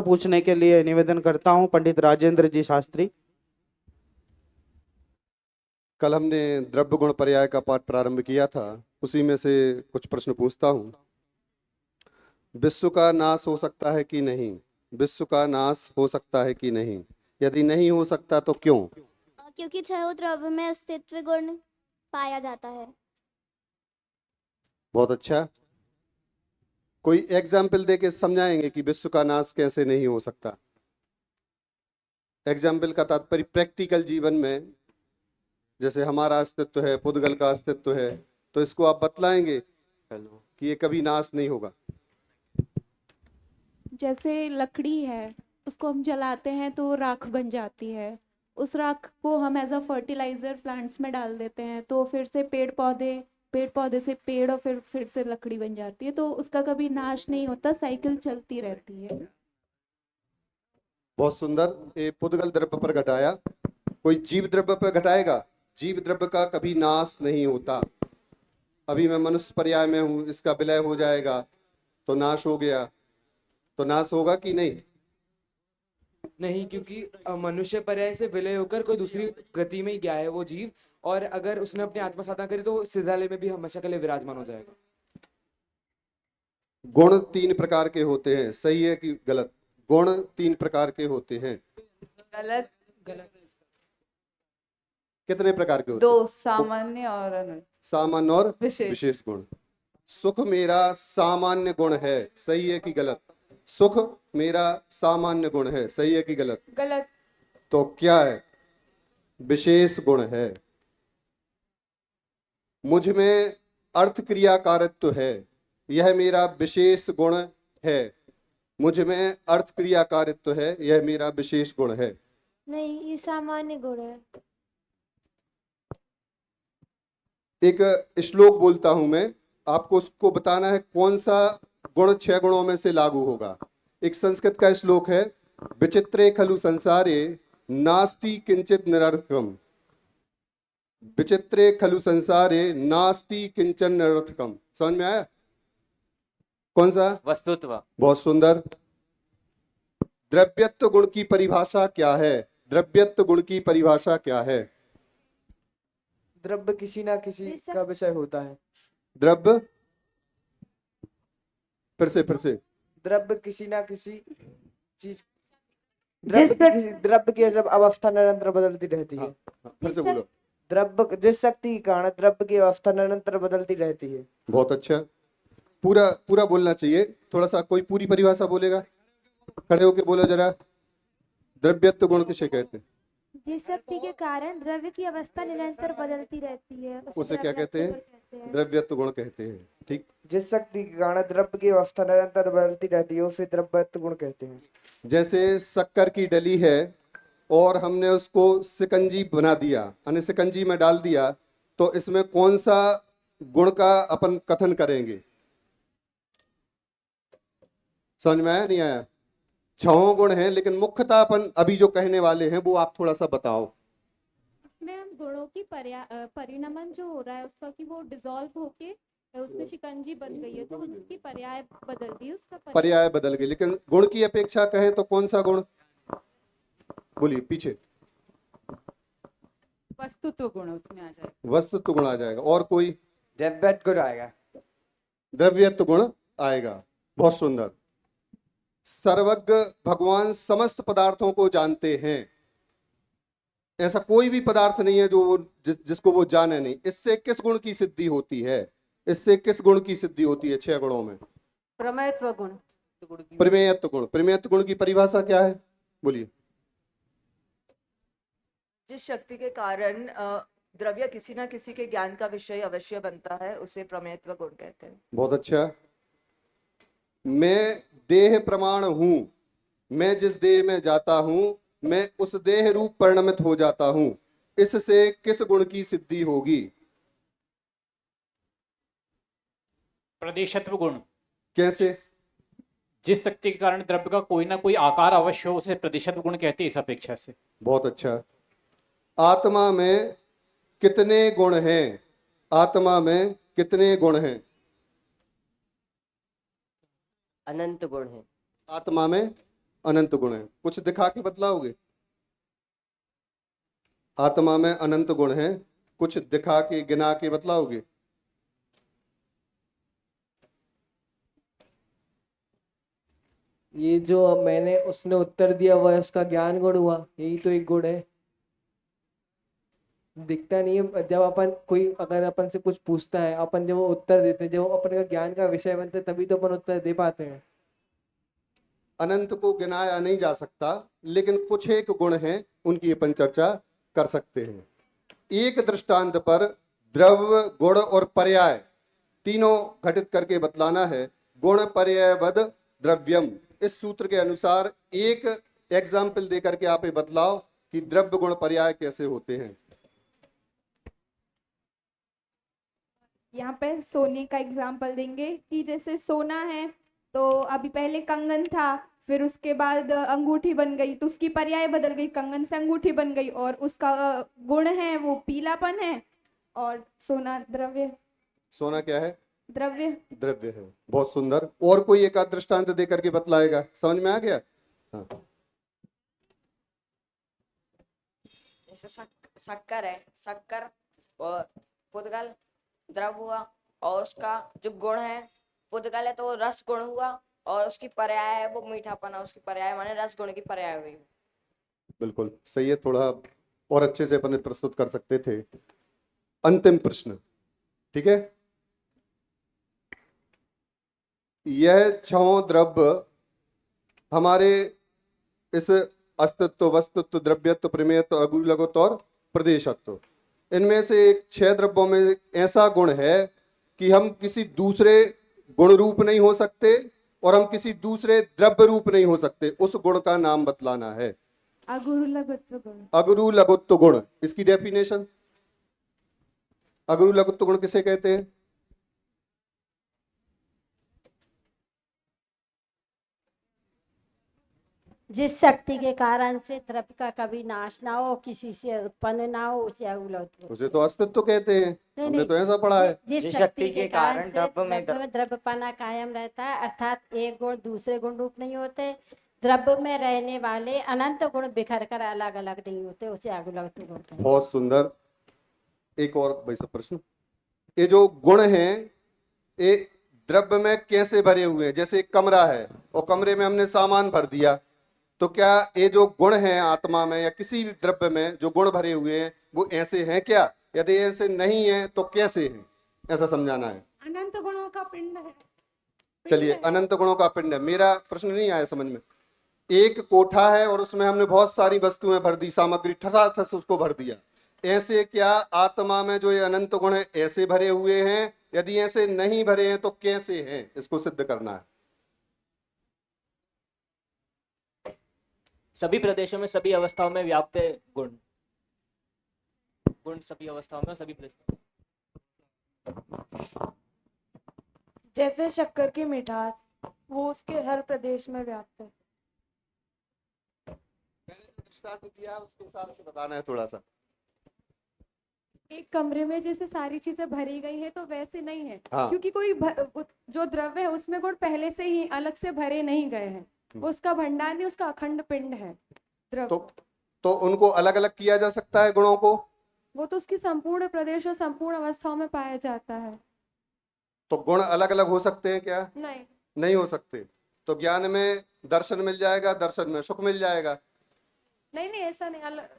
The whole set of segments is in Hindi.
पूछने के लिए निवेदन करता हूं पंडित राजेंद्र जी शास्त्री। कल हमने द्रव्य गुण पर्याय का पाठ प्रारंभ किया था, उसी में से कुछ प्रश्न पूछता हूँ। विश्व का नाश हो सकता है कि नहीं? विश्व का नाश हो सकता है कि नहीं? यदि नहीं हो सकता तो क्यों? क्योंकि छह द्रव्य में अस्तित्व गुण पाया जाता है। बहुत अच्छा। कोई एग्जाम्पल देके समझाएंगे कि विश्व का नाश कैसे नहीं हो सकता? एग्जाम्पल का तात्पर्य प्रैक्टिकल जीवन में, जैसे हमारा अस्तित्व है, पुद्गल का अस्तित्व है, तो इसको आप बतलाएंगे कि ये कभी नाश नहीं होगा। जैसे लकड़ी है, उसको हम जलाते हैं तो वो राख बन जाती है। उस राख को हम एज अ फर्टिलाइजर प्लांट्स में डाल देते हैं तो फिर से पेड़ पौधे से पेड़ और फिर से लकड़ी बन जाती है। तो उसका कभी नाश नहीं होता, साइकिल चलती रहती है। बहुत सुंदर। ये पुद्गल द्रव्य पर घटाया, कोई जीव द्रव्य पर घटाएगा? जीव द्रव्य का कभी नाश नहीं होता। अभी मैं मनुष्य पर्याय में हूं, इसका विलय हो जाएगा तो नाश हो गया, तो नाश होगा कि नहीं? नहीं, क्योंकि मनुष्य पर्याय से विलय होकर कोई दूसरी गति में ही गया है वो जीव, और अगर उसने अपनी आत्मा साधना करी तो सिद्धालय में भी हमेशा के लिए विराजमान हो जाएगा। गुण तीन प्रकार के होते हैं, सही है कि गलत? गुण तीन प्रकार के होते हैं। गलत। कितने प्रकार के होते दो, हैं? सामान्य और अनंत। सामान्य और विशेष। विशेष गुण। सुख मेरा सामान्य गुण है, सही है कि गलत? सुख मेरा सामान्य गुण है, सही है कि गलत? गलत। तो क्या है? विशेष गुण है। मुझ में अर्थ क्रियाकारित्व है, यह मेरा विशेष गुण है। मुझ में अर्थ क्रियाकारित्व है, यह मेरा विशेष गुण है। नहीं, ये सामान्य गुण है। एक श्लोक बोलता हूं मैं, आपको उसको बताना है कौन सा गुण छह गुणों में से लागू होगा। एक संस्कृत का श्लोक है, विचित्रे खलु संसारे नास्ति किंचित निरर्थकम। विचित्रे खलु संसारे नास्ति किंचन निरर्थकम। समझ में आया? कौन सा? वस्तुत्व। बहुत सुंदर। द्रव्यत्व गुण की परिभाषा क्या है? द्रव्यत्व गुण की परिभाषा क्या है? द्रव्य किसी ना किसी का विषय होता है। द्रव्य, फिर से द्रव्य किसी ना किसी चीज, द्रव्य की जब अवस्था निरंतर बदलती रहती है। फिर से बोलो। द्रव्य, जिस शक्ति के कारण द्रव्य की अवस्था निरंतर बदलती रहती है। बहुत अच्छा। पूरा पूरा बोलना चाहिए, थोड़ा सा कोई पूरी परिभाषा बोलेगा? खड़े होके बोलो जरा। द्रव्यत्व गुण किसे कहते हैं? जिस शक्ति के कारण द्रव्य की अवस्था निरंतर बदलती रहती है उसे क्या कहते हैं? द्रव्यत्व गुण कहते हैं। ठीक। जिस शक्ति के कारण द्रव्य की अवस्था निरंतर बदलती रहती है उसे द्रव्यत्व गुण कहते हैं। जैसे शक्कर की डली है और हमने उसको शिकंजी बना दिया, यानी शिकंजी में डाल दिया, तो इसमें कौन सा गुण का अपन कथन करेंगे? समझ में आया नहीं आया? छह गुण हैं, लेकिन मुख्यतः अपन अभी जो कहने वाले हैं वो आप थोड़ा सा बताओ। इसमें हम गुणों की परिणमन जो हो रहा है उसका, कि वो डिसॉल्व होके उसमें शिकंजी बन गई है तो हम उसकी पर्याय बदल दी, उसका पर्याय बदल गई, लेकिन गुण की अपेक्षा कहें तो कौन सा गुण? बोलिए पीछे। वस्तुत्व गुण उसमें आ जाएगा। वस्तुत्व गुण आ जाएगा। और कोई? द्रव्यत्व गुण आएगा। द्रव्यत्व गुण आएगा। बहुत सुंदर। सर्वज्ञ भगवान समस्त पदार्थों को जानते हैं, ऐसा कोई भी पदार्थ नहीं है जो जिसको वो जाने नहीं। इससे किस गुण की सिद्धि होती है? इससे किस गुण की सिद्धि होती है छह गुणों में? प्रमेयत्व गुण। प्रमेयत्व गुण। प्रमेयत्व गुण की परिभाषा क्या है? बोलिए। जिस शक्ति के कारण द्रव्य किसी ना किसी के ज्ञान का विषय अवश्य बनता है उसे प्रमेयत्व गुण कहते हैं। बहुत अच्छा। मैं देह प्रमाण हूं, मैं जिस देह में जाता हूं मैं उस देह रूप परिणमित हो जाता हूं, इससे किस गुण की सिद्धि होगी? प्रदेशत्व गुण। कैसे? जिस शक्ति के कारण द्रव्य का कोई ना कोई आकार अवश्य हो उसे प्रदेशत्व गुण कहते हैं, इस अपेक्षा से। बहुत अच्छा। आत्मा में कितने गुण हैं? आत्मा में कितने गुण हैं? अनंत गुण है। आत्मा में अनंत गुण है, कुछ दिखा के बतलाओगे? आत्मा में अनंत गुण है, कुछ दिखा के गिना के बतलाओगे? ये जो अब मैंने उसने उत्तर दिया वह उसका ज्ञान गुण हुआ, यही तो एक गुण है। दिखता नहीं है, जब अपन कोई अगर अपन से कुछ पूछता है, अपन जब वो उत्तर देते हैं, जब वो अपन का ज्ञान का विषय बनते हैं, तभी तो अपन उत्तर दे पाते हैं। अनंत को गिनाया नहीं जा सकता, लेकिन कुछ एक गुण हैं उनकी अपन चर्चा कर सकते हैं। एक दृष्टांत पर द्रव्य, गुण और पर्याय तीनों घटित करके बतलाना है। गुण पर्यायवद द्रव्यम, इस सूत्र के अनुसार एक एग्जाम्पल देकर के आप ये बतलाओ कि द्रव्य गुण पर्याय कैसे होते हैं। यहाँ पे सोने का एग्जाम्पल देंगे कि जैसे सोना है तो अभी पहले कंगन था, फिर उसके बाद अंगूठी बन गई, तो उसकी पर्याय बदल गई, कंगन से अंगूठी बन गई, और उसका गुण है वो पीलापन है, और सोना द्रव्य। सोना क्या है? द्रव्य। द्रव्य है। बहुत सुंदर। और कोई एक आध दृष्टांत देकर के बतलाएगा? समझ में आ गया? हाँ। जैसे शक्कर है, शक्कर और पुद्गल द्रव्य हुआ, और उसका जो गुण है पुद्गल है तो वो रस गुण हुआ, और उसकी पर्याय है वो मीठापन है, उसकी पर्याय माने रस गुण की पर्याय हुई। बिल्कुल सही है, थोड़ा और अच्छे से अपन प्रस्तुत कर सकते थे। अंतिम प्रश्न, ठीक है? यह छह द्रव्य हमारे इस अस्तित्व, वस्तुत्व, द्रव्यत्व, प्रमेयत्व, अगुरु लघुत्व और प्रदेशत्व, इनमें से एक 6 द्रव्यों में ऐसा गुण है कि हम किसी दूसरे गुण रूप नहीं हो सकते और हम किसी दूसरे द्रव्य रूप नहीं हो सकते। उस गुण का नाम बतलाना है। अगुरु लघुत्व गुण। अगुरु लघुत्व गुण, इसकी डेफिनेशन, अगुरु लघुत्व गुण किसे कहते हैं? जिस शक्ति के कारण से द्रव्य का कभी नाश ना हो, किसी से उत्पन्न ना हो, उसे अगुलत्व, उसे तो अस्तित्व कहते हैं। हमने तो ऐसा पढ़ा है। जिस शक्ति के कारण से द्रव्य में द्रव्यपना कायम रहता है, अर्थात एक गुण दूसरे गुण रूप नहीं होते। द्रव्य में रहने वाले अनंत गुण बिखर कर अलग अलग नहीं होते, उसे अगुलत्व गुण कहते हैं। बहुत सुंदर। एक और भाई सब प्रश्न, ये जो गुण हैं ये द्रव्य में कैसे भरे हुए हैं? जैसे एक कमरा है और कमरे में हमने सामान भर दिया, तो क्या ये जो गुण हैं आत्मा में या किसी भी द्रव्य में जो गुण भरे हुए हैं वो ऐसे हैं क्या? यदि ऐसे नहीं है तो कैसे हैं, ऐसा समझाना है। अनंत गुणों का पिंड है। चलिए, अनंत गुणों का पिंड है। मेरा प्रश्न नहीं आया समझ में। एक कोठा है और उसमें हमने बहुत सारी वस्तुएं भर दी, सामग्री ठसाठस उसको भर दिया। ऐसे क्या आत्मा में जो ये अनंत गुण है ऐसे भरे हुए हैं? यदि ऐसे नहीं भरे हैं तो कैसे हैं, इसको सिद्ध करना है। सभी प्रदेशों में सभी अवस्थाओं में व्याप्त है गुण, गुण सभी अवस्थाओं में सभी प्रदेशों। जैसे शक्कर की मिठास, वो उसके हर प्रदेश में व्याप्त है। मैंने जो दृष्टांत दिया उसके हिसाब से बताना है थोड़ा सा। एक कमरे में जैसे सारी चीजें भरी गई है तो वैसे नहीं है। हाँ। क्योंकि कोई जो द्रव्य है उसमें गुण पहले से ही अलग से भरे नहीं गए हैं, वो उसका भंडार नहीं, उसका अखंड पिंड है द्रव्य। तो उनको अलग अलग किया जा सकता है गुणों को? वो तो उसकी संपूर्ण प्रदेश और संपूर्ण अवस्थाओं में पाया जाता है। तो गुण अलग अलग हो सकते हैं क्या? नहीं, नहीं हो सकते। तो ज्ञान में दर्शन मिल जाएगा, दर्शन में सुख मिल जाएगा। नहीं नहीं ऐसा नहीं, अलग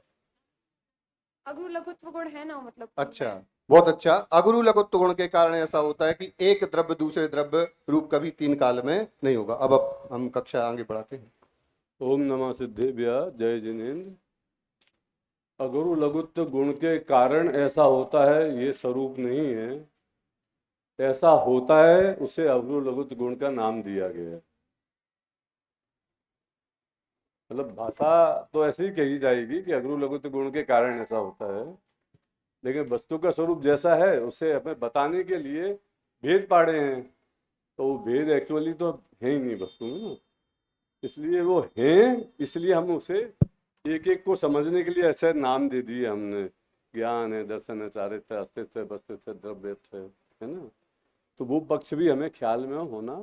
अगुरु लघुत्व गुण है ना, मतलब। अच्छा, बहुत अच्छा। अगुरु लघुत्व गुण के कारण ऐसा होता है कि एक द्रव्य दूसरे द्रव्य रूप कभी 3 काल में नहीं होगा। अब हम कक्षा आगे बढ़ाते हैं। ओम नमः सिद्धेभ्यः, जय जिनेन्द्र। अगुरु लघुत्व गुण के कारण ऐसा होता है, ये स्वरूप नहीं है। ऐसा होता है, उसे अगुरु लघुत्व गुण का नाम दिया गया है। मतलब भाषा तो ऐसे ही कही जाएगी कि अगुरु लघुत्व गुण के कारण ऐसा होता है, लेकिन वस्तु का स्वरूप जैसा है उसे हमें बताने के लिए भेद पाड़े हैं, तो वो भेद एक्चुअली तो है ही नहीं वस्तु में ना, इसलिए वो हैं, इसलिए हम उसे एक एक को समझने के लिए ऐसे नाम दे दिए हमने। ज्ञान है, दर्शन है, चारित्र्य, अस्तित्व, वस्तुत्व, द्रव्यत्व है ना। तो वो पक्ष भी हमें ख्याल में होना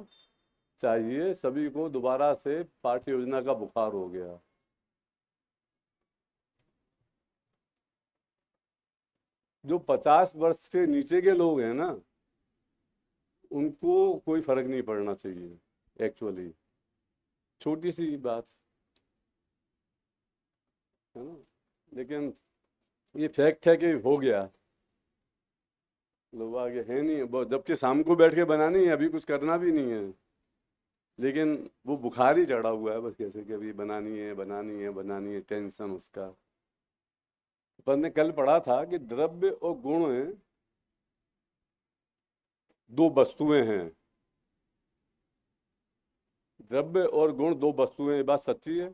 चाहिए। सभी को दोबारा से पाठ्य योजना का बुखार हो गया। जो 50 वर्ष के नीचे के लोग हैं ना, उनको कोई फर्क नहीं पड़ना चाहिए एक्चुअली। छोटी सी बात है ना, लेकिन ये फैक्ट है कि हो गया। लोग आगे है नहीं, जबकि शाम को बैठ के बनानी है, अभी कुछ करना भी नहीं है, लेकिन वो बुखार ही चढ़ा हुआ है बस, कैसे कि अभी बनानी है बनानी है बनानी है, टेंशन उसका। पर ने कल पढ़ा था कि द्रव्य और गुण दो वस्तुएं हैं। द्रव्य और गुण दो वस्तुएं, ये बात सच्ची है।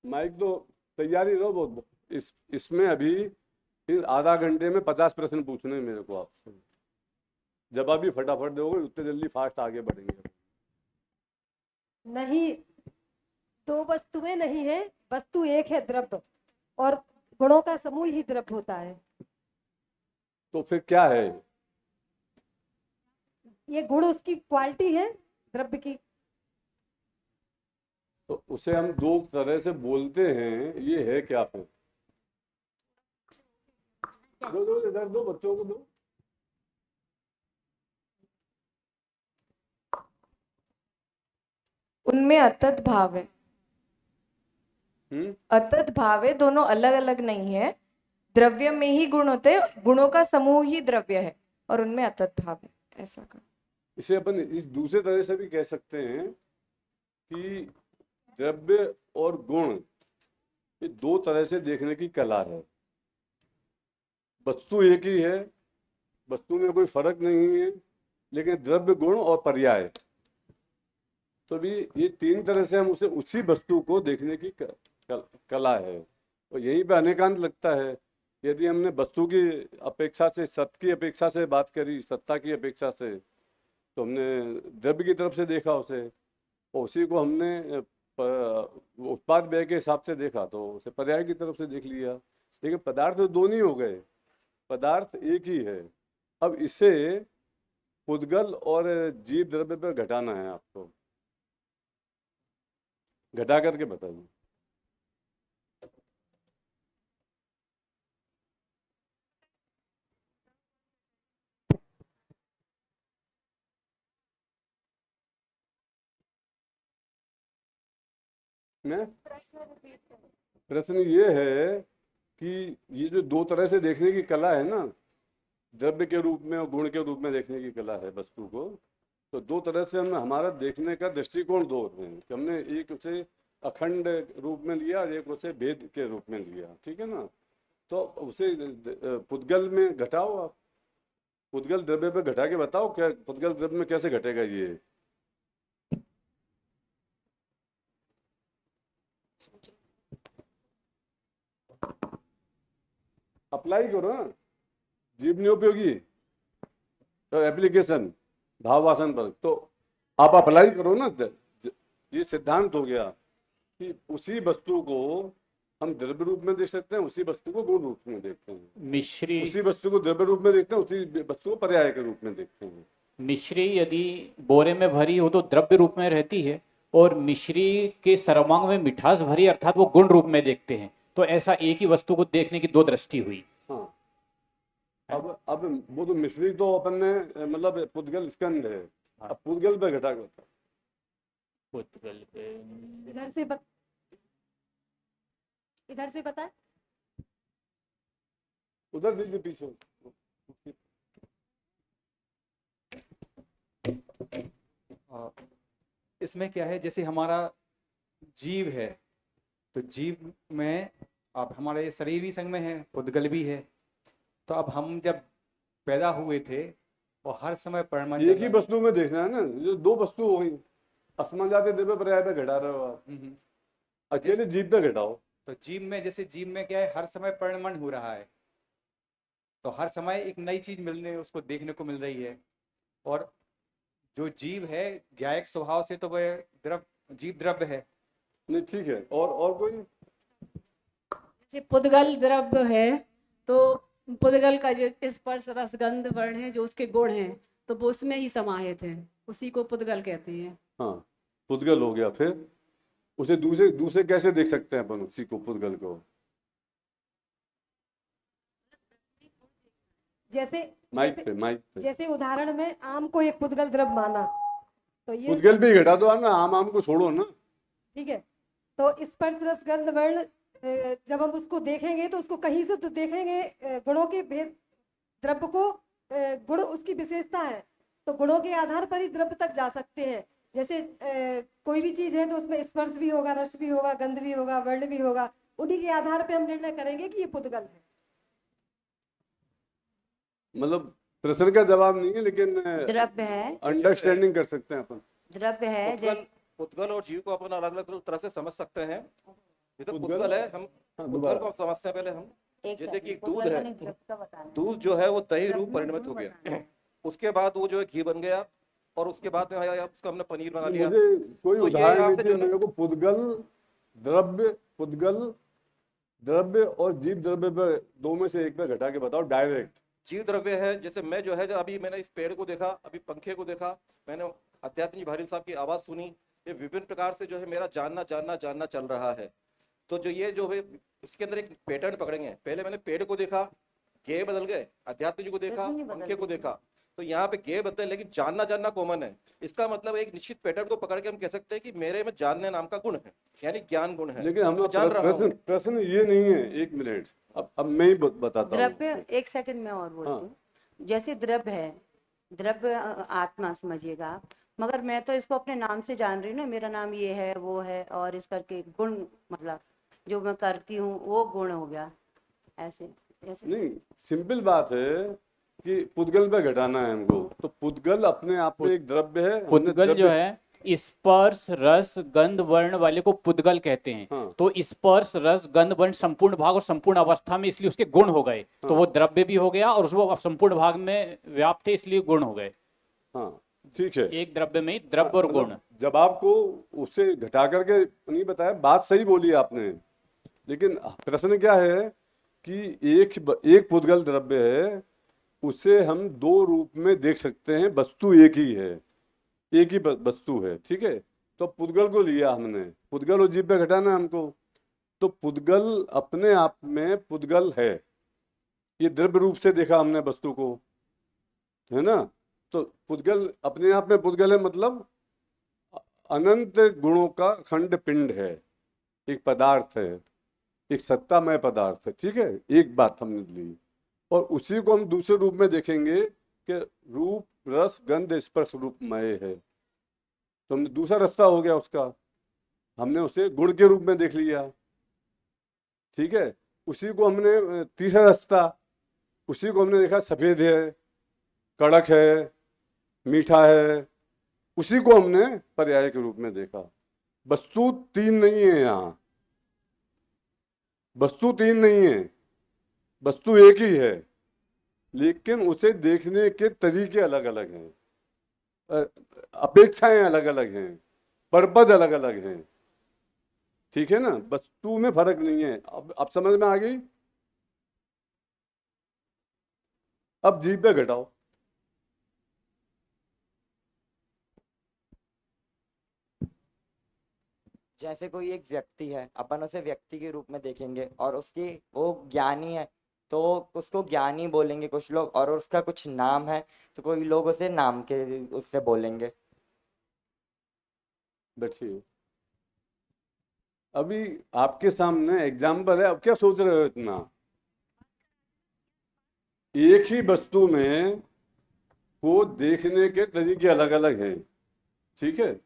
माइक तो तैयारी रहो बहुत। इसमें अभी फिर आधा घंटे में 50 प्रश्न पूछने हैं मेरे को आपसे। जवाब भी फटाफट दोगे, उतने जल्दी फास्ट आगे बढ़ेंगे। नहीं, दो वस्तुएं नहीं है, वस्तु एक है द्रव्य, और गुणों का समूह ही द्रव्य होता है। तो फिर क्या है? ये गुण उसकी क्वालिटी है द्रव्य की। तो उसे हम दो तरह से बोलते हैं, ये है क्या फिर? दो दो इधर दो, बच्चों को दो। उनमें अतत भाव है। अतत भाव है, दोनों अलग अलग नहीं है। द्रव्य में ही गुण होते हैं, गुणों का समूह ही द्रव्य है, और उनमें अतत भाव है, ऐसा का। इसे अपन इस दूसरे तरह से भी कह सकते हैं कि द्रव्य और गुण ये दो तरह से देखने की कला है। वस्तु एक ही है, वस्तु में कोई फर्क नहीं है, लेकिन द्रव्य, गुण और पर्याय, तो भी ये तीन तरह से हम उसे उसी वस्तु को देखने की कला है। और यहीं पे अनेकांत लगता है। यदि हमने वस्तु की अपेक्षा से, सत्य की अपेक्षा से बात करी, सत्ता की अपेक्षा से, तो हमने द्रव्य की तरफ से देखा उसे, और उसी को हमने उत्पाद व्यय के हिसाब से देखा तो उसे पर्याय की तरफ से देख लिया। लेकिन पदार्थ तो दो नहीं हो गए, पदार्थ एक ही है। अब इसे पुद्गल और जीव द्रव्य पर घटाना है आपको। घटा करके बताइए। मैं प्रश्न ये है कि ये जो दो तरह से देखने की कला है ना, द्रव्य के रूप में और गुण के रूप में देखने की कला है वस्तु को, तो दो तरह से हमने, हमारा देखने का दृष्टिकोण दो हैं कि हमने एक उसे अखंड रूप में लिया और एक उसे भेद के रूप में लिया, ठीक है ना। तो उसे पुद्गल में घटाओ आप, पुद्गल द्रव्य पे घटा के बताओ क्या पुद्गल द्रव्य में कैसे घटेगा ये। अप्लाई करो ना, जीवनोपयोगी तो एप्लीकेशन भाववासन पर, तो आप अप्लाई करो ना। ये सिद्धांत हो गया कि उसी वस्तु को हम द्रव्य रूप में देख सकते हैं, उसी वस्तु को गुण रूप में देखते हैं। मिश्री, उसी वस्तु को द्रव्य रूप में देखते हैं, उसी वस्तु को पर्याय के रूप में देखते हैं। मिश्री यदि बोरे में भरी हो तो द्रव्य रूप में रहती है, और मिश्री के सर्वांग में मिठास भरी अर्थात वो गुण रूप में देखते हैं। तो ऐसा एक ही वस्तु को देखने की दो दृष्टि हुई। हाँ, अब वो तो मिश्री तो अपन ने मतलब पुद्गल स्कंद है। अब पुद्गल पे घटा करता, पुद्गल पे इधर से इधर से बता, उधर दीजिए पीछे। इसमें क्या है, जैसे हमारा जीव है, तो जीव में अब हमारा ये शरीर भी संग में है, पुद्गल भी है। तो अब हम जब पैदा हुए थे और हर समय परिणाम एक ही वस्तु में देखना है ना, जो दो वस्तु हो गई, असमान जाते द्रव्य पर्याय पे घटा रहे हो आप, अकेले जीव पे घटाओ। तो जीव में, जैसे जीव में क्या है, हर समय परिणमन हो रहा है, तो हर समय एक नई चीज मिलने उसको देखने को मिल रही है। और जो जीव है ज्ञायक स्वभाव से, तो वह जीव द्रव्य है। नहीं, ठीक है। और कोई? जैसे पुद्गल द्रव्य है, तो पुद्गल का जो स्पर्श रस गंध वर्ण है, जो उसके गुण हैं, तो वो उसमें ही समाहित है, उसी को पुद्गल कहते हैं। हाँ, पुद्गल हो गया। फिर उसे दूसरे दूसरे कैसे देख सकते हैं अपन उसी को, पुद्गल को? जैसे माइक पे जैसे उदाहरण में आम को एक पुद्गल द्रव्य माना, तो ये पुद्गल भी घटा दो ना, आम को छोड़ो ना। ठीक है, तो स्पर्श रस गंध वर्ण जब हम उसको देखेंगे तो उसको कहीं से तो देखेंगे, गुणों के भेद, द्रव्य को गुण उसकी विशेषता है, तो गुणों के आधार पर ही द्रव्य तक जा सकते हैं। जैसे कोई भी चीज है तो उसमें स्पर्श भी होगा, रस भी होगा, गंध भी होगा, वर्ण भी होगा, उन्हीं के आधार पर हम निर्णय करेंगे कि ये पुद्गल है। मतलब प्रश्न का जवाब नहीं है, लेकिन द्रव्य है, अंडरस्टैंडिंग कर सकते हैं अपन। द्रव्य है। जैसे पुद्गल और जीव को अपन अलग अलग तरह से समझ सकते हैं। ये तो पुद्गल है, हम पुद्गल को समझते हैं पहले हम। जैसे कि दूध है, दूध जो है वो दही रूप परिणमित हो गया, उसके बाद वो जो है घी बन गया, और उसके बाद में उसका हमने पनीर बना लिया। मुझे कोई तो उदाहरण दीजिए मेरे को, पुद्गल द्रव्य, पुद्गल द्रव्य और जीव द्रव्य पे दो में से एक पे घटा के बताओ डायरेक्ट। जीव द्रव्य है, जैसे मैं जो है, जो अभी मैंने इस पेड़ को देखा, अभी पंखे को देखा, मैंने अध्यात्म भारी साहब की आवाज सुनी, ये विभिन्न प्रकार से जो है मेरा जानना जानना जानना चल रहा है। तो जो ये जो है इसके अंदर एक पैटर्न पकड़ेंगे। पहले मैंने पेड़ को देखा, गे बदल गए, अध्यात्म जी को देखा, पंखे को देखा, तो यहाँ पे गे बदले, लेकिन जानना जानना कॉमन है। इसका मतलब एक निश्चित पैटर्न को पकड़ के हम कह सकते हैं कि मेरे में जानने नाम का गुण है, यानी ज्ञान गुण है। लेकिन हम जान रहा हूँ। प्रश्न ये नहीं है, एक मिनट, अब मैं ही बताता हूँ। द्रव्य, एक सेकंड में और बोलती हूँ। जैसे द्रव्य है, द्रव्य आत्मा समझिएगा आप, मगर मैं तो इसको अपने नाम से जान रही हूँ ना, मेरा नाम ये है वो है, और इस करके गुण, मतलब जो मैं करती हूँ वो गुण हो गया। ऐसे जैसे नहीं, सिंपल बात है कि पुद्गल पे घटाना है हमको, तो पुद्गल अपने आप में एक द्रव्य है। पुद्गल जो है स्पर्श रस गंध वर्ण वाले को पुद्गल कहते हैं। हाँ। तो स्पर्श रस गंध वर्ण संपूर्ण भाग और संपूर्ण अवस्था में, इसलिए उसके गुण हो गए। तो वो द्रव्य भी हो गया और उसको संपूर्ण भाग में व्याप्त है, इसलिए गुण हो गए। हाँ, ठीक है। एक द्रव्य में ही द्रव्य और गुण। जब आपको उसे घटा करके नहीं बताया, बात सही बोली आपने, लेकिन प्रश्न क्या है कि एक पुद्गल द्रव्य है, उसे हम दो रूप में देख सकते हैं, वस्तु एक ही है, एक ही वस्तु है। ठीक है, तो पुद्गल को लिया हमने, पुद्गल और जीव पे घटाना हमको, तो पुद्गल अपने आप में पुद्गल है, ये द्रव्य रूप से देखा हमने वस्तु को, है ना। तो पुद्गल अपने आप में पुद्गल है, मतलब अनंत गुणों का खंड पिंड है, एक पदार्थ है, एक सत्तामय पदार्थ है। ठीक है, एक बात हमने ली, और उसी को हम दूसरे रूप में देखेंगे कि रूप रस गंध स्पर्श रूपमय है, तो हमने दूसरा रास्ता हो गया उसका, हमने उसे गुण के रूप में देख लिया। ठीक है, उसी को हमने तीसरा रास्ता, उसी को हमने देखा सफेद है, कड़क है, मीठा है, उसी को हमने पर्याय के रूप में देखा। वस्तु तीन नहीं है, यहाँ वस्तु तीन नहीं है, वस्तु एक ही है, लेकिन उसे देखने के तरीके अलग अलग हैं, अपेक्षाएं अलग अलग हैं, पर्पज अलग अलग हैं। ठीक है ना, वस्तु में फर्क नहीं है। अब समझ में आ गई। अब जीव पे घटाओ। जैसे कोई एक व्यक्ति है, अपन उसे व्यक्ति के रूप में देखेंगे और उसकी वो ज्ञानी है तो उसको ज्ञानी बोलेंगे कुछ लोग, और उसका कुछ नाम है तो कोई लोग उसे नाम के उससे बोलेंगे। बैठिए, अभी आपके सामने एग्जाम्पल है, अब क्या सोच रहे हो इतना? एक ही वस्तु में वो देखने के तरीके अलग अलग हैं। ठीक है,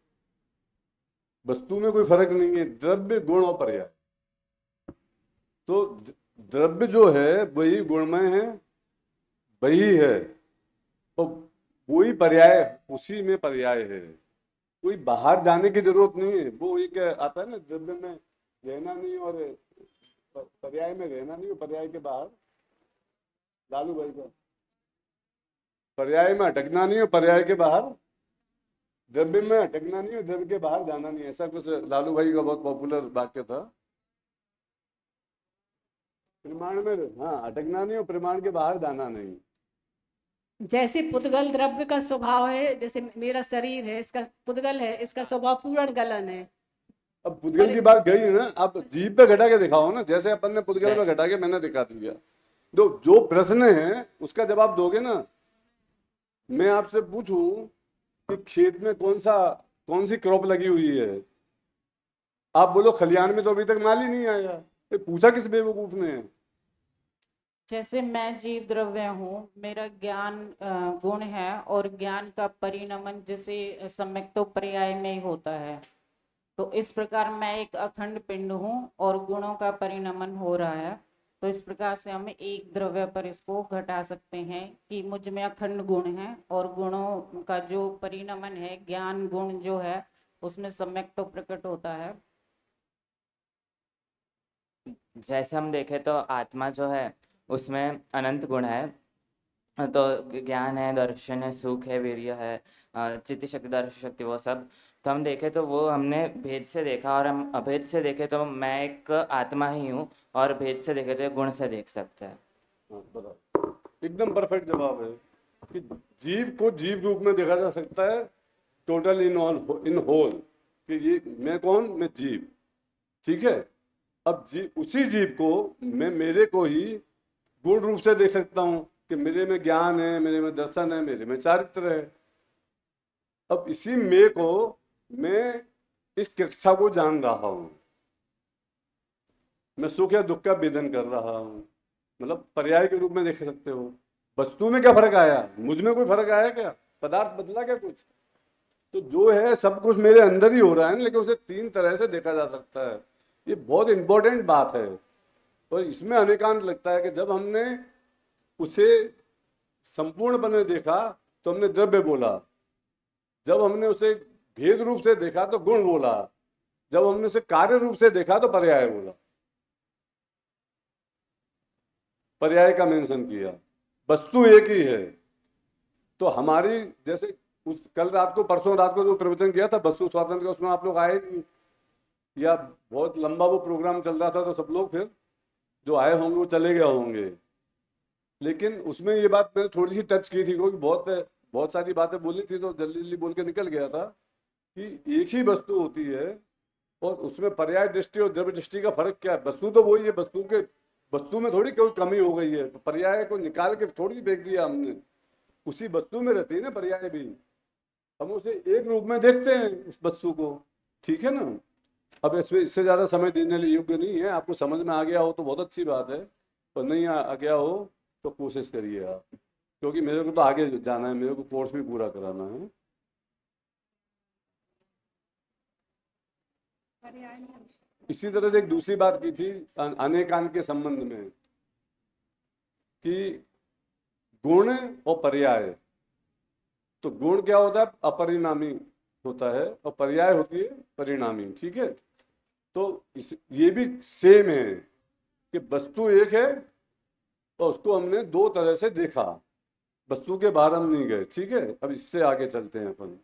वस्तु में कोई फर्क नहीं है, द्रव्य गुण और पर्याय। तो द्रव्य जो है वही गुणमय है, वही है, और वही पर्याय, उसी में पर्याय है। कोई बाहर जाने की जरूरत नहीं है। वो एक आता है ना, द्रव्य में रहना नहीं और पर्याय में रहना नहीं, पर्याय के बाहर, लालू भाई का पर्याय में अटकना नहीं और पर्याय के बाहर, द्रव्य में अटकना नहीं और द्रव्य के बाहर जाना नहीं, ऐसा कुछ लालू भाई का बहुत पॉपुलर वाक्य था। प्रमाण में हाँ अटकना नहीं और प्रमाण के बाहर जाना नहीं। जैसे पुद्गल द्रव्य का स्वभाव है, जैसे मेरा शरीर है, इसका पुद्गल है, इसका स्वभाव पूर्ण गलन है। अब पुद्गल की बात गई है ना, आप जीभ पे घटा के दिखाओ ना, जैसे अपन ने पुद्गल पे घटा के मैंने दिखा दिया। जो प्रश्न है उसका जवाब दोगे ना। मैं आपसे पूछूं कि खेत में कौन सी क्रॉप लगी हुई है, आप बोलो खलियान में तो अभी तक माल ही नहीं आया। ये पूछा किस बेवकूफ ने? जैसे मैं जीव द्रव्य हूँ, मेरा ज्ञान गुण है, और ज्ञान का परिणमन जैसे सम्यक्तो पर्याय में ही होता है, तो इस प्रकार मैं एक अखंड पिंड हूँ और गुणों का परिणमन हो रहा है। तो इस प्रकार से हम एक द्रव्य पर इसको घटा सकते हैं कि मुझ में अखंड गुण है और गुणों का जो परिणमन है, ज्ञान गुण जो है उसमें सम्यक तो प्रकट होता है। जैसे हम देखें तो आत्मा जो है उसमें अनंत गुण है, तो ज्ञान है, दर्शन है, सुख है, वीर्य है, चित्त शक्ति, दर्शन शक्ति, वो सब। तो हम देखें तो वो हमने भेद से देखा, और हम अभेद से देखें तो मैं एक आत्मा ही हूँ, और भेद से देखें तो एक गुण से देख सकते हैं। एकदम परफेक्ट जवाब है कि जीव को जीव रूप में देखा जा सकता है, टोटल इन होल, कि ये मैं कौन, मैं जीव। ठीक है, अब उसी जीव को मैं मेरे को ही गुण रूप से देख सकता हूं कि मेरे में ज्ञान है, मेरे में दर्शन है, मेरे में चारित्र है। अब इसी मैं को मैं इस कक्षा को जान रहा हूं, मैं सुख या दुख का भेदन कर रहा हूं, मतलब पर्याय के रूप में देख सकते हो। वस्तु में क्या फर्क आया, मुझ में कोई फर्क आया क्या, पदार्थ बदला क्या कुछ? तो जो है सब कुछ मेरे अंदर ही हो रहा है ना, लेकिन उसे तीन तरह से देखा जा सकता है। ये बहुत इंपॉर्टेंट बात है, और इसमें अनेकांत लगता है कि जब हमने उसे संपूर्णपणे देखा तो हमने द्रव्य बोला, जब हमने उसे भेद रूप से देखा तो गुण बोला, जब हमने उसे कार्य रूप से देखा तो पर्याय बोला, पर्याय का मेंशन किया। वस्तु एक ही है। तो हमारी जैसे उस कल रात को, परसों रात को जो प्रवचन किया था वस्तु स्वातंत्र का, उसमें आप लोग आए नहीं, या बहुत लंबा वो प्रोग्राम चल रहा था, तो सब लोग फिर जो आए होंगे वो चले गए होंगे। लेकिन उसमें ये बात मैंने थोड़ी सी टच की थी, क्योंकि बहुत सारी बातें बोली थी तो जल्दी जल्दी बोल के निकल गया था कि एक ही वस्तु होती है और उसमें पर्याय दृष्टि और द्रव्य दृष्टि का फर्क क्या है। वस्तु तो वही है, वस्तु में थोड़ी कोई कमी हो गई है, पर्याय को निकाल के थोड़ी फेंक दिया हमने, उसी वस्तु में रहती है ना पर्याय भी। हम उसे एक रूप में देखते हैं उस वस्तु को, ठीक है ना। अब इससे ज़्यादा समय देने लिए योग्य नहीं है। आपको समझ में आ गया हो तो बहुत अच्छी बात है, और नहीं आ गया हो तो कोशिश करिए आप, क्योंकि मेरे को तो आगे जाना है, मेरे को कोर्स भी पूरा कराना है। इसी तरह से एक दूसरी बात की थी अनेकांत के संबंध में, कि गुण और पर्याय। तो गुण क्या होता है, अपरिणामी होता है, और पर्याय होती है परिणामी, ठीक है। तो ये भी सेम है कि वस्तु एक है और उसको हमने दो तरह से देखा, वस्तु के बाहर हम नहीं गए, ठीक है। अब इससे आगे चलते हैं अपन।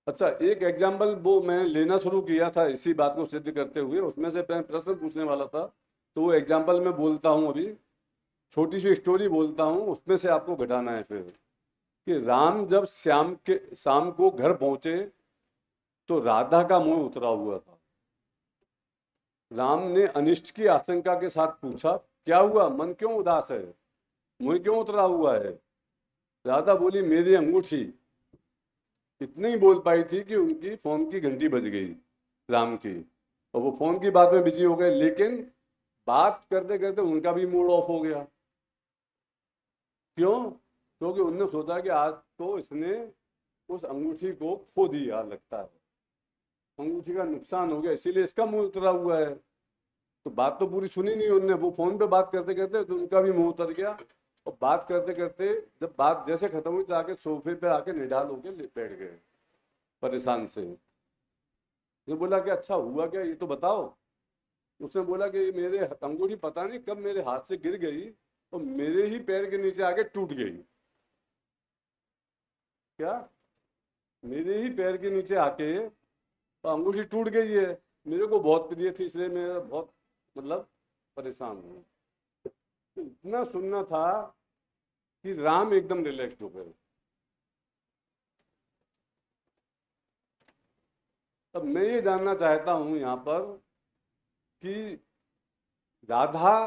अच्छा, एक एग्जाम्पल वो मैं लेना शुरू किया था इसी बात को सिद्ध करते हुए, उसमें से मैं प्रश्न पूछने वाला था, तो वो एग्जाम्पल मैं बोलता हूँ अभी, छोटी सी स्टोरी बोलता हूँ, उसमें से आपको घटाना है फिर, कि राम जब शाम को घर पहुंचे तो राधा का मुंह उतरा हुआ था। राम ने अनिष्ट की आशंका के साथ पूछा, क्या हुआ, मन क्यों उदास है, मुंह क्यों उतरा हुआ है? राधा बोली, मेरी अंगूठी। इतनी ही बोल पाई थी कि उनकी फोन की घंटी बज गई राम की, और वो फोन की बात में बिजी हो गए, लेकिन बात करते करते उनका भी मूड ऑफ हो गया। क्यों? क्योंकि उन्होंने सोचा कि आज तो इसने उस अंगूठी को खो दिया, लगता है अंगूठी का नुकसान हो गया, इसीलिए इसका मुंह उतरा हुआ है। तो बात तो पूरी सुनी नहीं उनने, वो फोन पे बात करते करते तो उनका भी मुंह उतर गया, और बात करते करते जब बात जैसे खत्म हुई तो आके सोफे पे आके निढाल होके बैठ गए परेशान से। ये बोला कि अच्छा हुआ क्या, ये तो बताओ। उसने बोला कि मेरे अंगूठी पता नहीं कब मेरे हाथ से गिर गई और मेरे ही पैर के नीचे आके टूट गई। क्या? मेरे ही पैर के नीचे आके अंगूठी टूट गई है। मेरे को बहुत प्रिय थी, इसलिए मेरा बहुत मतलब परेशान हूँ। इतना सुनना था कि राम एकदम रिलैक्स हो गए। अब मैं ये जानना चाहता हूँ यहाँ पर कि राधा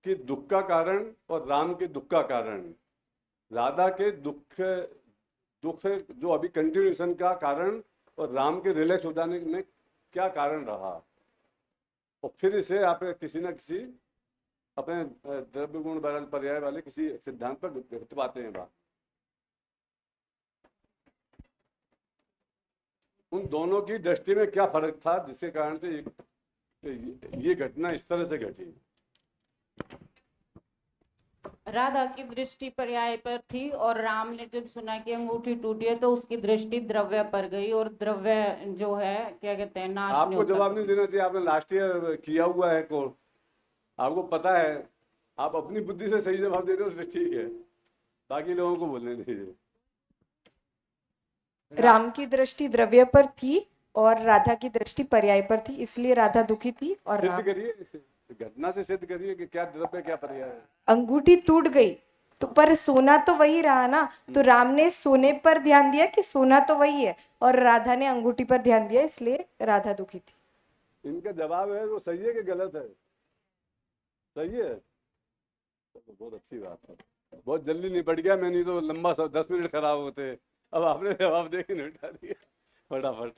के दुख का कारण और राम के दुख का कारण, राधा के दुख जो अभी कंटिन्यूएशन का कारण और राम के रिलैक्स हो जाने में क्या कारण रहा, और फिर इसे आप किसी न किसी अपने द्रव्य गुण बदल पर्याय वाले किसी सिद्धांत पर घट पाते हैं बात। उन दोनों की दृष्टि में क्या फर्क था जिसके कारण से ये घटना इस तरह से घटी? राधा की दृष्टि पर्याय पर थी और राम ने जब सुना कि अंगूठी टूटी है तो उसकी दृष्टि द्रव्य पर गई, और द्रव्य जो है क्या कहते हैं नाश नहीं आपको होता। जवाब नहीं देना चाहिए, आपने लास्ट ईयर किया हुआ है कोर्स, आपको पता है, आप अपनी बुद्धि से सही जवाब दे रहे हो उससे ठीक है, बाकी लोगों को बोलने दीजिए। राम की दृष्टि द्रव्य पर थी और राधा की दृष्टि पर्याय पर थी, इसलिए राधा दुखी थी और सिद्ध राम। करिए इसे, घटना से सिद्ध करिए कि क्या द्रव्य क्या पर्याय है। अंगूठी टूट गई तो पर सोना तो वही रहा ना, तो राम ने सोने पर ध्यान दिया कि सोना तो वही है, और राधा ने अंगूठी पर ध्यान दिया, इसलिए राधा दुखी थी। इनका जवाब है वो सही है कि गलत है? सही है, तो बहुत अच्छी बात है, बहुत जल्दी निपट गया। मैं नहीं तो लंबा 10 मिनट खराब होते, अब आपने जवाब दे के निपटा दिया फटाफट।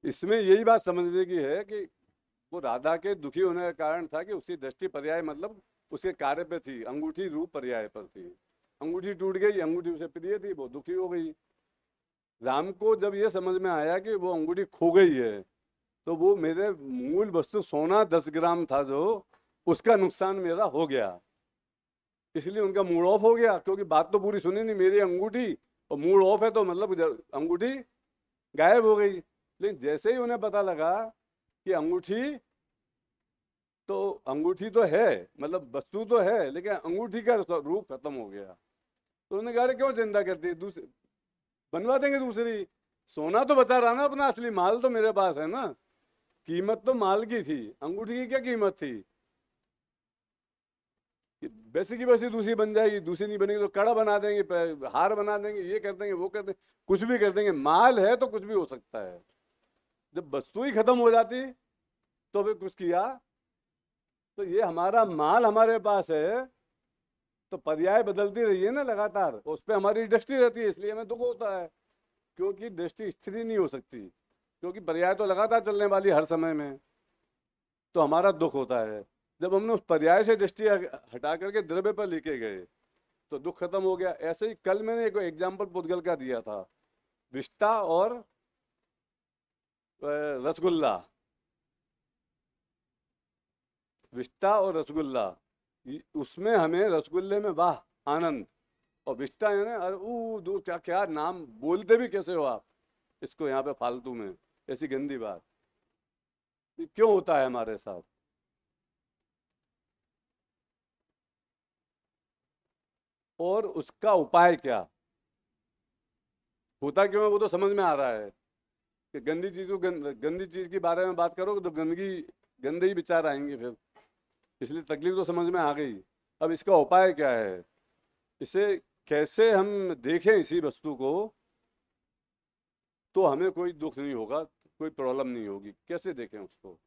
इसमें यही बात समझने की है कि वो राधा के दुखी होने का कारण था कि उसकी दृष्टि पर्याय मतलब उसके कार्य पे थी, अंगूठी रूप पर्याय पर थी। अंगूठी टूट गई, अंगूठी उसे प्रिय थी, वो दुखी हो गई। राम को जब ये समझ में आया कि वो अंगूठी खो गई है, तो वो मेरे मूल वस्तु सोना 10 ग्राम था जो उसका नुकसान मेरा हो गया, इसलिए उनका मूड ऑफ हो गया, क्योंकि बात तो पूरी सुनी नहीं, मेरी अंगूठी और मूड ऑफ है तो मतलब अंगूठी गायब हो गई। लेकिन जैसे ही उन्हें पता लगा कि अंगूठी तो है, मतलब वस्तु तो है, लेकिन अंगूठी का रूप खत्म हो गया, तो उन्होंने कहा क्यों चिंता करती है, दूसरी बनवा देंगे दूसरी, सोना तो बचा रहा ना अपना, असली माल तो मेरे पास है ना, कीमत तो माल की थी, अंगूठी की क्या कीमत थी? वैसे की वैसी दूसरी बन जाएगी, दूसरी नहीं बनेगी तो कड़ा बना देंगे, हार बना देंगे, ये कर देंगे, वो कर देंगे, कुछ भी कर देंगे, माल है तो कुछ भी हो सकता है। जब वस्तु ही खत्म हो जाती तो फिर कुछ किया, तो ये हमारा माल हमारे पास है तो पर्याय बदलती रही है ना लगातार, उस पर हमारी दृष्टि रहती है, इसलिए हमें दुख होता है, क्योंकि दृष्टि स्थिर नहीं हो सकती, क्योंकि पर्याय तो लगातार चलने वाली हर समय में, तो हमारा दुख होता है। जब हमने उस पर्याय से दृष्टि हटा करके द्रव्य पर लेके गए तो दुख खत्म हो गया। ऐसे ही कल मैंने एक एग्जाम्पल पुद्गल का दिया था, विष्टा और रसगुल्ला, विष्टा और रसगुल्ला, उसमें हमें रसगुल्ले में वाह आनंद, और विष्टा है ना अरे दूर क्या क्या नाम बोलते भी कैसे हो आप इसको यहाँ पे फालतू में, ऐसी गंदी बात क्यों होता है हमारे साथ? और उसका उपाय क्या होता क्यों है वो तो समझ में आ रहा है कि गंदी चीज के बारे में बात करोगे तो गंदे ही विचार आएंगे फिर, इसलिए तकलीफ तो समझ में आ गई। अब इसका उपाय क्या है, इसे कैसे हम देखें इसी वस्तु को तो हमें कोई दुख नहीं होगा, कोई प्रॉब्लम नहीं होगी, कैसे देखें उसको?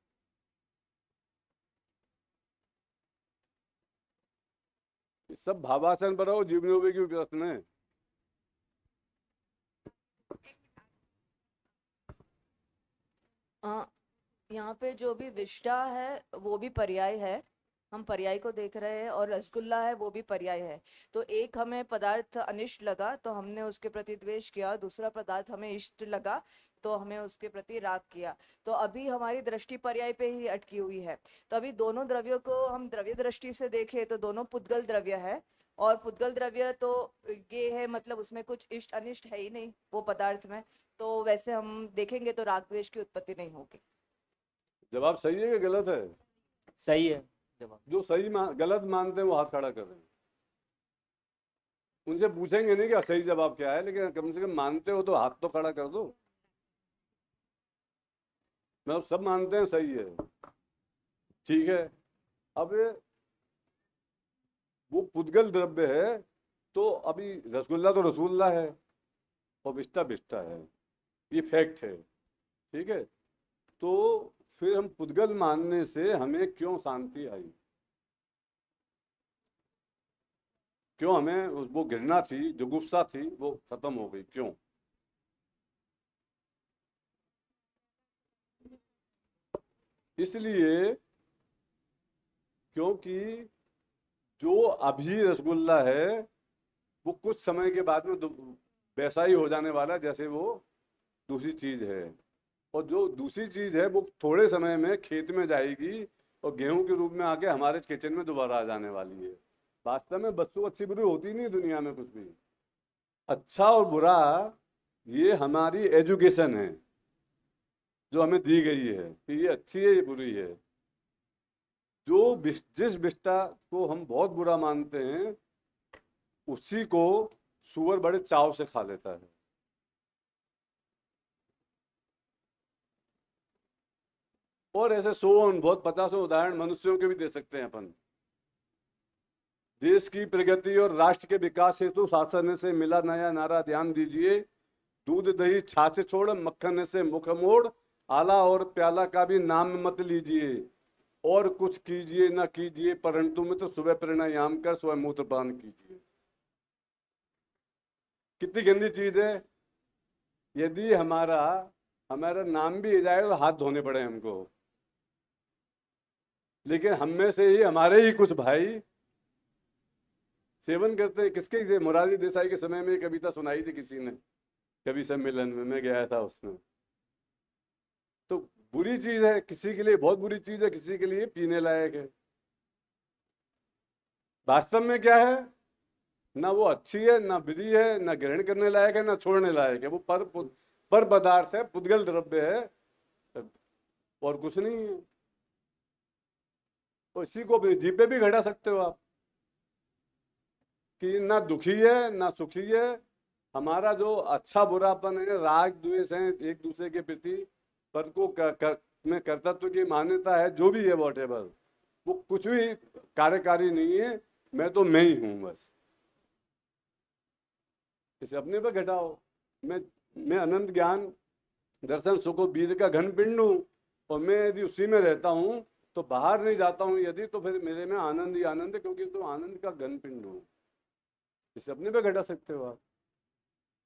सब भावासन पर हो, जीवनों की प्रश्न है। यहाँ पे जो भी विष्टा है वो भी पर्याय है, हम पर्याय को देख रहे हैं, और रसगुल्ला है वो भी पर्याय है। तो एक हमें पदार्थ अनिष्ट लगा तो हमने उसके प्रति द्वेष किया, दूसरा पदार्थ हमें इष्ट लगा तो हमें उसके प्रति राग किया। तो अभी हमारी दृष्टि पर्याय पे ही अटकी हुई है। तो अभी दोनों द्रव्यों को हम द्रव्य दृष्टि से देखें तो दोनों पुद्गल द्रव्य है, और पुद्गल द्रव्य तो ये है मतलब उसमें कुछ इष्ट अनिष्ट है ही नहीं वो पदार्थ में, तो वैसे हम देखेंगे तो राग द्वेष की उत्पत्ति नहीं होगी। जवाब सही है कि गलत है? सही है जवाब। जो सही गलत मानते हैं वो हाथ खड़ा कर रहे हैं, उनसे पूछेंगे नहीं कि सही जवाब क्या है, लेकिन कम से कम मानते हो तो हाथ तो खड़ा कर दो। मतलब सब मानते हैं सही है, ठीक है। अब वो पुद्गल द्रव्य है, तो अभी रसगुल्ला तो रसगुल्ला है और बिस्टा बिस्टा है, ये फैक्ट है, ठीक है। तो फिर हम पुद्गल मानने से हमें क्यों शांति आई, क्यों हमें वो घृणा थी, जो गुस्सा थी, वो खत्म हो गई, क्यों? इसलिए क्योंकि जो अभी रसगुल्ला है वो कुछ समय के बाद में वैसा ही हो जाने वाला है जैसे वो दूसरी चीज है, और जो दूसरी चीज है वो थोड़े समय में खेत में जाएगी और गेहूं के रूप में आके हमारे किचन में दोबारा आ जाने वाली है। वास्तव में वस्तु अच्छी बुरी होती नहीं दुनिया में कुछ भी। अच्छा और बुरा ये हमारी एजुकेशन है जो हमें दी गई है कि ये अच्छी है, ये बुरी है। जिस विष्टा को हम बहुत बुरा मानते हैं उसी को सूअर बड़े चाव से खा लेता है। और ऐसे 100 बहुत 50 उदाहरण मनुष्यों के भी दे सकते हैं अपन। देश की प्रगति और राष्ट्र के विकास हेतु शासन से मिला नया नारा ध्यान दीजिए, दूध दही छाछ छोड़ मक्खन से मुख मोड़, आला और प्याला का भी नाम मत लीजिए, और कुछ कीजिए ना कीजिए परंतु में तो सुबह प्राणायाम कर सुबह मूत्रपान कीजिए। कितनी गंदी चीज है। यदि हमारा नाम भी जाए तो हाथ धोने पड़े हमको, लेकिन हम में से ही हमारे ही कुछ भाई सेवन करते हैं। किसके? मोरारजी देसाई के समय में एक कविता सुनाई थी किसी ने कवि सम्मेलन में, मैं गया था उसमें। तो बुरी चीज है, किसी के लिए बहुत बुरी चीज है, किसी के लिए पीने लायक है। वास्तव में क्या है, ना वो अच्छी है, ना बुरी है, ना ग्रहण करने लायक है, ना छोड़ने लायक है। वो पर पदार्थ है, पुद्गल द्रव्य है और कुछ नहीं है। तो इसी को अपनी जीभ पे भी घटा सकते हो आप कि ना दुखी है ना सुखी है। हमारा जो अच्छा बुरापन है, राग द्वेष है एक दूसरे के प्रति, पर को में कर्तत्व की मान्यता है, जो भी है वॉटेवर, वो कुछ भी कार्यकारी नहीं है। मैं तो मैं ही हूं बस। इसे अपने पे घटाओ। मैं अनंत ज्ञान दर्शन सुख बीज का घन पिंड हूं, और मैं यदि उसी में रहता हूं तो बाहर नहीं जाता हूं यदि, तो फिर मेरे में आनंद ही आनंद है, क्योंकि तो आनंद का घन पिंड हूं। इसे अपने पे घटा सकते हो आप,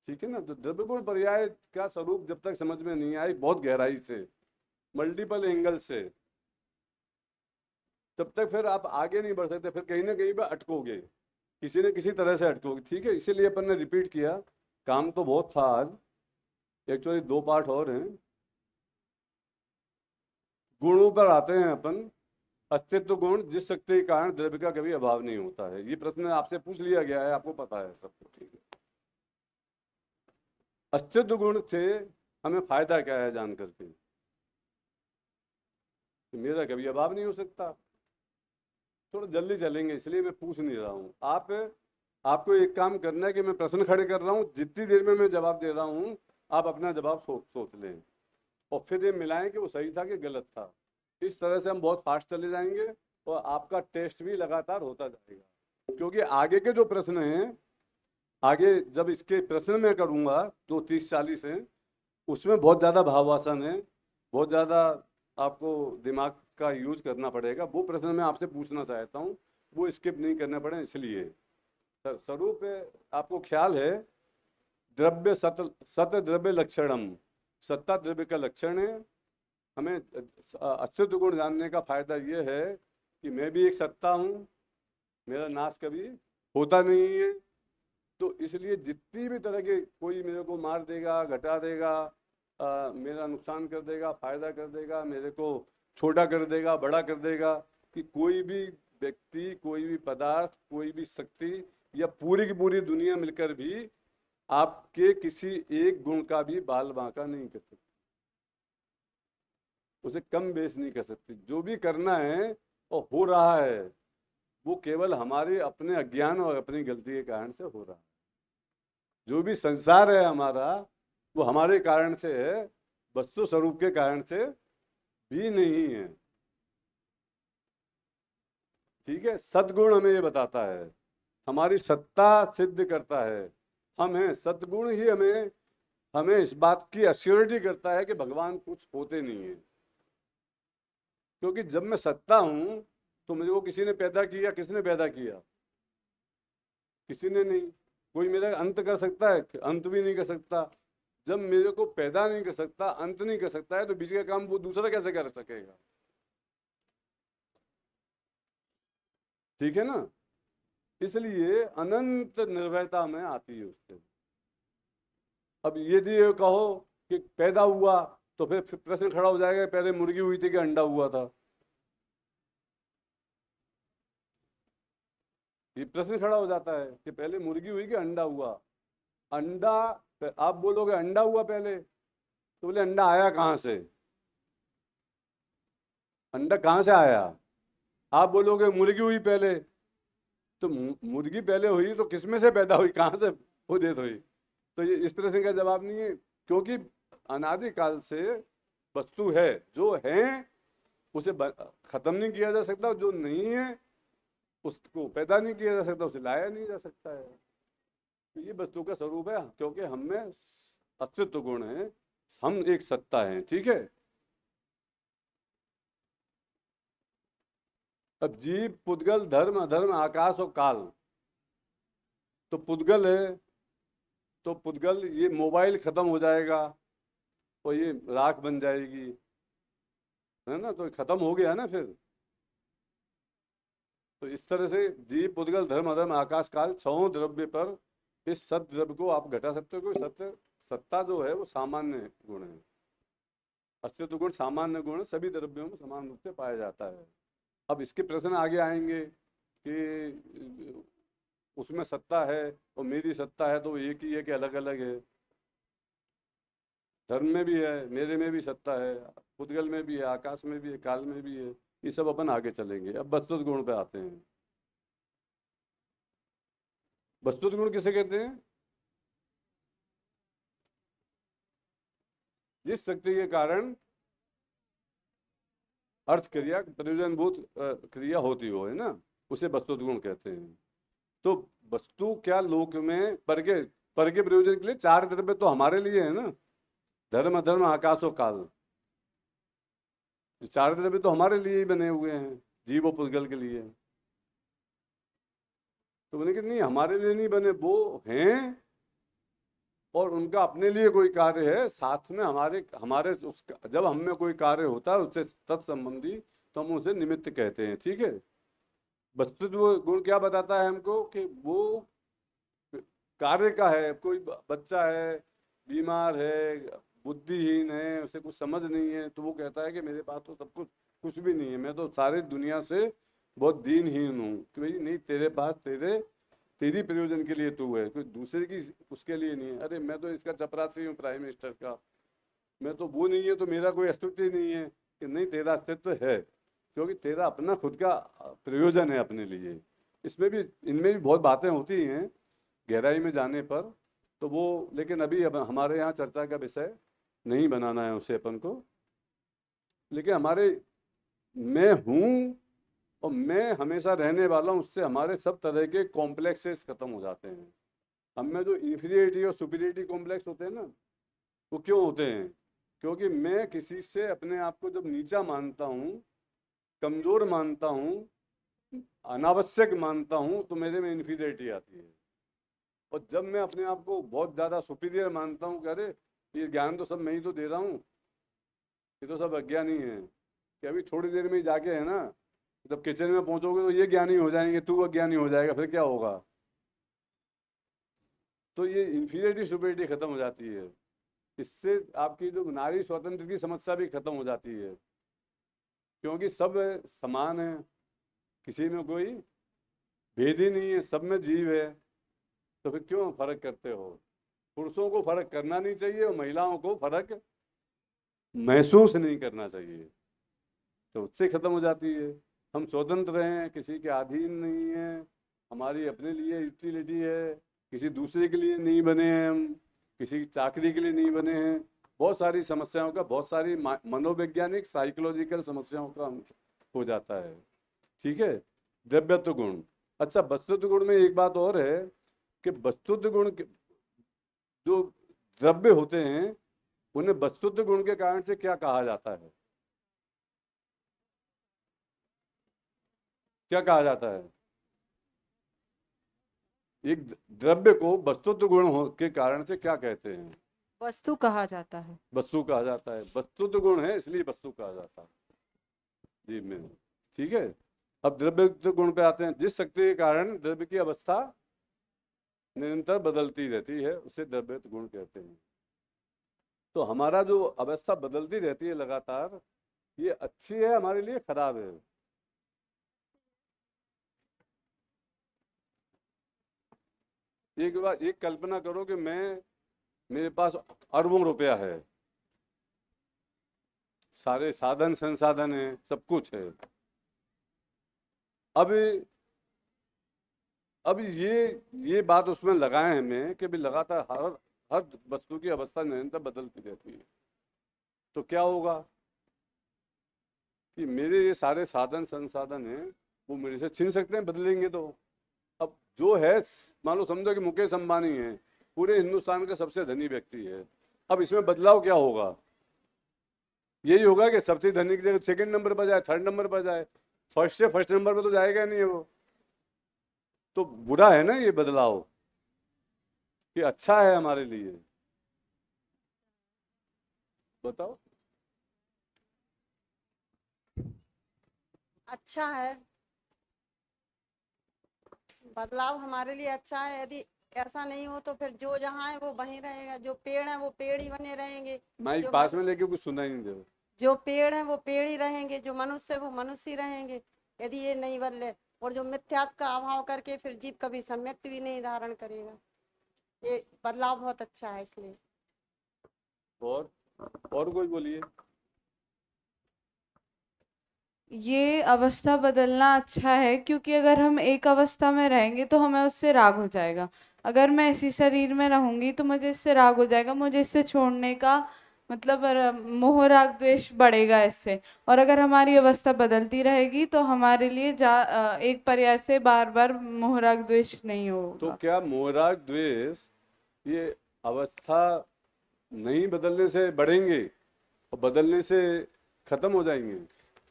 ठीक है ना। तो द्रव्य गुण पर्याय का स्वरूप जब तक समझ में नहीं आई बहुत गहराई से, मल्टीपल एंगल से, तब तक फिर आप आगे नहीं बढ़ सकते। फिर कहीं ना कहीं पर अटकोगे, किसी न किसी तरह से अटकोगे, ठीक है। इसीलिए अपन ने रिपीट किया। काम तो बहुत था आज, एक्चुअली 2 पार्ट और हैं। गुणों पर आते हैं अपन। अस्तित्व गुण, जिस शक्ति के कारण द्रव्य का कभी अभाव नहीं होता है। ये प्रश्न आपसे पूछ लिया गया है, आपको पता है सब कुछ, ठीक है। अस्तित्व गुण से हमें फायदा क्या है जान करके? तो मेरा कभी अभाव नहीं हो सकता। थोड़ा जल्दी चलेंगे इसलिए मैं पूछ नहीं रहा हूँ। आपको एक काम करना है कि मैं प्रश्न खड़े कर रहा हूँ, जितनी देर में मैं जवाब दे रहा हूँ आप अपना जवाब सोच लें और फिर ये मिलाएं कि वो सही था कि गलत था। इस तरह से हम बहुत फास्ट चले जाएंगे और आपका टेस्ट भी लगातार होता जाएगा। क्योंकि आगे के जो प्रश्न हैं, आगे जब इसके प्रश्न मैं करूँगा तो 30-40 हैं, उसमें बहुत ज़्यादा भाववासन है, बहुत ज़्यादा आपको दिमाग का यूज करना पड़ेगा। वो प्रश्न मैं आपसे पूछना चाहता हूँ, वो स्किप नहीं करने पड़े। इसलिए स्वरूप आपको ख्याल है, द्रव्य सत द्रव्य लक्षणम, सत्ता द्रव्य का लक्षण है। हमें अस्तित्व गुण जानने का फायदा ये है कि मैं भी एक सत्ता हूँ, मेरा नाश कभी होता नहीं है। तो इसलिए जितनी भी तरह के कोई मेरे को मार देगा, घटा देगा, मेरा नुकसान कर देगा, फायदा कर देगा, मेरे को छोटा कर देगा, बड़ा कर देगा, कि कोई भी व्यक्ति, कोई भी पदार्थ, कोई भी शक्ति या पूरी की पूरी दुनिया मिलकर भी आपके किसी एक गुण का भी बाल बांका नहीं कर सकती, उसे कम बेस नहीं कर सकती। जो भी करना है और हो रहा है वो केवल हमारे अपने अज्ञान और अपनी गलती के कारण से हो रहा है। जो भी संसार है हमारा वो हमारे कारण से है, वस्तु स्वरूप के कारण से भी नहीं है। ठीक है, सद्गुण हमें ये बताता है, हमारी सत्ता सिद्ध करता है, हम हैं। सद्गुण ही हमें इस बात की अश्योरिटी करता है कि भगवान कुछ होते नहीं है। क्योंकि जब मैं सत्ता हूं तो मुझे वो किसी ने पैदा किया, किसने पैदा किया? किसी ने नहीं। कोई मेरा अंत कर सकता है? अंत भी नहीं कर सकता। जब मेरे को पैदा नहीं कर सकता, अंत नहीं कर सकता है, तो बीच का काम वो दूसरा कैसे कर सकेगा? ठीक है ना? इसलिए अनंत निर्भयता में आती है उससे। अब यदि ये कहो कि पैदा हुआ तो फिर प्रश्न खड़ा हो जाएगा, पहले मुर्गी हुई थी कि अंडा हुआ था? ये प्रश्न खड़ा हो जाता है कि पहले मुर्गी हुई कि अंडा हुआ। अंडा, आप बोलोगे अंडा हुआ पहले, तो बोले अंडा आया कहाँ से? अंडा कहाँ से आया? आप बोलोगे मुर्गी हुई पहले, तो मुर्गी पहले हुई तो किसमें से पैदा हुई, कहाँ से उदित हुई? तो ये इस प्रश्न का जवाब नहीं है, क्योंकि अनादिकाल से वस्तु है, जो है उसे खत्म नहीं किया जा सकता, जो नहीं है उसको पैदा नहीं किया जा सकता, उसे लाया नहीं जा सकता है। तो ये वस्तु का स्वरूप है, क्योंकि हम में अस्तित्व गुण है, हम एक सत्ता है। ठीक है। अब जीव, पुद्गल, धर्म, अधर्म, आकाश और काल। तो पुद्गल है तो पुद्गल, ये मोबाइल खत्म हो जाएगा और ये राख बन जाएगी, है ना? तो खत्म हो गया ना फिर। तो इस तरह से जीव, पुद्गल, धर्म, अधर्म, आकाश, काल, छहों द्रव्य पर इस सत द्रव्य को आप घटा सकते हो। सत्य, सत्ता जो है वो सामान्य गुण है, अस्तित्व गुण सामान्य गुण सभी द्रव्यों में समान रूप से पाया जाता है। अब इसके प्रश्न आगे आएंगे कि उसमें सत्ता है और मेरी सत्ता है, तो एक ही है कि अलग अलग है? धर्म में भी है, मेरे में भी सत्ता है, पुद्गल में भी है, आकाश में भी है, काल में भी है। ये सब अपन आगे चलेंगे। अब वस्तुत गुण पे आते हैं। वस्तुत गुण किसे कहते हैं? जिस शक्ति के कारण अर्थ क्रिया, प्रयोजनभूत क्रिया होती हो, है ना, उसे वस्तुत गुण कहते हैं। तो वस्तु क्या लोक में पर के प्रयोजन के लिए चार द्रव्य तो हमारे लिए है ना, धर्म, अधर्म, आकाश और काल। चार द्रव्य तो हमारे लिए ही बने हुए हैं, जीव और पुद्गल के लिए। तो मैंने कहा नहीं, हमारे लिए नहीं बने, वो हैं और उनका अपने लिए कोई कार्य है, साथ में हमारे उसका, जब हम में कोई कार्य होता है उससे तत्संबंधी, तो हम उसे निमित्त कहते हैं। ठीक है। वस्तुत्व गुण क्या बताता है हमको कि वो कार्य का है। कोई बच्चा है, बीमार है, बुद्धिहीन है, उसे कुछ समझ नहीं है, तो वो कहता है कि मेरे पास तो सब कुछ भी नहीं है, मैं तो सारी दुनिया से बहुत दीनहीन हूँ। कि भाई नहीं, तेरे पास तेरी प्रयोजन के लिए तू है, कोई दूसरे की उसके लिए नहीं है। अरे मैं तो इसका चपरासी हूँ, प्राइम मिनिस्टर का, मैं तो वो नहीं है तो मेरा कोई अस्तित्व ही नहीं है। कि नहीं, तेरा अस्तित्व है, क्योंकि तेरा अपना खुद का प्रयोजन है अपने लिए। इनमें भी बहुत बातें होती हैं गहराई में जाने पर, तो वो, लेकिन अभी अब हमारे यहाँ चर्चा का विषय नहीं बनाना है उसे अपन को। लेकिन हमारे मैं हूँ और मैं हमेशा रहने वाला हूँ, उससे हमारे सब तरह के कॉम्प्लेक्सेस खत्म हो जाते हैं। हम में जो इन्फीरियरिटी और सुपीरियरिटी कॉम्प्लेक्स होते हैं ना, वो क्यों होते हैं? क्योंकि मैं किसी से अपने आप को जब नीचा मानता हूँ, कमज़ोर मानता हूँ, अनावश्यक मानता हूँ, तो मेरे में इन्फीरियरिटी आती है। और जब मैं अपने आप को बहुत ज़्यादा सुपीरियर मानता हूँ, कह रहे ये ज्ञान तो सब मैं ही तो दे रहा हूँ, ये तो सब अज्ञानी है, कि अभी थोड़ी देर में ही जाके, है ना, जब किचन में पहुँचोगे तो ये ज्ञानी हो जाएंगे, तू अज्ञानी हो जाएगा, फिर क्या होगा? तो ये इन्फीरियरिटी सुपीरियरिटी खत्म हो जाती है। इससे आपकी जो नारी स्वतंत्र की समस्या भी खत्म हो जाती है, क्योंकि सब समान है, किसी में कोई भेद ही नहीं है, सब में जीव है। तो फिर क्यों फर्क करते हो? पुरुषों को फर्क करना नहीं चाहिए और महिलाओं को फर्क महसूस नहीं करना चाहिए, तो उससे खत्म हो जाती है। हम स्वतंत्र हैं, किसी के अधीन नहीं है, हमारी अपने लिए यूटिलिटी है, किसी दूसरे के लिए नहीं बने हैं, हम किसी की चाकरी के लिए नहीं बने हैं। बहुत सारी समस्याओं का, बहुत सारी मनोवैज्ञानिक साइकोलॉजिकल समस्याओं का हो जाता है। ठीक है। द्रव्यत्व गुण। अच्छा, वस्तुत्व गुण में एक बात और है कि वस्तुत्व गुण जो द्रव्य होते हैं उन्हें वस्तुत्व गुण के कारण से क्या कहा जाता है? क्या कहा जाता है? एक द्रव्य को वस्तुत्व गुण के कारण से क्या कहते हैं? वस्तु कहा जाता है। वस्तु कहा जाता है। वस्तुत्व गुण है इसलिए वस्तु कहा जाता है। जी मैं ठीक है। अब द्रव्य गुण पे आते हैं। जिस शक्ति के कारण द्रव्य की अवस्था निरंतर बदलती रहती है उसे द्रव्य गुण कहते हैं। तो हमारा जो अवस्था बदलती रहती है लगातार, ये अच्छी है हमारे लिए, खराब है? एक बार एक कल्पना करो कि मेरे पास अरबों रुपया है, सारे साधन संसाधन है, सब कुछ है। अब ये बात उसमें लगाए हैं मैं कि भी लगातार हर वस्तु की अवस्था निरंतर बदलती रहती है। तो क्या होगा कि मेरे ये सारे साधन संसाधन हैं वो मेरे से छीन सकते हैं, बदलेंगे तो। अब जो है, मान लो समझो कि मुकेश अंबानी है, पूरे हिंदुस्तान का सबसे धनी व्यक्ति है। अब इसमें बदलाव क्या होगा? यही होगा कि सबसे धनी की जगह सेकंड नंबर पर जाए, थर्ड नंबर पर जाए, फर्स्ट से फर्स्ट नंबर पर तो जाएगा नहीं है वो। तो बुरा है ना ये बदलाव, कि अच्छा है हमारे लिए? बताओ। अच्छा है, बदलाव हमारे लिए अच्छा है। यदि ऐसा नहीं हो तो फिर जो जहाँ है वो वहीं रहेगा, जो पेड़ है वो पेड़ ही बने रहेंगे, माइक पास में लेके कुछ सुना ही नहीं दे। जो पेड़ है वो पेड़ ही रहेंगे, जो मनुष्य है वो मनुष्य ही रहेंगे, यदि ये नहीं बदले। और जो मिथ्यात्व का अभाव करके फिर जीव कभी सम्यक्त भी नहीं धारण करेगा। ये बदलाव बहुत अच्छा है इसलिए। और कोई बोलिए। ये अवस्था बदलना अच्छा है, क्योंकि अगर हम एक अवस्था में रहेंगे तो हमें उससे राग हो जाएगा। अगर मैं इसी शरीर में रहूंगी तो मुझे इससे राग हो जाएगा, मुझे इससे छोड़ने का मतलब मोह राग द्वेष बढ़ेगा इससे। और अगर हमारी अवस्था बदलती रहेगी तो हमारे लिए एक पर्याय से बार बार मोह राग द्वेष नहीं होगा। तो क्या मोह राग द्वेष ये अवस्था नहीं बदलने से बढ़ेंगे और बदलने से खत्म हो जाएंगे?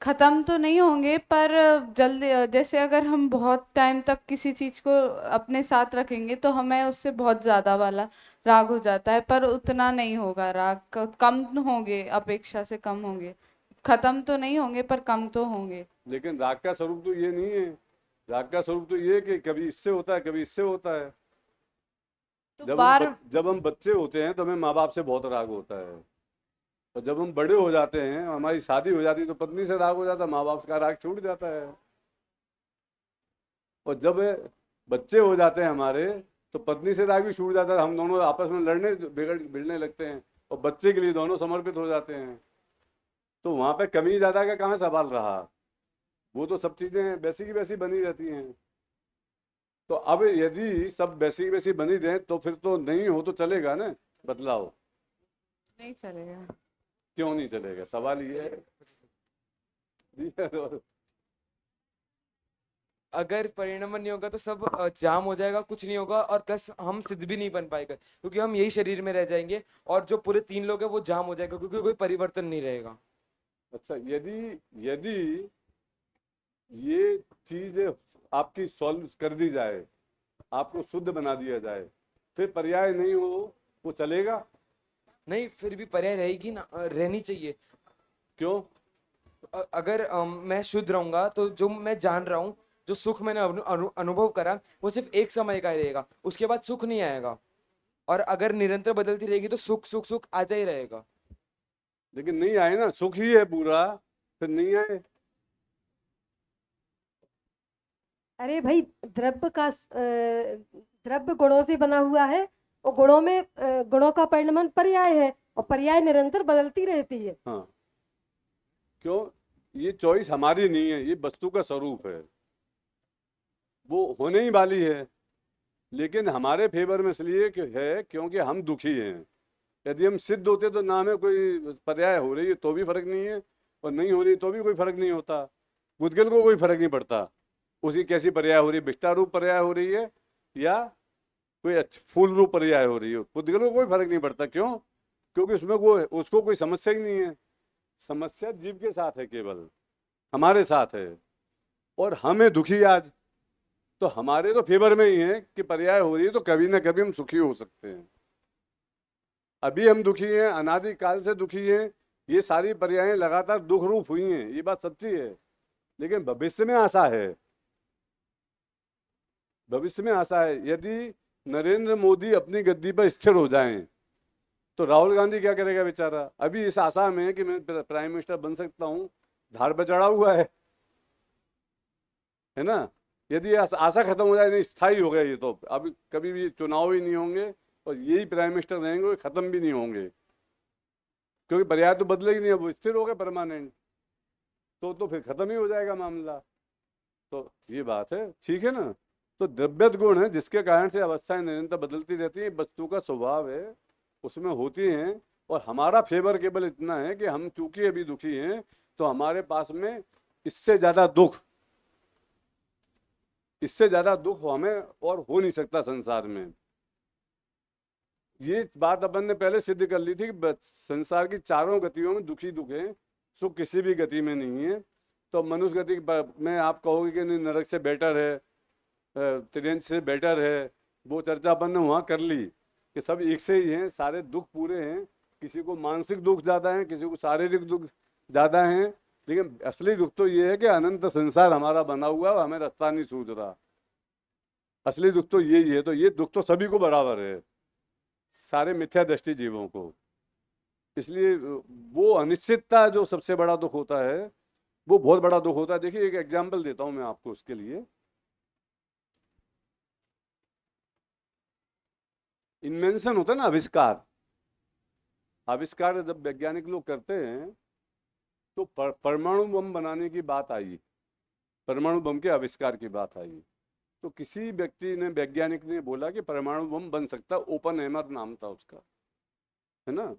खत्म तो नहीं होंगे, पर जल्दी, जैसे अगर हम बहुत टाइम तक किसी चीज को अपने साथ रखेंगे तो हमें उससे बहुत ज्यादा वाला राग हो जाता है, पर उतना नहीं होगा राग, कम होंगे, अपेक्षा से कम होंगे। खत्म तो नहीं होंगे पर कम तो होंगे। लेकिन राग का स्वरूप तो ये नहीं है। राग का स्वरूप तो ये कि कभी इससे होता है, कभी इससे होता है। तो जब हम बच्चे होते हैं तो हमें माँ बाप से बहुत राग होता है, और जब हम बड़े हो जाते हैं, हमारी शादी हो जाती है, तो पत्नी से राग हो जाता है, माँ बाप का राग छूट जाता है। और जब बच्चे हो जाते हैं हमारे, तो पत्नी से राग भी छूट जाता है, हम दोनों आपस में लड़ने भिड़ने लगते हैं और बच्चे के लिए दोनों समर्पित हो जाते हैं। तो वहाँ पे कमी ज़्यादा का कहाँ सवाल रहा? वो तो सब चीज़ें वैसी की वैसी बनी रहती हैं। तो अब यदि सब वैसी की वैसी बनी रहें तो फिर तो नहीं हो तो चलेगा ना बदलाव? नहीं चलेगा। क्यों नहीं चलेगा? सवाल ये है। अगर परिणमन नहीं होगा तो सब जाम हो जाएगा, कुछ नहीं होगा, और प्लस हम सिद्ध भी नहीं बन पाएगा, क्योंकि हम यही शरीर में रह जाएंगे और जो पूरे 3 लोग हैं वो जाम हो जाएगा, क्योंकि कोई परिवर्तन नहीं रहेगा। अच्छा, यदि ये चीज आपकी सॉल्व कर दी जाए, आपको शुद्ध बना दिया जाए, फिर पर्याय नहीं हो वो चलेगा? नहीं, फिर भी पर्याय रहेगी ना, रहनी चाहिए। क्यों? अगर मैं शुद्ध रहूंगा तो जो मैं जान रहा हूँ, जो सुख मैंने अनुभव करा, वो सिर्फ एक समय का ही रहेगा, उसके बाद सुख नहीं आएगा। और अगर निरंतर बदलती रहेगी तो सुख सुख सुख आता ही रहेगा। लेकिन नहीं आए ना, सुख ही है पूरा, फिर नहीं आए। अरे भाई, द्रव्य गुणों से बना हुआ है, और गुणों में गुणों का परिणमन पर्याय है, और पर्याय निरंतर बदलती रहती है। हाँ, क्यों? ये चॉइस हमारी नहीं है, ये वस्तु का स्वरूप है, वो होने ही वाली है। लेकिन हमारे फेवर में इसलिए है क्योंकि हम दुखी हैं। यदि हम सिद्ध होते तो ना हमें कोई पर्याय हो रही है तो भी फर्क नहीं है, और नहीं हो रही तो भी कोई फर्क नहीं होता। गुदगल को कोई फर्क नहीं पड़ता उसकी कैसी पर्याय हो रही है, विष्टा रूप पर्याय हो रही है या कोई फूल रूप पर्याय हो रही है, पुद्गल को कोई फर्क नहीं पड़ता। क्यों? क्योंकि उसमें उसको कोई समस्या ही नहीं है। समस्या जीव के साथ है, केवल हमारे साथ है, और हमें दुखी आज, तो हमारे तो फेवर में ही है कि पर्याय हो रही है, तो कभी ना कभी हम सुखी हो सकते हैं। अभी हम दुखी हैं, अनादि काल से दुखी हैं, ये सारी पर्यायें लगातार दुख रूप हुई हैं, ये बात सच्ची है। लेकिन भविष्य में आशा है, भविष्य में आशा है। यदि नरेंद्र मोदी अपनी गद्दी पर स्थिर हो जाएं, तो राहुल गांधी क्या करेगा बेचारा? अभी इस आशा में है कि मैं प्राइम मिनिस्टर बन सकता हूं, धार पर चढ़ा हुआ है ना। यदि आशा खत्म हो जाए, नहीं स्थायी हो गया ये, तो अब कभी भी चुनाव ही नहीं होंगे और यही प्राइम मिनिस्टर रहेंगे, खत्म भी नहीं होंगे, क्योंकि पर्याय तो बदलेगी नहीं, अब स्थिर हो गए परमानेंट, तो फिर खत्म ही हो जाएगा मामला। तो ये बात है, ठीक है ना। तो द्रव्यत गुण है जिसके कारण से अवस्थाएं निरंतर बदलती रहती है, वस्तु का स्वभाव है, उसमें होती हैं। और हमारा फेवर केवल इतना है कि हम चूंकि अभी दुखी हैं, तो हमारे पास में इससे ज्यादा दुख हमें और हो नहीं सकता संसार में। ये बात अपन ने पहले सिद्ध कर ली थी कि संसार की चारों गतियों में दुखी दुख है, सुख किसी भी गति में नहीं है। तो मनुष्य गति में आप कहोगे कि नहीं, नरक से बेटर है, त्रियंश से बेटर है, वो चर्चा अपन ने वहाँ कर ली कि सब एक से ही हैं, सारे दुख पूरे हैं। किसी को मानसिक दुख ज़्यादा है, किसी को शारीरिक दुख ज़्यादा हैं, लेकिन असली दुख तो ये है कि अनंत संसार हमारा बना हुआ है, हमें रास्ता नहीं सूझ रहा। असली दुख तो यही है। तो ये दुख तो सभी को बराबर है, सारे मिथ्या दृष्टि जीवों को। इसलिए वो अनिश्चितता जो सबसे बड़ा दुख होता है, वो बहुत बड़ा दुख होता है। देखिए एक एग्जाम्पल देता हूं मैं आपको उसके लिए। इन्वेंशन होता है ना, आविष्कार। आविष्कार जब वैज्ञानिक लोग करते हैं, तो परमाणु बम बनाने की बात आई, परमाणु बम के आविष्कार की बात आई, तो किसी व्यक्ति ने, वैज्ञानिक ने बोला कि परमाणु बम बन सकता है, ओपनहेमर नाम था उसका, है ना,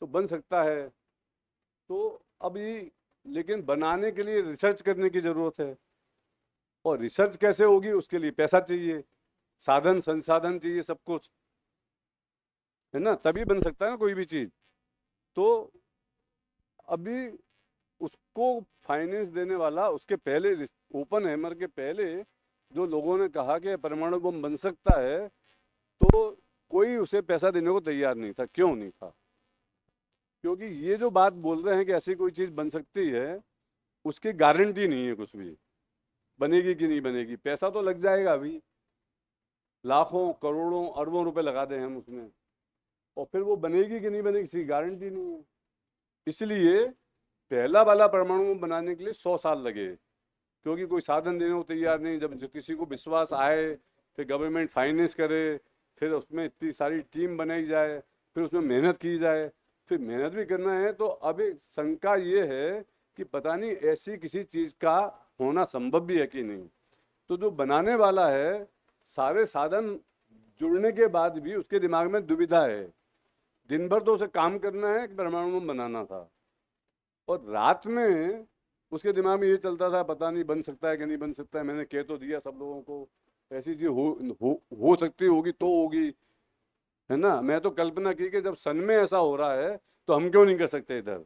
तो बन सकता है। तो अभी लेकिन बनाने के लिए रिसर्च करने की जरूरत है, और रिसर्च कैसे होगी, उसके लिए पैसा चाहिए, साधन संसाधन चाहिए, सब कुछ, है ना, तभी बन सकता है ना कोई भी चीज। तो अभी उसको फाइनेंस देने वाला, उसके पहले ओपनहेमर के पहले जो लोगों ने कहा कि परमाणु बम बन सकता है, तो कोई उसे पैसा देने को तैयार नहीं था। क्यों नहीं था? क्योंकि ये जो बात बोल रहे हैं कि ऐसी कोई चीज बन सकती है, उसकी गारंटी नहीं है कुछ भी, बनेगी कि नहीं बनेगी। पैसा तो लग जाएगा, अभी लाखों करोड़ों अरबों रुपए लगा दें हम उसमें, और फिर वो बनेगी कि नहीं बनेगी, इसकी गारंटी नहीं है। इसलिए पहला वाला परमाणु बनाने के लिए 100 साल लगे, क्योंकि कोई साधन देने को तैयार नहीं। जब जो किसी को विश्वास आए, फिर गवर्नमेंट फाइनेंस करे, फिर उसमें इतनी सारी टीम बनाई जाए, फिर उसमें मेहनत की जाए, फिर मेहनत भी करना है। तो अब शंका ये है कि पता नहीं ऐसी किसी चीज़ का होना संभव भी है कि नहीं। तो जो बनाने वाला है, सारे साधन जुड़ने के बाद भी उसके दिमाग में दुविधा है। दिन भर तो उसे काम करना है कि परमाणु बम बनाना था, और रात में उसके दिमाग में ये चलता था पता नहीं बन सकता है कि नहीं बन सकता है। मैंने कह तो दिया सब लोगों को, ऐसी चीज हो सकती होगी तो होगी, है ना। मैं तो कल्पना की कि जब सन में ऐसा हो रहा है तो हम क्यों नहीं कर सकते इधर।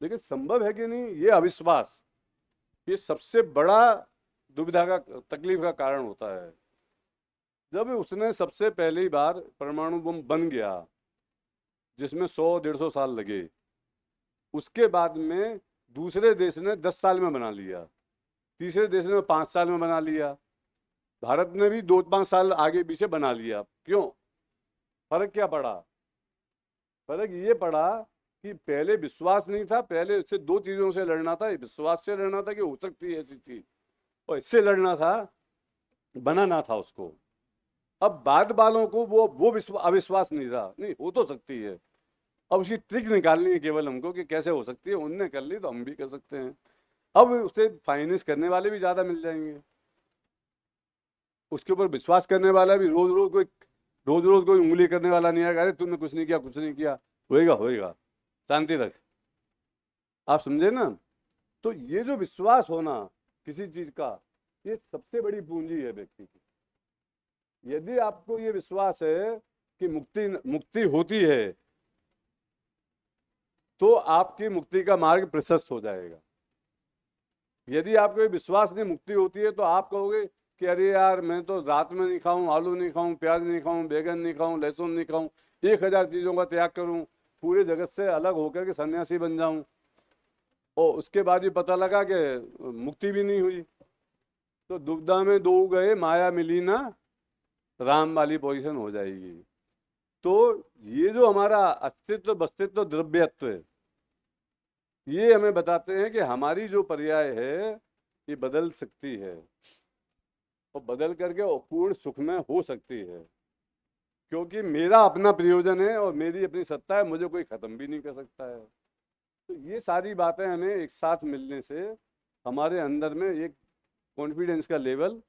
लेकिन संभव है कि नहीं, ये अविश्वास, ये सबसे बड़ा दुविधा का, तकलीफ का कारण होता है। जब उसने सबसे पहली बार परमाणु बम बन गया, जिसमें 100-150 साल लगे, उसके बाद में दूसरे देश ने 10 साल में बना लिया, तीसरे देश ने 5 साल में बना लिया, भारत ने भी 2-5 साल आगे पीछे बना लिया। क्यों? फर्क क्या पड़ा? फर्क ये पड़ा कि पहले विश्वास नहीं था, पहले उससे 2 चीजों से लड़ना था। विश्वास से लड़ना था कि हो सकती है ऐसी चीज, और इससे लड़ना था, बनाना था उसको। अब बाद वालों को वो अविश्वास नहीं रहा, नहीं हो तो सकती है। अब उसकी ट्रिक निकालनी है केवल हमको कि कैसे हो सकती है। उनने कर ली तो हम भी कर सकते हैं। अब उसे फाइनेंस करने वाले भी ज़्यादा मिल जाएंगे, उसके ऊपर विश्वास करने वाला भी। रोज रोज कोई उंगली करने वाला नहीं आएगा, अरे तुमने कुछ नहीं किया, कुछ नहीं किया, होएगा, शांति रख। आप समझे ना। तो ये जो विश्वास होना किसी चीज़ का, ये सबसे बड़ी पूंजी है व्यक्ति की। यदि आपको ये विश्वास है कि मुक्ति होती है, तो आपकी मुक्ति का मार्ग प्रशस्त हो जाएगा। यदि आपको ये विश्वास नहीं मुक्ति होती है, तो आप कहोगे कि अरे यार मैं तो रात में नहीं खाऊं, आलू नहीं खाऊं, प्याज नहीं खाऊं, बैगन नहीं खाऊं, लहसुन नहीं खाऊं, 1000 चीजों का त्याग करूं, पूरे जगत से अलग होकर के सन्यासी बन जाऊं, और उसके बाद भी पता लगा कि मुक्ति भी नहीं हुई, तो दुविधा में दो गए माया मिली ना राम वाली पोजीशन हो जाएगी। तो ये जो हमारा अस्तित्व वस्तित्व द्रव्यत्व है, ये हमें बताते हैं कि हमारी जो पर्याय है ये बदल सकती है, और बदल करके पूर्ण सुख में हो सकती है, क्योंकि मेरा अपना प्रयोजन है और मेरी अपनी सत्ता है, मुझे कोई खत्म भी नहीं कर सकता है। तो ये सारी बातें हमें एक साथ मिलने से हमारे अंदर में एक कॉन्फिडेंस का लेवल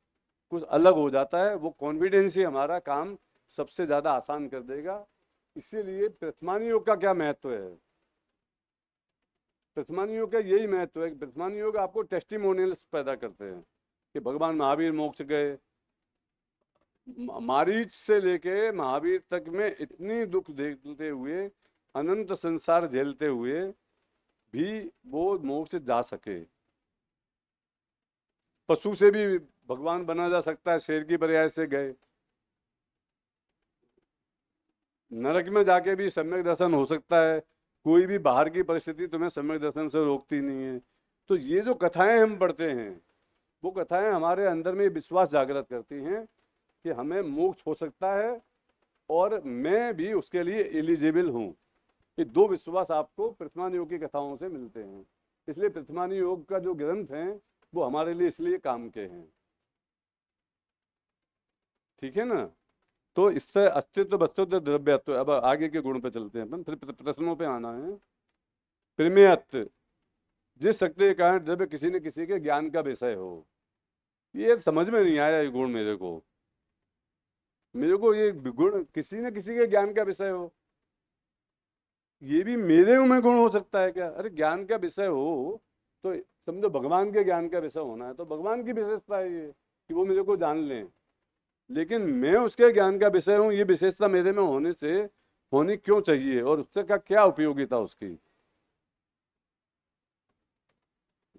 कुछ अलग हो जाता है। वो कॉन्फिडेंस ही हमारा काम सबसे ज़्यादा आसान कर देगा। इसीलिए प्रथमानी योग का क्या महत्व है? प्रथमानी योग का यही महत्व है कि प्रथमानी योग आपको टेस्टिमोनियल्स पैदा करते हैं कि भगवान महावीर मोक्ष गए, मारीच से लेके महावीर तक में इतनी दुख देखते हुए, अनंत संसार झेलते हुए भी वो मोक्ष जा सके। पशु से भी भगवान बना जा सकता है, शेर की पर्याय से गए। नरक में जाके भी सम्यक दर्शन हो सकता है, कोई भी बाहर की परिस्थिति तुम्हें सम्यक दर्शन से रोकती नहीं है। तो ये जो कथाएं हम पढ़ते हैं, वो कथाएं हमारे अंदर में विश्वास जागृत करती हैं कि हमें मोक्ष हो सकता है और मैं भी उसके लिए एलिजिबल हूँ। ये दो विश्वास आपको प्रथमानी योग की कथाओं से मिलते हैं। इसलिए प्रथमानी योग का जो ग्रंथ हैं वो हमारे लिए इसलिए काम के हैं। ठीक है ना? तो इससे अस्तित्व वस्तुत्व द्रव्यत्व। अब आगे के गुण पे चलते हैं अपन, फिर प्रश्नों पे आना है। प्रमेयत्व, जिस शक्ति के कारण द्रव्य किसी न किसी के ज्ञान का विषय हो। ये समझ में नहीं आया ये गुण मेरे को ये गुण किसी न किसी के ज्ञान का विषय हो, ये भी मेरे में गुण हो सकता है क्या? अरे ज्ञान का विषय हो तो समझो भगवान के ज्ञान का विषय होना है, तो भगवान की विशेषता है ये कि वो मेरे को जान लें। लेकिन मैं उसके ज्ञान का विषय हूँ, ये विशेषता मेरे में होनी क्यों चाहिए और उससे का क्या उपयोगिता उसकी?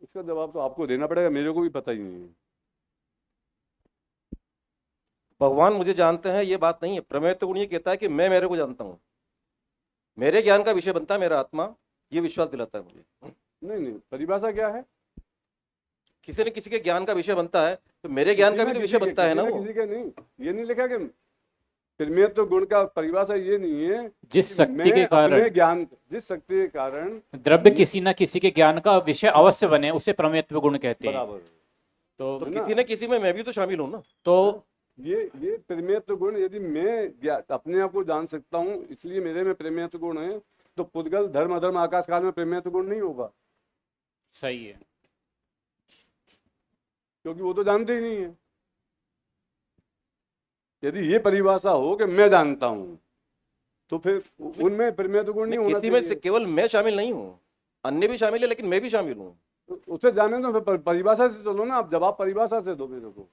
इसका जवाब तो आपको देना पड़ेगा, मेरे को भी पता ही नहीं है। भगवान मुझे जानते हैं ये बात नहीं है। प्रमेय तो गुण ये कहता है कि मैं मेरे को जानता हूँ, मेरे ज्ञान का विषय बनता है मेरा आत्मा, ये विश्वास दिलाता है मुझे। नहीं, परिभाषा क्या है? किसी न किसी के ज्ञान का विषय बनता है, तो मेरे ज्ञान का भी तो विषय बनता है ना। वो किसी के नहीं, ये नहीं लिखा कि प्रमेय तो गुण का परिभाषा ये नहीं है जिस शक्ति के कारण ज्ञान, जिस शक्ति के कारण द्रव्य किसी न किसी के ज्ञान का विषय अवश्य बने, उसे प्रमेयत्व गुण कहते हैं। बराबर। तो किसी न किसी में मैं भी तो शामिल हूँ ना। तो ये प्रमेयत्व गुण, यदि मैं अपने आप को जान सकता हूँ इसलिए मेरे में प्रमेयत्व गुण है, तो पुद्गल धर्म अधर्म आकाश काल में प्रमेयत्व गुण नहीं होगा। सही है, क्योंकि वो तो जानते ही नहीं है। यदि ये परिभाषा हो कि मैं जानता हूं, तो फिर उनमें प्रमेयत्व गुण नहीं होना किसी में से केवल मैं शामिल नहीं हूँ, अन्य भी शामिल है, लेकिन मैं भी शामिल हूँ। उसे जाने दो, फिर परिभाषा से चलो ना। आप जवाब परिभाषा से दो मेरे को।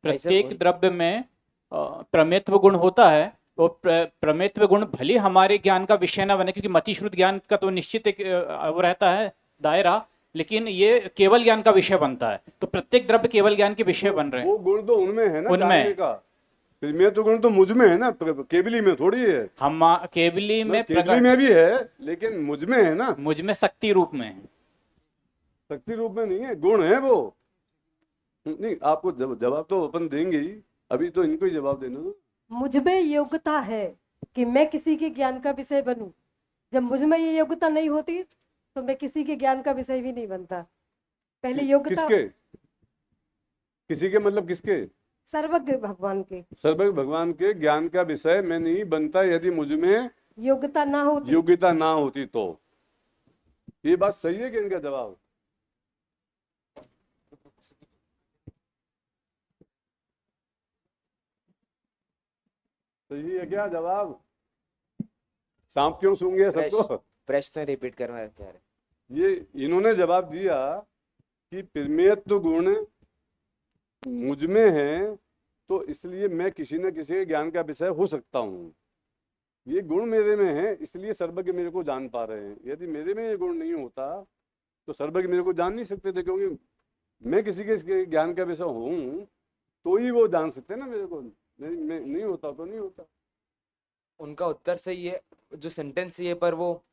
प्रत्येक द्रव्य में प्रमेयत्व गुण होता है, और प्रमेयत्व गुण भले हमारे ज्ञान का विषय ना बने, क्योंकि मतिश्रुत ज्ञान का तो निश्चित एक वो रहता है दायरा, लेकिन ये केवल ज्ञान का विषय बनता है। तो प्रत्येक द्रव्य केवल ज्ञान के विषय बन रहे हैं। वो गुण तो उनमें है ना, उनमें का प्रमेयत्व गुण तो मुझ में है ना, केवली में थोड़ी है। हम केवली में भी है, लेकिन मुझ में है ना। मुझ में शक्ति रूप में है, शक्ति रूप में नहीं है, गुण है वो। नहीं, आपको जवाब तो अपन देंगे ही, अभी तो इनको ही जवाब देना दो। मुझ में योग्यता है कि मैं किसी के ज्ञान का विषय बनूं। जब मुझ में ये योग्यता नहीं होती तो मैं किसी के ज्ञान का विषय भी नहीं बनता। पहले योग्यता किसी के मतलब किसके? सर्वज्ञ भगवान के। सर्वज्ञ भगवान के ज्ञान का विषय मैं नहीं बनता यदि मुझ में योग्यता ना होती तो। ये बात सही है कि इनका जवाब? सही है क्या जवाब? सांप क्यों सूंघे सबको? प्रश्न रिपीट करवा रहे। ये इन्होंने जवाब दिया कि प्रमेयत्व गुण मुझ में है, तो इसलिए मैं किसी न किसी के ज्ञान का विषय हो सकता हूँ। ये गुण मेरे में है, इसलिए सर्वज्ञ मेरे को जान पा रहे हैं। यदि मेरे में ये गुण नहीं होता तो सर्वज्ञ मेरे को जान नहीं सकते थे, क्योंकि मैं किसी के इसके ज्ञान का विषय हूँ तो ही वो जान सकते ना मेरे को। मैं नहीं होता तो नहीं होता। उनका उत्तर सही है, जो सेंटेंस सही है, पर वो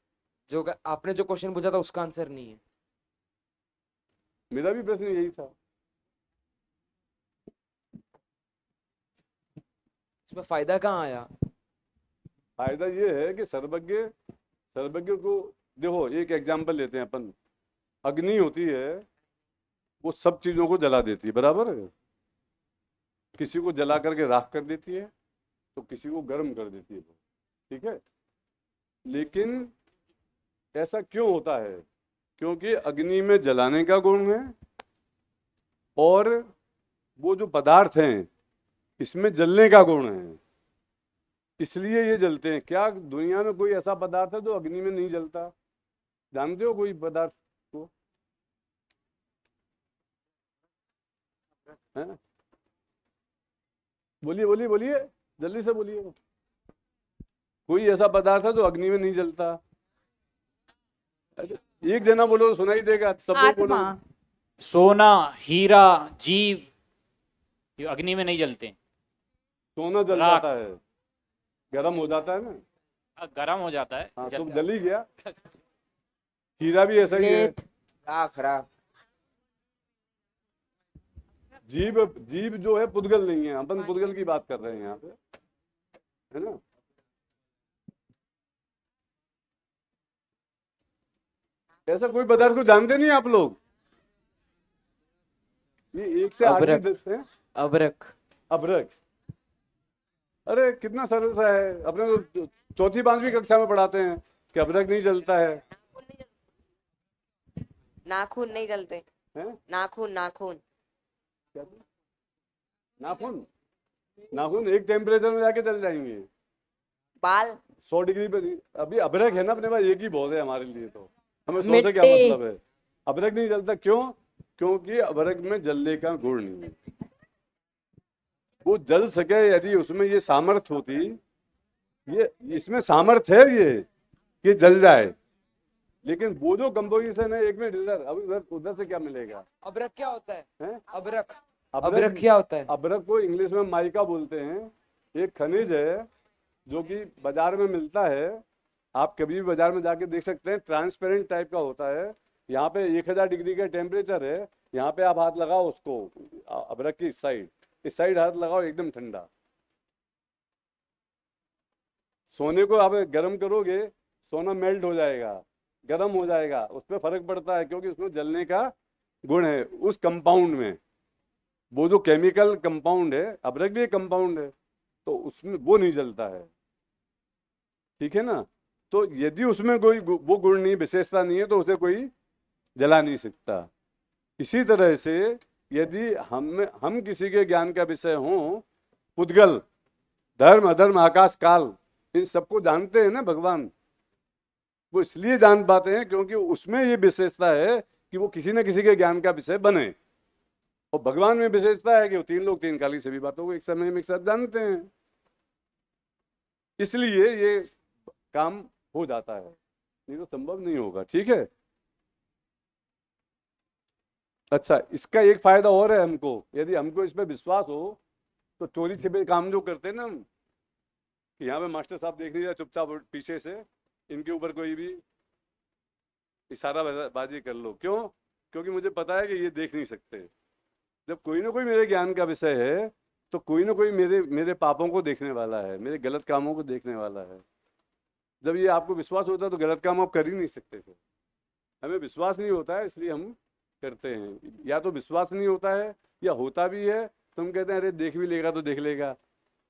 जो आपने जो क्वेश्चन पूछा था उसका आंसर नहीं है। मेरा भी प्रश्न यही था। इसमें फायदा कहाँ आया? फायदा ये है कि सर्वज्ञ को देखो, एक एग्जाम्पल लेते हैं अपन। अग्नि होती है, वो सब चीजों को जला देती है, बराबर है। किसी को जला करके राख कर देती है, तो किसी को गर्म कर देती है, ठीक है। लेकिन ऐसा क्यों होता है? क्योंकि अग्नि में जलाने का गुण है और वो जो पदार्थ हैं इसमें जलने का गुण है, इसलिए ये जलते हैं। क्या दुनिया में कोई ऐसा पदार्थ है जो अग्नि में नहीं जलता? जानते हो कोई पदार्थ को? है? बोलिए बोलिए बोलिए, जल्दी से बोलिए। कोई ऐसा पदार्थ है जो अग्नि में नहीं जलता? एक जना बोलो तो सुनाई देगा, सब लोग बोलो। सोना, हीरा, जीव, ये अग्नि में नहीं जलते। सोना जल जाता है, गर्म हो जाता है ना। गर्म हो जाता है, हाँ, तो जल ही गया। हीरा भी ऐसा ही है। राख राख। जीव जो है पुद्गल नहीं है, अपन पुद्गल की बात कर रहे हैं यहाँ पे, है ना। ऐसा कोई पदार्थ को जानते नहीं आप लोग? ये एक से आगे देते हैं। अबरक। अबरक, अरे कितना सरल सा है। अपने तो चौथी पांचवी कक्षा में पढ़ाते हैं कि अबरक नहीं जलता है। नाखून नहीं जलते हैं? नाखून नाखून नाखून नाखून एक टेम्परेचर में जाके जल जाएंगे। बाल 100 डिग्री पे नहीं। अभी अबरक है ना अपने पास, एक ही बहुत है हमारे लिए, तो हमें 100 से क्या मतलब है। अबरक नहीं जलता, क्यों? क्योंकि अबरक में जलने का गुण नहीं है। वो जल सके यदि उसमें ये सामर्थ्य होती, ये इसमें सामर्थ्य है ये जल जाए, लेकिन वो जो कंपोजिशन है, एक मिनट इधर, अब उधर से क्या मिलेगा? अबरक क्या होता है? अबरक अबरक क्या होता है? अबरक को इंग्लिश में माइका बोलते हैं। एक खनिज है जो कि बाजार में मिलता है, आप कभी भी बाजार में जाके देख सकते हैं। ट्रांसपेरेंट टाइप का होता है। यहाँ पे 1000 डिग्री का टेम्परेचर है, यहाँ पे आप हाथ लगाओ उसको, अबरक की इस साइड हाथ लगाओ, एकदम ठंडा। सोने को आप गर्म करोगे, सोना मेल्ट हो जाएगा, गर्म हो जाएगा, उसमें फर्क पड़ता है, क्योंकि उसमें जलने का गुण है उस कंपाउंड में। वो जो केमिकल कंपाउंड है, अबरक भी एक कंपाउंड है, तो उसमें वो नहीं जलता है, ठीक है ना। तो यदि उसमें कोई वो गुण नहीं, विशेषता नहीं है, तो उसे कोई जला नहीं सकता। इसी तरह से यदि हम किसी के ज्ञान का विषय हों, पुद्गल, धर्म अधर्म आकाश काल, इन सबको जानते हैं ना भगवान। वो इसलिए जान पाते हैं क्योंकि उसमें ये विशेषता है कि वो किसी न किसी के ज्ञान का विषय बने। और भगवान में विशेषता है कि वो 3 लोग 3 काली सभी बातों को एक समय में एक साथ जानते हैं, इसलिए ये काम हो जाता है, नहीं तो संभव नहीं होगा, ठीक है। अच्छा, इसका एक फायदा और है हमको, यदि हमको इस पर विश्वास हो तो चोरी छिपे काम जो करते हैं ना हम, कि यहाँ पे मास्टर साहब देख लीजिए चुपचाप पीछे से इनके ऊपर कोई भी इशारा बाजी कर लो, क्यों? क्योंकि मुझे पता है कि ये देख नहीं सकते। जब कोई ना कोई मेरे ज्ञान का विषय है तो कोई ना कोई मेरे पापों को देखने वाला है, मेरे गलत कामों को देखने वाला है। जब ये आपको विश्वास होता है तो गलत काम आप कर ही नहीं सकते थे। हमें विश्वास नहीं होता है, इसलिए हम करते हैं। या तो विश्वास नहीं होता है, या होता भी है तो हम कहते हैं अरे देख भी लेगा तो देख लेगा,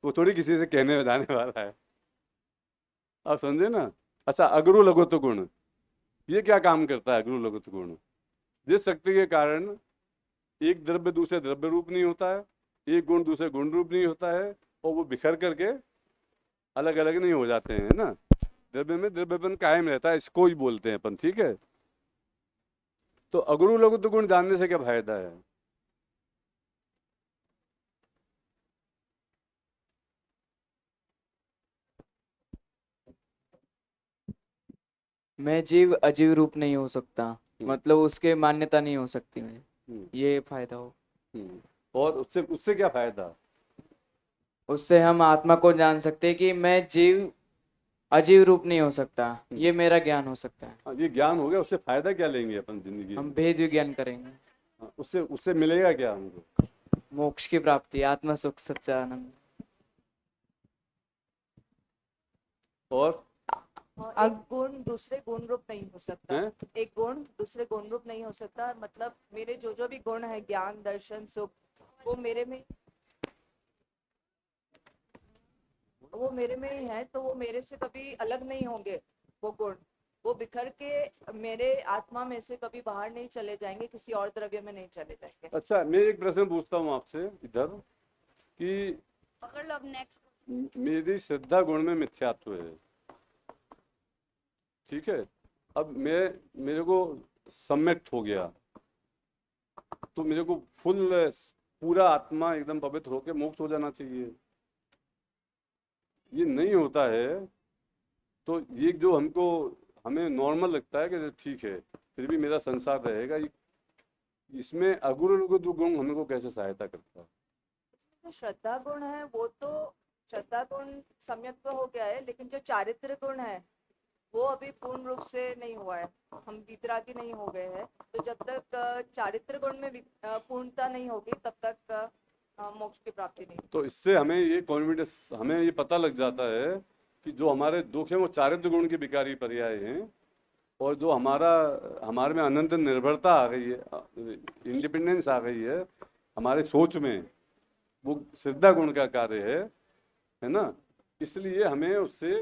वो थोड़ी किसी से कहने बताने वाला है। आप समझे ना। अच्छा, अगुरु लघुत्व गुण, ये क्या काम करता है? अगुरु लघुत्व गुण, जिस शक्ति के कारण एक द्रव्य दूसरे द्रव्य रूप नहीं होता है, एक गुण दूसरे गुण रूप नहीं होता है, और वो बिखर करके अलग अलग नहीं हो जाते हैं ना। द्रव्य में द्रव्यपन कायम रहता है, इसको ही बोलते हैं अपन, ठीक है। तो अगुरु लघु गुण जानने से क्या फायदा है? मैं जीव अजीव रूप नहीं हो सकता, मतलब उसके मान्यता नहीं हो सकती मैं, ये फायदा हो। और उससे उससे क्या फायदा? उससे हम आत्मा को जान सकते हैं कि मैं जीव अजीव रूप नहीं हो सकता, ये मेरा ज्ञान हो सकता है। हाँ, ये ज्ञान हो गया, उससे फायदा क्या लेंगे अपन जिंदगी में? हम भेद विज्ञान करेंगे। हाँ, उससे उससे मिलेगा क्या हमको? मोक्ष की प्राप्ति, आत्मा सुख, सच्चा आनंद। और एक गुण दूसरे गुण रूप नहीं हो सकता हैं? एक गुण दूसरे गुण रूप नहीं हो सकता, मतलब मेरे जो जो भी गुण है, ज्ञान, दर्शन, सुख, वो मेरे में ही है, तो वो मेरे से कभी अलग नहीं होंगे। वो गुण वो बिखर के मेरे आत्मा में से कभी बाहर नहीं चले जाएंगे, किसी और द्रव्य में नहीं चले जाएंगे। अच्छा, मैं एक प्रश्न पूछता हूँ आपसे इधर कि पकड़ लो अब नेक्स्ट। मेरी श्रद्धा गुण में मिथ्यात्व है, ठीक है? अब मेरे को सम्यक्त हो गया, तो मेरे को पूरा आत्मा एकदम पवित्र होकर मोक्ष हो जाना चाहिए। ये नहीं होता है, तो ये जो हमें नॉर्मल लगता है कि ठीक है फिर भी मेरा संसार रहेगा, इसमें अगुरु गुण हमें को कैसे सहायता करता है? जो श्रद्धा गुण है वो तो श्रद्धा गुण सम्यक्त्व हो गया है, लेकिन जो चारित्र गुण है वो अभी पूर्ण रूप से नहीं हुआ है, हम वीतरागी नहीं हो गए हैं। तो जब तक चारित्र गुण में पूर्णता नहीं होगी तब तक मोक्ष की प्राप्ति नहीं। तो इससे हमें ये कॉन्फिडेंस, हमें ये पता लग जाता है कि जो हमारे दुख हैं वो चारित्र गुण के विकारी पर्याय हैं, और जो हमारे में अनंत निर्भरता आ गई है, इंडिपेंडेंस आ गई है हमारे सोच में, वो श्रद्धा गुण का कार्य है ना? इसलिए हमें उससे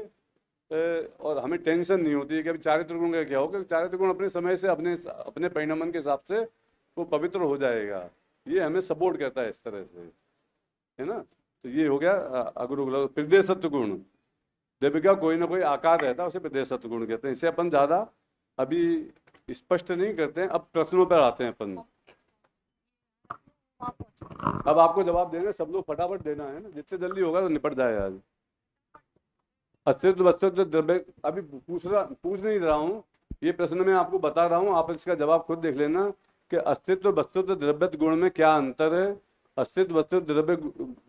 और हमें टेंशन नहीं होती है कि अभी चारित्र गुण का क्या होगा। चारित्र गुण अपने समय से अपने परिणमन के हिसाब से वो पवित्र हो जाएगा, ये हमें सपोर्ट करता है इस तरह से, है ना? तो ये हो गया अगुरु प्रदेशत्व गुण। द्रव्य का कोई ना कोई आकार रहता है, उसे प्रदेशत्व गुण कहते हैं। इसे अपन ज़्यादा अभी स्पष्ट नहीं करते हैं, अब प्रश्नों पर आते हैं अपन। अब आपको जवाब देना, सब लोग फटाफट देना है ना, जितने जल्दी होगा तो निपट जाए आज। अस्तित्व वस्तुत्व द्रव्य, अभी पूछ नहीं रहा हूँ, ये प्रश्न मैं आपको बता रहा हूँ, आप इसका जवाब खुद देख लेना कि अस्तित्व वस्तुत्व द्रव्यत्व गुण में क्या अंतर है, अस्तित्व वस्तुत्व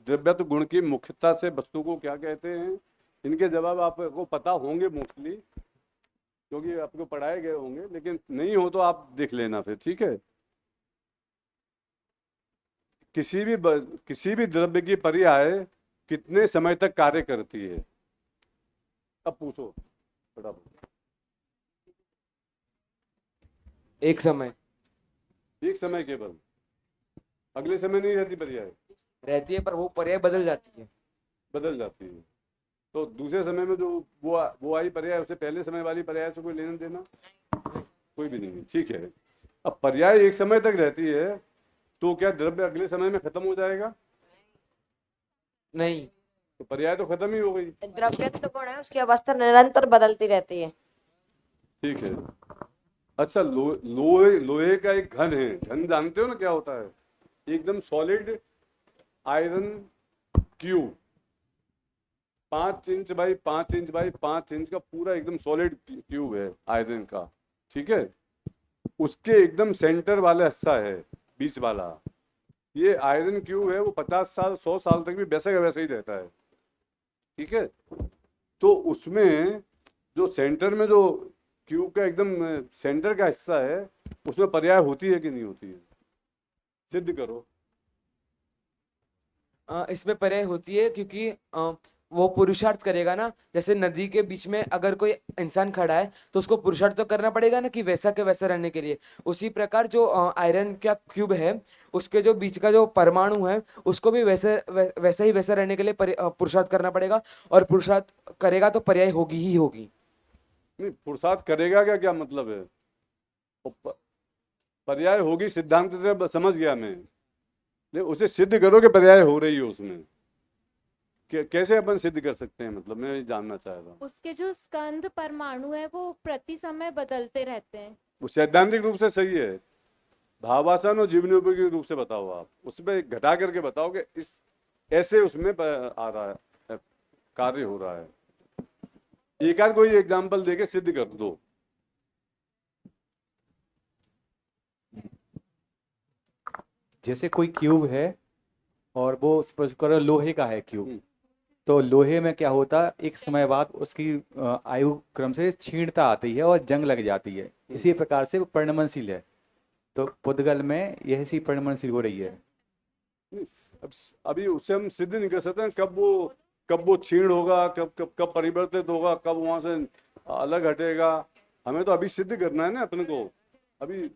द्रव्यत्व गुण की मुख्यता से वस्तु को क्या कहते हैं। इनके जवाब आपको पता होंगे मोस्टली, क्योंकि आपको पढ़ाए गए होंगे, लेकिन नहीं हो तो आप देख लेना फिर, ठीक है? किसी भी द्रव्य की पर्याय कितने समय तक कार्य करती है? अब पूछो फटाफट। एक समय केवल, अगले समय नहीं रहती पर्याय? रहती है, पर वो पर्याय बदल जाती है। तो दूसरे समय में जो वो आई पर्याय, उसे पहले समय वाली पर्याय से कोई लेना देना कोई भी नहीं है, ठीक है? अब पर्याय एक समय तक रहती है, तो क्या द्रव्य अगले समय में खत्म हो जाएगा? नहीं, तो पर्याय तो खत्म ही हो गई। द्रव्यत्व गुण है, उसकी अवस्था निरंतर बदलती रहती है। ठीक है। अच्छा, लोहे का एक घन है, घन जानते हो ना क्या होता है? एकदम solid iron cube, 5 inch by 5 inch by 5 inch का पूरा एकदम सॉलिड क्यूब है आयरन का, ठीक है? उसके एकदम सेंटर वाला हिस्सा है, बीच वाला, ये आयरन क्यूब है, वो 50 साल 100 साल तक भी वैसे का वैसे ही रहता है, ठीक है? तो उसमें जो सेंटर में जो क्यूब का एकदम सेंटर का हिस्सा है, उसमें पर्याय होती है कि नहीं होती है? सिद्ध करो। इसमें पर्याय होती है, क्योंकि वो पुरुषार्थ करेगा ना। जैसे नदी के बीच में अगर कोई इंसान खड़ा है तो उसको पुरुषार्थ तो करना पड़ेगा ना, कि वैसा के वैसा रहने के लिए। उसी प्रकार जो आयरन का क्यूब है, उसके जो बीच का जो परमाणु है, उसको भी वैसा ही वैसा रहने के लिए पुरुषार्थ करना पड़ेगा, और पुरुषार्थ करेगा तो पर्याय होगी ही होगी। नहीं, पुरुषार्थ करेगा क्या, क्या मतलब है? पर्याय होगी सिद्धांत से समझ गया मैं, उसे सिद्ध करो कि पर्याय हो रही है उसमें। कैसे अपन सिद्ध कर सकते हैं, मतलब मैं ये जानना चाह रहा हूँ। उसके जो स्कंद परमाणु है वो प्रति समय बदलते रहते हैं। वो सैद्धांतिक रूप से सही है, भावासन और जीवनोपयोगी रूप से बताओ आप, उसमें घटा करके बताओ कि इस ऐसे उसमें आ रहा है, कार्य हो रहा है। एक आध कोई एग्जाम्पल देके सिद्ध कर दो। जैसे कोई क्यूब है और वो सपोज करो लोहे का है क्यूब, तो लोहे में क्या होता है, एक समय बाद उसकी आयु क्रम से क्षीणता आती है और जंग लग जाती है। इसी प्रकार से वो परिणमनशील है, तो पुद्गल में यह सी परिणमनशील हो रही है। अभी उसे हम सिद्ध नहीं कर सकते कब वो क्षीण होगा, कब परिवर्तित होगा, कब वहां से अलग हटेगा। हमें तो अभी सिद्ध करना है ना अपने को। अभी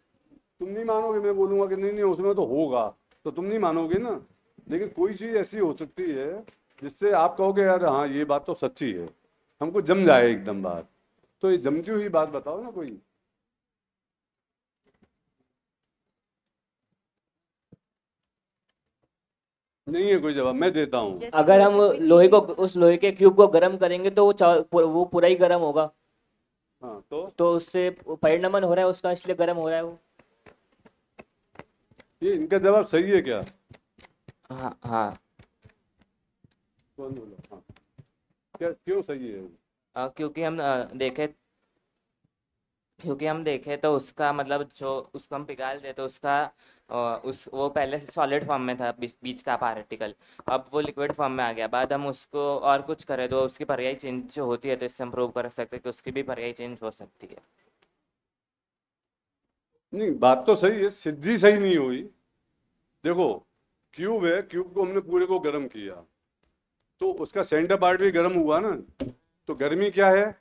तुम नहीं मानोगे, मैं बोलूंगा कि नहीं उसमें तो होगा, तो तुम नहीं मानोगे ना। लेकिन कोई चीज ऐसी हो सकती है जिससे आप कहोगे यार हाँ ये बात तो सच्ची है, हमको जम जाए एकदम बात। तो ये जमती हुई बात बताओ ना कोई। नहीं है कोई जवाब, मैं देता हूँ। अगर हम लोहे को, उस लोहे के क्यूब को गर्म करेंगे तो वो पूरा ही गर्म होगा। हाँ तो उससे परिणमन हो रहा है उसका, इसलिए गर्म हो रहा है वो। ये इनका जवाब सही है क्या? हाँ हाँ। कौन बोला? हाँ क्या, क्यों सही है? क्योंकि हम देखें तो उसका मतलब जो उसको हम पिघाल दे तो उसका वो पहले से सॉलिड फॉर्म में था, बीच का पार्टिकल, अब वो लिक्विड फॉर्म में आ गया। बाद हम उसको और कुछ करें तो उसकी पर्याय चेंज जो होती है, तो इससे हम प्रूव कर सकते हैं कि उसकी भी पर्याय चेंज हो सकती है। नहीं बात तो सही है, सिद्धि सही नहीं हुई। देखो क्यूब है, क्यूब को हमने पूरे को गर्म किया तो उसका सेंटर पार्ट भी गर्म हुआ ना। तो गर्मी क्या है?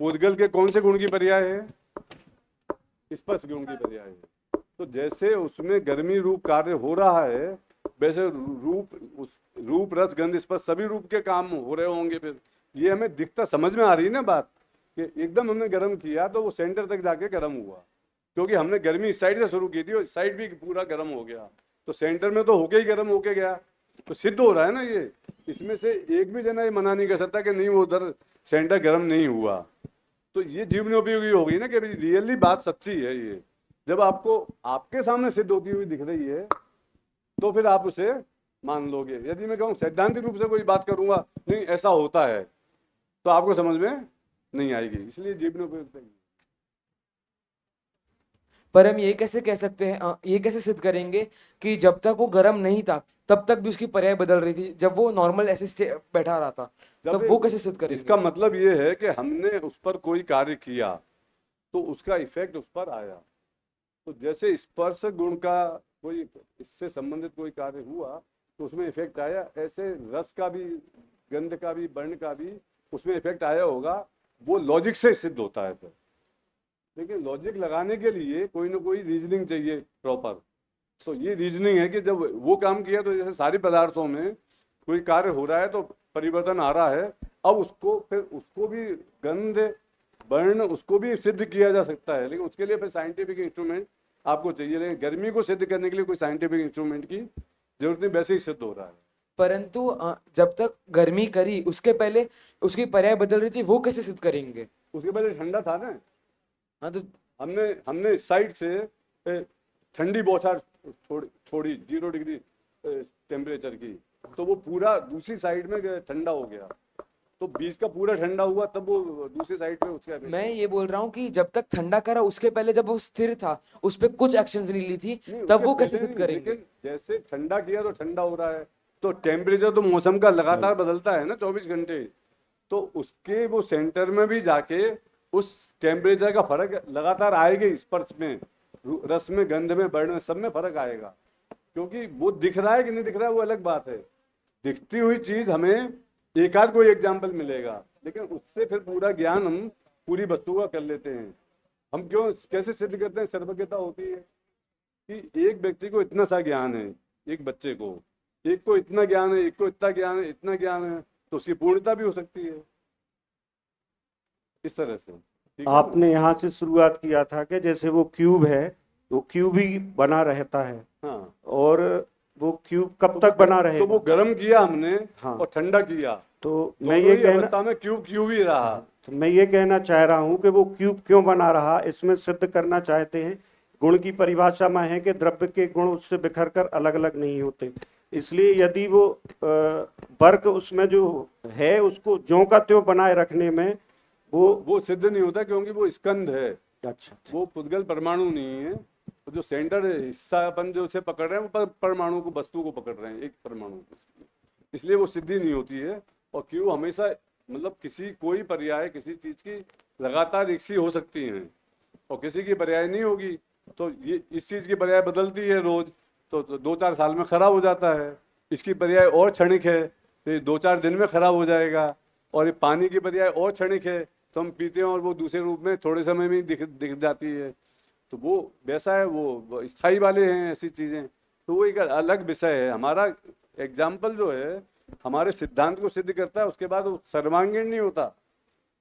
उद्गल के कौन से गुण की पर्याय है? स्पर्श गुण की पर्याय है। तो जैसे उसमें गर्मी रूप कार्य हो रहा है, वैसे रूप रस गंध स्पर्श सभी रूप के काम हो रहे होंगे। फिर ये हमें दिखता, समझ में आ रही है ना बात, कि एकदम हमने गर्म किया तो वो सेंटर तक जाके गर्म हुआ, क्योंकि हमने गर्मी इस साइड से शुरू की थी और इस साइड भी पूरा गर्म हो गया, तो सेंटर में तो होके ही गर्म होके गया। तो सिद्ध हो रहा है ना ये। इसमें से एक भी जना ये मना नहीं कर सकता कि नहीं वो उधर सेंटर गर्म नहीं हुआ। तो ये जीवनोपयोगी हो गई ना कि रियली बात सच्ची है। ये जब आपको आपके सामने सिद्ध होती हुई दिख रही है तो फिर आप उसे मान लोगे। यदि मैं कहूँ सैद्धांतिक रूप से कोई बात करूंगा नहीं ऐसा होता है, तो आपको समझ में नहीं आएगी। इसलिए जीवनोपयोगी। पर हम ये कैसे कह सकते हैं, ये कैसे सिद्ध करेंगे कि जब तक वो गर्म नहीं था तब तक भी उसकी पर्याय बदल रही थी, जब वो नॉर्मल ऐसे बैठा रहा था तब वो कैसे सिद्ध करेंगे? इसका मतलब ये है कि हमने उस पर कोई कार्य किया तो उसका इफेक्ट उस पर आया। तो जैसे स्पर्श गुण का कोई इससे संबंधित कोई कार्य हुआ तो उसमें इफेक्ट आया, ऐसे रस का भी, गंध का भी, वर्ण का भी उसमें इफेक्ट आया होगा। वो लॉजिक से सिद्ध होता है फिर। लेकिन लॉजिक लगाने के लिए कोई ना कोई रीजनिंग चाहिए प्रॉपर। तो ये रीजनिंग है कि जब वो काम किया तो जैसे सारी पदार्थों में कोई कार्य हो रहा है तो परिवर्तन आ रहा है, अब उसको भी गंध वर्ण उसको भी सिद्ध किया जा सकता है, लेकिन उसके लिए फिर साइंटिफिक इंस्ट्रूमेंट आपको चाहिए। लेकिन गर्मी को सिद्ध करने के लिए कोई साइंटिफिक इंस्ट्रूमेंट की जरूरत नहीं, वैसे ही सिद्ध हो रहा है। परंतु जब तक गर्मी करी उसके पहले उसकी पर्याय बदल रही थी, वो कैसे सिद्ध करेंगे? उसके पहले ठंडा था ना। हाँ तो हमने इस साइड से ठंडी बौछार छोड़ी 0 डिग्री टेम्परेचर की, तो वो पूरा दूसरी साइड में ठंडा हो गया। तो बीच का पूरा ठंडा हुआ तब वो दूसरी साइड पे उसका। मैं ये बोल रहा हूँ कि जब तक ठंडा करा उसके पहले जब वो स्थिर था उस पर कुछ एक्शंस नहीं ली थी, तब वो कैसे सिद्ध करेंगे? जैसे ठंडा किया तो ठंडा हो रहा है, तो टेम्परेचर तो मौसम का लगातार बदलता है ना 24 घंटे। तो उसके वो सेंटर में भी जाके उस टेम्परेचर का फर्क लगातार आएगा। स्पर्श में, रस में, गंध में, वर्ण में, सब में फर्क आएगा। क्योंकि वो दिख रहा है कि नहीं दिख रहा है वो अलग बात है। दिखती हुई चीज हमें एक आध कोई एग्जाम्पल मिलेगा, लेकिन उससे फिर पूरा ज्ञान हम पूरी वस्तु का कर लेते हैं। हम क्यों कैसे सिद्ध करते हैं? सर्वज्ञता होती है कि एक व्यक्ति को इतना सा ज्ञान है, एक बच्चे को, एक को इतना ज्ञान है, एक को इतना ज्ञान है, इतना ज्ञान है, तो उसकी पूर्णता भी हो सकती है इस तरह से। आपने यहाँ से शुरुआत किया था कि जैसे वो क्यूब है, वो क्यूब ही बना रहता है। हाँ। और वो क्यूब कब तक बना तो रहेगा? वो गर्म किया हमने हाँ। और ठंडा किया, तो मैं दोनों ये ही कहना अवस्था में क्यूब क्यूब ही रहा। तो मैं ये कहना चाह रहा हूँ कि वो क्यूब क्यों बना रहा, इसमें सिद्ध करना चाहते हैं। गुण की परिभाषा में है कि द्रव्य के गुण उससे बिखर कर अलग अलग नहीं होते, इसलिए यदि वो वर्क उसमें जो है उसको ज्यों का त्यों बनाए रखने में वो सिद्ध नहीं होता, क्योंकि वो स्कंद है। अच्छा, वो पुद्गल परमाणु नहीं है। तो जो सेंटर हिस्सा अपन जो उसे पकड़ रहे हैं वो परमाणु को, वस्तु को पकड़ रहे हैं, एक परमाणु को, इसलिए वो सिद्धि नहीं होती है। और क्यों हमेशा मतलब किसी कोई पर्याय किसी चीज की लगातार एक सी हो सकती है और किसी की पर्याय नहीं होगी। तो ये इस चीज की पर्याय बदलती है रोज, तो 2-4 साल में खराब हो जाता है। इसकी पर्याय और क्षणिक है तो ये 2-4 दिन में खराब हो जाएगा। और ये पानी की पर्याय और क्षणिक है तो हम पीते हैं और वो दूसरे रूप में थोड़े समय में ही दिख जाती है। तो वो वैसा है, वो स्थायी वाले हैं ऐसी चीजें। तो वो एक अलग विषय है। हमारा एग्जाम्पल जो है हमारे सिद्धांत को सिद्ध करता है, उसके बाद वो सर्वांगीण नहीं होता।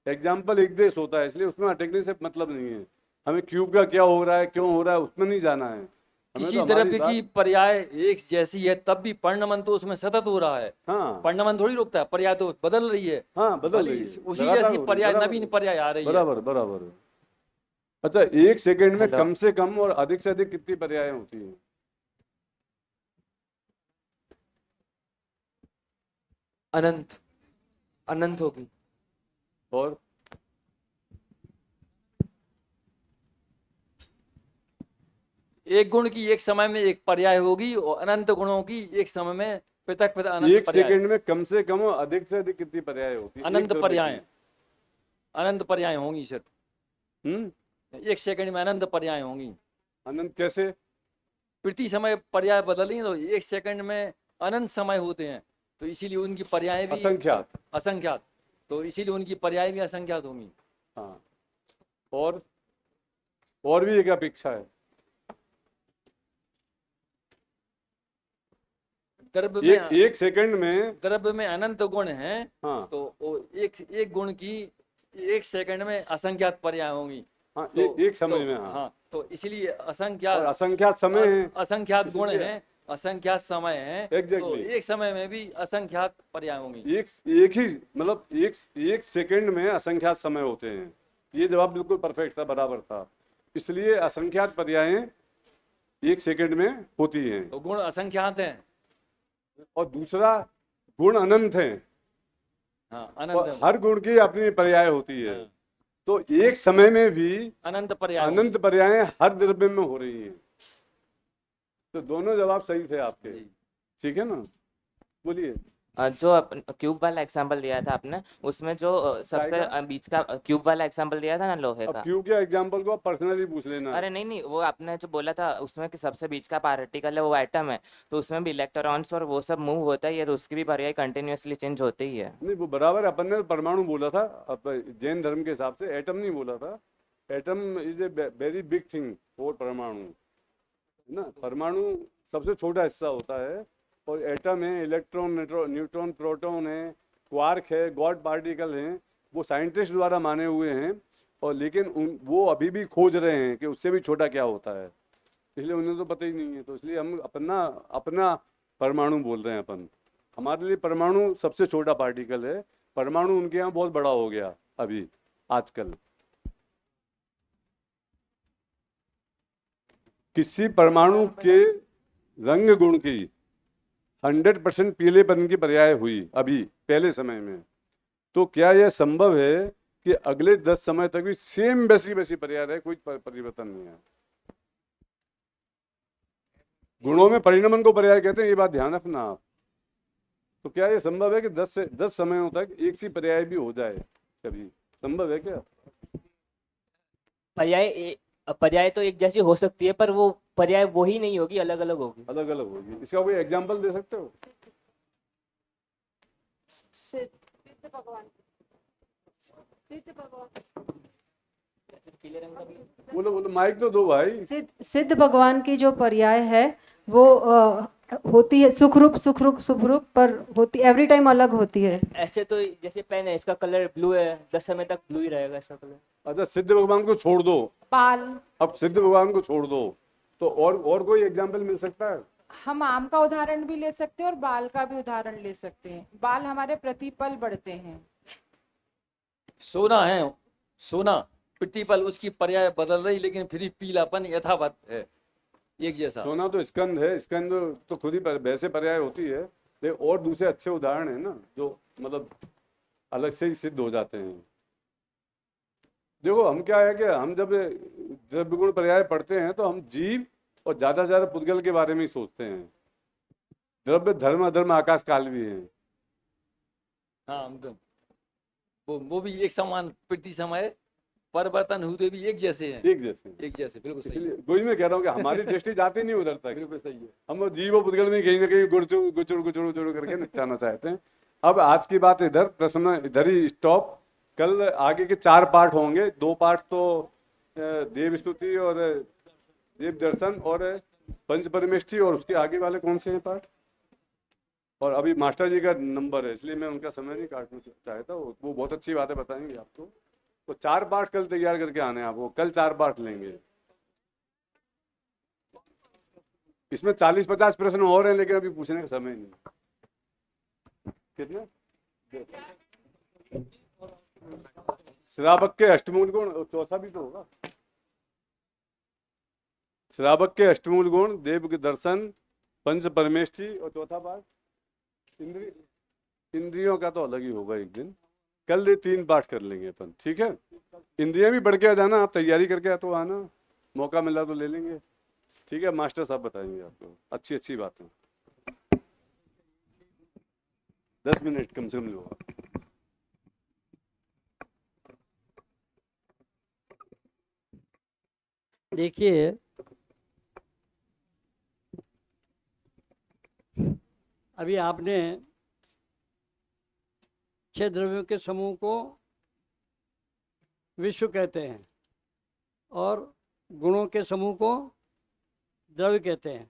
एग्जाम्पल एक देश होता है, इसलिए उसमें अटकने से मतलब नहीं है। हमें क्यूब का क्या हो रहा है, क्यों हो रहा है, उसमें नहीं जाना है। किसी द्रव्य की पर्याय एक जैसी है तब भी परिणमन तो उसमें सतत हो रहा है। हाँ, परिणमन थोड़ी रुकता है, पर्याय तो बदल रही है। हाँ, बदल खाली रही है, उसी लगातार जैसी हो रही है, पर्याय बराबर नवीन पर्याय आ रही है। बराबर बराबर। अच्छा, 1 सेकंड में हेलो। कम से कम और अधिक से अधिक कितनी पर्याय होती है? अनंत अनंत होगी। और एक गुण की एक समय में एक पर्याय होगी और अनंत गुणों की एक समय में पृथक पृथक अनंत 1 पर्याय। सेकंड में कम से कम और अधिक से अधिक कितनी पर्याय होती है? अनंत एक द्रव्य पर्याय, की। अनंत पर्याय होंगी सिर्फ। 1 सेकंड में अनंत पर्याय होंगी। अनंत कैसे? प्रति समय पर्याय बदलेंगे तो 1 सेकंड में अनंत समय होते हैं, तो इसीलिए उनकी पर्याय भी असंख्यात। असंख्यात, तो इसीलिए उनकी पर्याय भी असंख्यात होंगी। हाँ, और भी एक अपेक्षा है। द्रव्य में एक सेकंड में द्रव्य में अनंत गुण हैं। हाँ, तो वो एक गुण की 1 सेकंड में असंख्यात पर्याय होंगी। हाँ, तो एक समय में। हाँ, हाँ, तो इसीलिए और असंख्यात असंख्यात समय है, असंख्यात गुण इसलिए- हैं, असंख्यात समय हैं। तो Exactly. एक समय में भी असंख्यात पर्याय होंगी। एक ही मतलब एक सेकंड में असंख्यात समय होते हैं। ये जवाब बिल्कुल परफेक्ट था, बराबर था। इसलिए असंख्यात पर्यायें 1 सेकंड में होती हैं। तो गुण असंख्यात हैं। और दूसरा, गुण अनंत हैं। हाँ, और अनंत हर गुण की अपनी पर्याय होती है। तो एक समय में भी अनंत पर्याय अनंत पर्यायें हर द्रव्य में हो रही हैं। तो दोनों जवाब सही थे आपके, ठीक है ना? बोलिए। जो क्यूब वाला एग्जांपल दिया था आपने, उसमें जो सबसे बीच का क्यूब वाला एग्जांपल दिया था ना लोहे अब का। क्यों के एग्जाम्पल को पर्सनली पूछ लेना। अरे नहीं, वो आपने जो बोला था उसमें कि सबसे बीच का पार्टिकल है वो एटम है, तो उसमें भी इलेक्ट्रॉन्स और वो सब मूव होता ही है, तो उसकी भी पर्याय कंटिन्यूअसली चेंज होती ही है। नहीं, वो बराबर है। अपन ने परमाणु बोला था, अब जैन धर्म के हिसाब से एटम नहीं बोला था। Atom is a very big thing for परमाणु, है ना? परमाणु सबसे छोटा हिस्सा होता है और एटम है, इलेक्ट्रॉन, न्यूट्रॉन, प्रोटॉन है, क्वार्क है, गॉड पार्टिकल हैं। वो साइंटिस्ट द्वारा माने हुए हैं, और लेकिन वो अभी भी खोज रहे हैं कि उससे भी छोटा क्या होता है, इसलिए उन्हें तो पता ही नहीं है। तो इसलिए हम अपना परमाणु बोल रहे हैं। अपन हमारे लिए परमाणु सबसे छोटा पार्टिकल है। परमाणु उनके यहाँ बहुत बड़ा हो गया अभी आजकल। किसी परमाणु के रंग गुण की 100% पीलेपन की पर्याय हुई अभी पहले समय में, तो क्या यह संभव है कि अगले 10 समय तक भी सेम वैसी पर्याय रहे, कोई परिवर्तन नहीं है? गुणों में परिणमन को पर्याय कहते हैं, ये बात ध्यान रखना आप। तो क्या यह संभव है कि 10 समयों तक एक सी पर्याय भी हो जाए? कभी संभव है क्या? पर्याय तो एक जैसी हो सकती है, पर वो पर्याय वही नहीं होगी, अलग अलग होगी। अलग अलग होगी। इसका कोई एग्जाम्पल दे सकते हो? बोलो माइक तो दो भाई। सिद्ध भगवान की जो पर्याय है वो होती है सुखरूप शुभरूप, पर होती एवरी टाइम अलग होती है। ऐसे तो जैसे पेन है, इसका कलर ब्लू है, 10 समय तक ब्लू ही रहेगा इसका कलर। अच्छा, सिद्ध भगवान को छोड़ दो, पाल। अब सिद्ध भगवान को छोड़ दो, तो और कोई एग्जाम्पल मिल सकता है? हम आम का उदाहरण भी ले सकते हैं और बाल का भी उदाहरण ले सकते हैं। बाल हमारे प्रतिपल बढ़ते हैं। सोना है, सोना प्रतिपल उसकी पर्याय बदल रही, लेकिन फिर भी पीलापन यथावत है, एक जैसा। सोना तो स्कंद है, स्कंद तो खुद ही वैसे पर्याय होती है, लेकिन और दूसरे अच्छे उदाहरण है ना जो मतलब अलग से ही सिद्ध हो जाते हैं। देखो हम क्या है कि हम जब द्रव्य गुण पर्याय पढ़ते हैं तो हम जीव और ज्यादा से ज्यादा पुद्गल के बारे में ही सोचते हैं। द्रव्य धर्म अधर्म आकाश काल भी है। हाँ तो वो भी एक समान प्रति समय परिवर्तन हुए भी एक जैसे हैं, एक जैसे बिल्कुल सही। इसलिए वही मैं कह रहा हूँ कि हमारी दृष्टि जाती नहीं उधर तक। बिल्कुल सही है। हम जीव और पुद्गल में कहीं ना कहीं गुड़चुड़ गुचुड़ गुचुड़ गुचुड़ करके निपटाना चाहते हैं। अब आज की बात इधर, प्रश्न इधर ही स्टॉप। कल आगे के 4 पार्ट होंगे, 2 पार्ट तो देव स्तुति और देव दर्शन और पंच परमेष्ठी, और उसके आगे वाले कौन से हैं पार्ट। और अभी मास्टर जी का नंबर है, इसलिए मैं उनका समय नहीं काटना चाहता। वो बहुत अच्छी बातें बताएंगे आपको। तो 4 पार्ट कल तैयार करके आने हैं आपको, कल 4 पार्ट लेंगे। इसमें 40-50 प्रश्न और हैं, लेकिन अभी पूछने का समय नहीं। कितने? श्रावक के अष्टमूल गुण, चौथा भी तो होगा। श्रावक के अष्टमूल गुण, देव के दर्शन, पंच परमेष्ठी, और चौथा पार्ट इंद्रियों का तो अलग ही होगा एक दिन। कल ये 3 पार्ट कर लेंगे अपन, ठीक है। इंद्रियां भी बढ़ के आ जाना, आप तैयारी करके तो आना, मौका मिला तो ले लेंगे, ठीक है। मास्टर साहब बताएंगे आपको अच्छी अच्छी बातें। 10 मिनट कम से कम होगा। देखिए, अभी आपने 6 द्रव्यों के समूह को विश्व कहते हैं और गुणों के समूह को द्रव्य कहते हैं।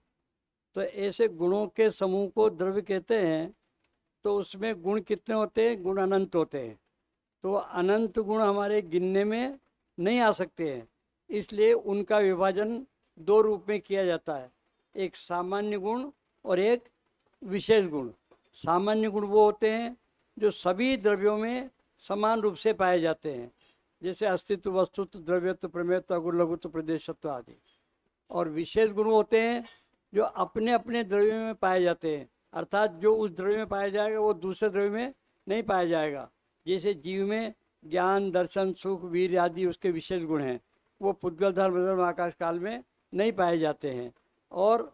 तो ऐसे गुणों के समूह को द्रव्य कहते हैं, तो उसमें गुण कितने होते हैं? गुण अनंत होते हैं। तो अनंत गुण हमारे गिनने में नहीं आ सकते हैं, इसलिए उनका विभाजन 2 रूप में किया जाता है, एक सामान्य गुण और एक विशेष गुण। सामान्य गुण वो होते हैं जो सभी द्रव्यों में समान रूप से पाए जाते हैं, जैसे अस्तित्व, वस्तुत्व, द्रव्यत्व, प्रमेयत्व, अगुण, लघुत्व, प्रदेशत्व आदि। और विशेष गुण होते हैं जो अपने अपने द्रव्य में पाए जाते हैं, अर्थात जो उस द्रव्य में पाया जाएगा वो दूसरे द्रव्य में नहीं पाया जाएगा। जैसे जीव में ज्ञान, दर्शन, सुख, वीर आदि उसके विशेष गुण हैं, वो पुद्गल, धर्म, आकाश काल में नहीं पाए जाते हैं। और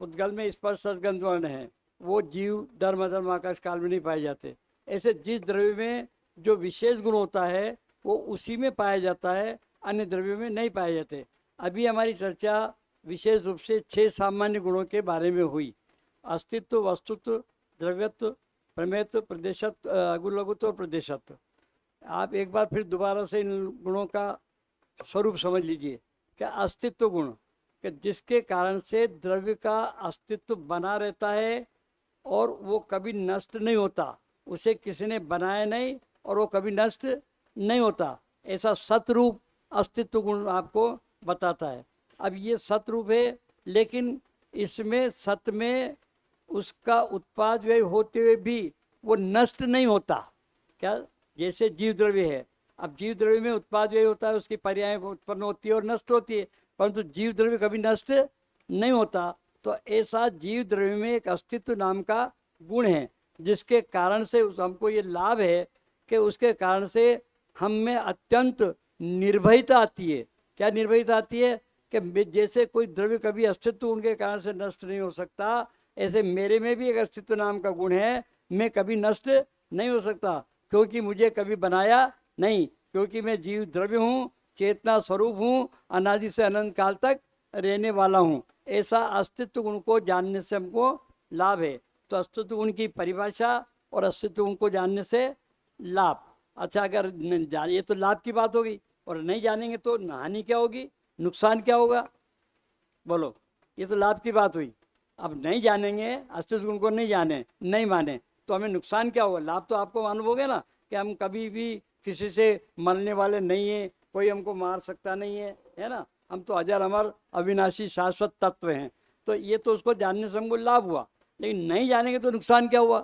पुद्गल में स्पर्श, रस, गंध, वर्ण है, वो जीव, धर्म, आकाश काल में नहीं पाए जाते। ऐसे जिस द्रव्य में जो विशेष गुण होता है वो उसी में पाया जाता है, अन्य द्रव्यों में नहीं पाए जाते। अभी हमारी चर्चा विशेष रूप से 6 सामान्य गुणों के बारे में हुई, अस्तित्व, वस्तुत्व, द्रव्यत्व, प्रमेयत्व, प्रदेशत्व, अगुण, लघुत्व और प्रदेशत्व। आप एक बार फिर दोबारा से इन गुणों का स्वरूप समझ लीजिए। क्या अस्तित्व गुण, कि जिसके कारण से द्रव्य का अस्तित्व बना रहता है और वो कभी नष्ट नहीं होता, उसे किसी ने बनाया नहीं और वो कभी नष्ट नहीं होता, ऐसा सतरूप अस्तित्व गुण आपको बताता है। अब ये सतरूप है, लेकिन इसमें सत में उसका उत्पाद व्यय होते हुए भी वो नष्ट नहीं होता। क्या? जैसे जीव द्रव्य है, अब जीव द्रव्य में उत्पाद व्यय होता है, उसकी पर्याय उत्पन्न होती है और नष्ट होती है, परंतु जीव द्रव्य कभी नष्ट नहीं होता। तो ऐसा जीव द्रव्य में एक अस्तित्व नाम का गुण है, जिसके कारण से हमको ये लाभ है कि उसके कारण से हम में अत्यंत निर्भयता आती है। क्या निर्भयता आती है? कि जैसे कोई द्रव्य कभी अस्तित्व उनके कारण से नष्ट नहीं हो सकता, ऐसे मेरे में भी एक अस्तित्व नाम का गुण है, मैं कभी नष्ट नहीं हो सकता, क्योंकि मुझे कभी बनाया नहीं, क्योंकि मैं जीव द्रव्य हूँ, चेतना स्वरूप हूँ, अनादि से अनंत काल तक रहने वाला हूँ। ऐसा अस्तित्व गुण को जानने से हमको लाभ है। तो अस्तित्व गुण की परिभाषा और अस्तित्व गुण को जानने से लाभ। अच्छा, अगर ये तो लाभ की बात होगी, और नहीं जानेंगे तो हानि क्या होगी, नुकसान क्या होगा? बोलो, ये तो लाभ की बात हुई। अब नहीं जानेंगे, अस्तित्व गुण को नहीं जाने, नहीं माने, तो हमें नुकसान क्या होगा? लाभ तो आपको मालूम हो गया ना, कि हम कभी भी किसी से मरने वाले नहीं हैं, कोई हमको मार सकता नहीं है, है ना। हम तो अजर अमर अविनाशी शाश्वत तत्व हैं। तो ये तो उसको जानने से हमको लाभ हुआ, लेकिन नहीं जानेंगे तो नुकसान क्या हुआ?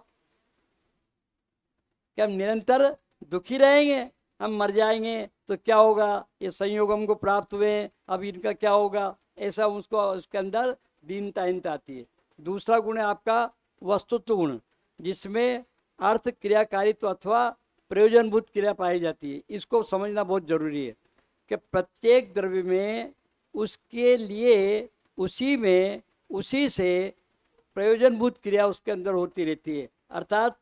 कि हम निरंतर दुखी रहेंगे, हम मर जाएंगे तो क्या होगा, ये संयोग हमको प्राप्त हुए, अब इनका क्या होगा, ऐसा उसको उसके अंदर दीनता आती है। दूसरा गुण है आपका वस्तुत्व गुण, जिसमें अर्थ क्रियाकारित्व अथवा प्रयोजनभूत क्रिया पाई जाती है। इसको समझना बहुत जरूरी है कि प्रत्येक द्रव्य में उसके लिए उसी से प्रयोजनभूत क्रिया उसके अंदर होती रहती है। अर्थात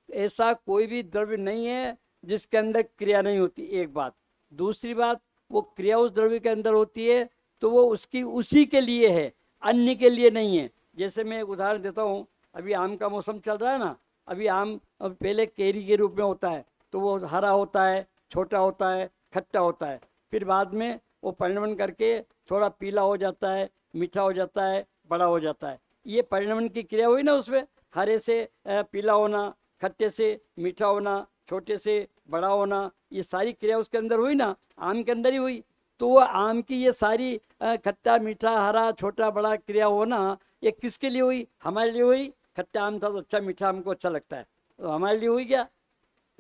ऐसा कोई भी द्रव्य नहीं है जिसके अंदर क्रिया नहीं होती, एक बात। दूसरी बात, वो क्रिया उस द्रव्य के अंदर होती है तो वो उसी के लिए है, अन्य के लिए नहीं है। जैसे मैं एक उदाहरण देता हूँ, अभी आम का मौसम चल रहा है ना, अभी आम अब पहले केरी के रूप में होता है तो वो हरा होता है, छोटा होता है, खट्टा होता है, फिर बाद में वो परिणमन करके थोड़ा पीला हो जाता है, मीठा हो जाता है, बड़ा हो जाता है। ये परिणमन की क्रिया हुई ना, उसमें हरे से पीला होना, खट्टे से मीठा होना, छोटे से बड़ा होना, ये सारी क्रिया उसके अंदर हुई ना, आम के अंदर ही हुई। तो वो आम की ये सारी खट्टा मीठा हरा छोटा बड़ा क्रिया होना, ये किसके लिए हुई? हमारे लिए हुई। खट्टा आम था तो अच्छा, मीठा हमको अच्छा लगता है, तो हमारे लिए हुई क्या?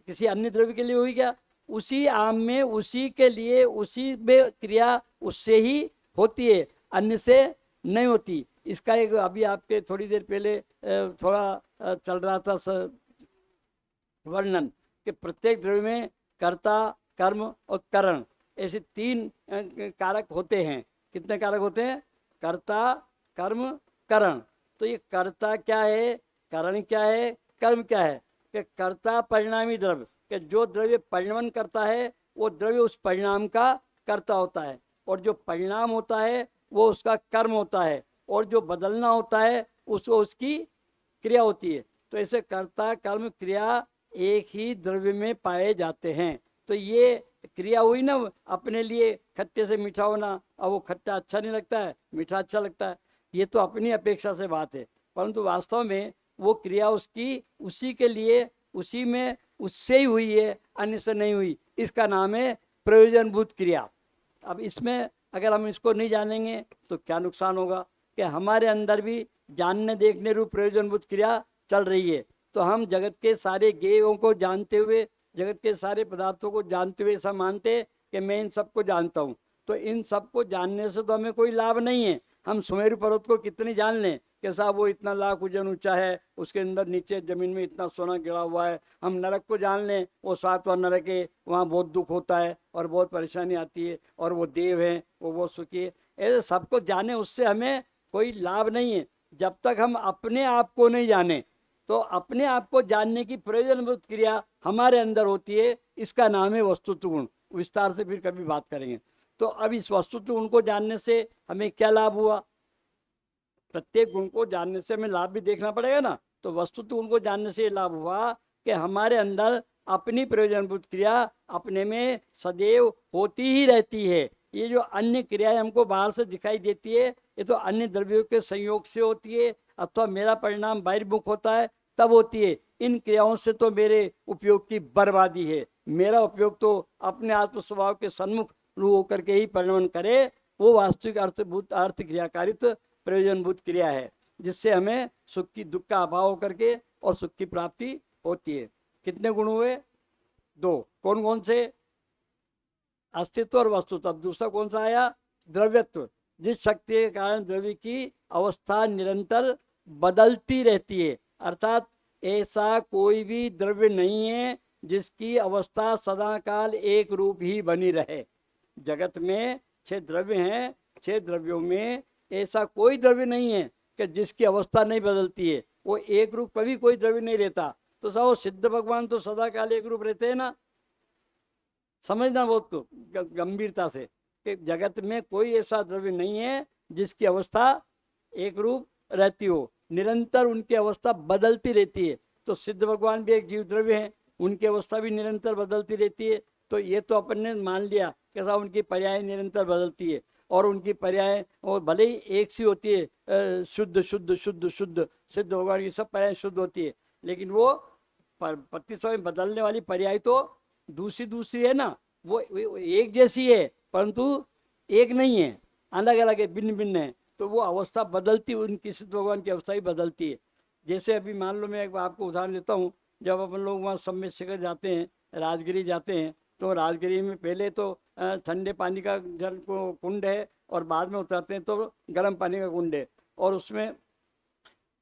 किसी अन्य द्रव्य के लिए हुई क्या? उसी आम में उसी के लिए उसी में क्रिया उससे ही होती है, अन्य से नहीं होती। इसका एक अभी आपके थोड़ी देर पहले थोड़ा चल रहा था वर्णन कि प्रत्येक द्रव्य में कर्ता, कर्म और करण, ऐसे 3 कारक होते हैं। कितने कारक होते हैं? कर्ता, कर्म, करण। तो ये कर्ता क्या है, करण क्या है, कर्म क्या है? कि कर्ता परिणामी द्रव्य, कि जो द्रव्य परिणमन करता है वो द्रव्य उस परिणाम का कर्ता होता है, और जो परिणाम होता है वो उसका कर्म होता है, और जो बदलना होता है उसको उसकी क्रिया होती है। तो ऐसे कर्ता कर्म क्रिया एक ही द्रव्य में पाए जाते हैं। तो ये क्रिया हुई ना अपने लिए, खट्टे से मीठा होना, अब वो खट्टा अच्छा नहीं लगता है, मीठा अच्छा लगता है, ये तो अपनी अपेक्षा से बात है, परंतु वास्तव में वो क्रिया उसकी उसी के लिए उसी में उससे ही हुई है, अन्य से नहीं हुई। इसका नाम है प्रयोजनभूत क्रिया। अब इसमें अगर हम इसको नहीं जानेंगे तो क्या नुकसान होगा कि हमारे अंदर भी जानने देखने रूप प्रयोजनभूत क्रिया चल रही है। तो हम जगत के सारे ज्ञेयों को जानते हुए, जगत के सारे पदार्थों को जानते हुए ऐसा मानते कि मैं इन सबको जानता हूँ। तो इन सबको जानने से तो हमें कोई लाभ नहीं है। हम सुमेरु पर्वत को कितनी जान लें कि साहब वो इतना लाख उजन ऊंचा है, उसके अंदर नीचे ज़मीन में इतना सोना गिरा हुआ है। हम नरक को जान लें, वो 7वां नरक है, वहाँ बहुत दुख होता है और बहुत परेशानी आती है, और वो देव हैं, वो बहुत सुखी है। ऐसे सबको जाने, उससे हमें कोई लाभ नहीं है जब तक हम अपने आप को नहीं जाने। तो अपने आप को जानने की प्रयोजनभूत क्रिया हमारे अंदर होती है, इसका नाम है वस्तुत्व गुण। विस्तार से फिर कभी बात करेंगे। तो अब इस वस्तुत्व गुण को जानने से हमें क्या लाभ हुआ? प्रत्येक गुण को जानने से हमें लाभ भी देखना पड़ेगा ना। तो वस्तुत्व गुण को जानने से ये लाभ हुआ कि हमारे अंदर अपनी प्रयोजनभूत क्रिया अपने में सदैव होती ही रहती है। ये जो अन्य क्रियाएं हमको बाहर से दिखाई देती है, ये तो अन्य द्रव्यों के संयोग से होती है, अथवा मेरा परिणाम बहिर्मुख होता है तब होती है। इन क्रियाओं से तो मेरे उपयोग की बर्बादी है। मेरा उपयोग तो अपने आत्म स्वभाव के सन्मुख होकर के ही परिणमन करे, वो वास्तविक अर्थ क्रियाकारित्व प्रयोजनभूत क्रिया है, जिससे हमें सुख की दुख का अभाव होकर के और सुख की प्राप्ति होती है। कितने गुण हुए? 2। कौन कौन से? अस्तित्व और वस्तुत्व। अब दूसरा कौन सा आया? द्रव्यत्व। जिस शक्ति के कारण द्रव्य की अवस्था निरंतर बदलती रहती है। अर्थात ऐसा कोई भी द्रव्य नहीं है जिसकी अवस्था सदाकाल एक रूप ही बनी रहे। जगत में 6 द्रव्य हैं, 6 द्रव्यों में ऐसा कोई द्रव्य नहीं है कि जिसकी अवस्था नहीं बदलती है। वो एक रूप कभी कोई द्रव्य नहीं रहता। तो सब सिद्ध भगवान तो सदाकाल एक रूप रहते हैं ना। समझना बहुत गंभीरता से कि जगत में कोई ऐसा द्रव्य नहीं है जिसकी अवस्था एक रूप रहती हो, निरंतर उनकी अवस्था बदलती रहती है। तो सिद्ध भगवान भी एक जीव द्रव्य हैं, उनकी अवस्था भी निरंतर बदलती रहती है। तो ये तो अपन ने मान लिया कि साहब उनकी पर्याय निरंतर बदलती है, और उनकी पर्याय और भले ही एक सी होती है, शुद्ध शुद्ध शुद्ध शुद्ध, सिद्ध भगवान की सब पर्याय शुद्ध होती है, लेकिन वो प्रति समय बदलने वाली पर्याय तो दूसरी दूसरी है ना। वो एक जैसी है परंतु एक नहीं है, अलग अलग है, भिन्न भिन्न है। तो वो अवस्था बदलती, उनकी सिद्ध भगवान की अवस्था ही बदलती है। जैसे अभी मान लो मैं एक आपको उदाहरण देता हूँ, जब अपन लोग वहाँ सम्मेत शिखर जाते हैं, राजगिरी जाते हैं, तो राजगिरी में पहले तो ठंडे पानी का जल को कुंड है और बाद में उतरते हैं तो गर्म पानी का कुंड है, और उसमें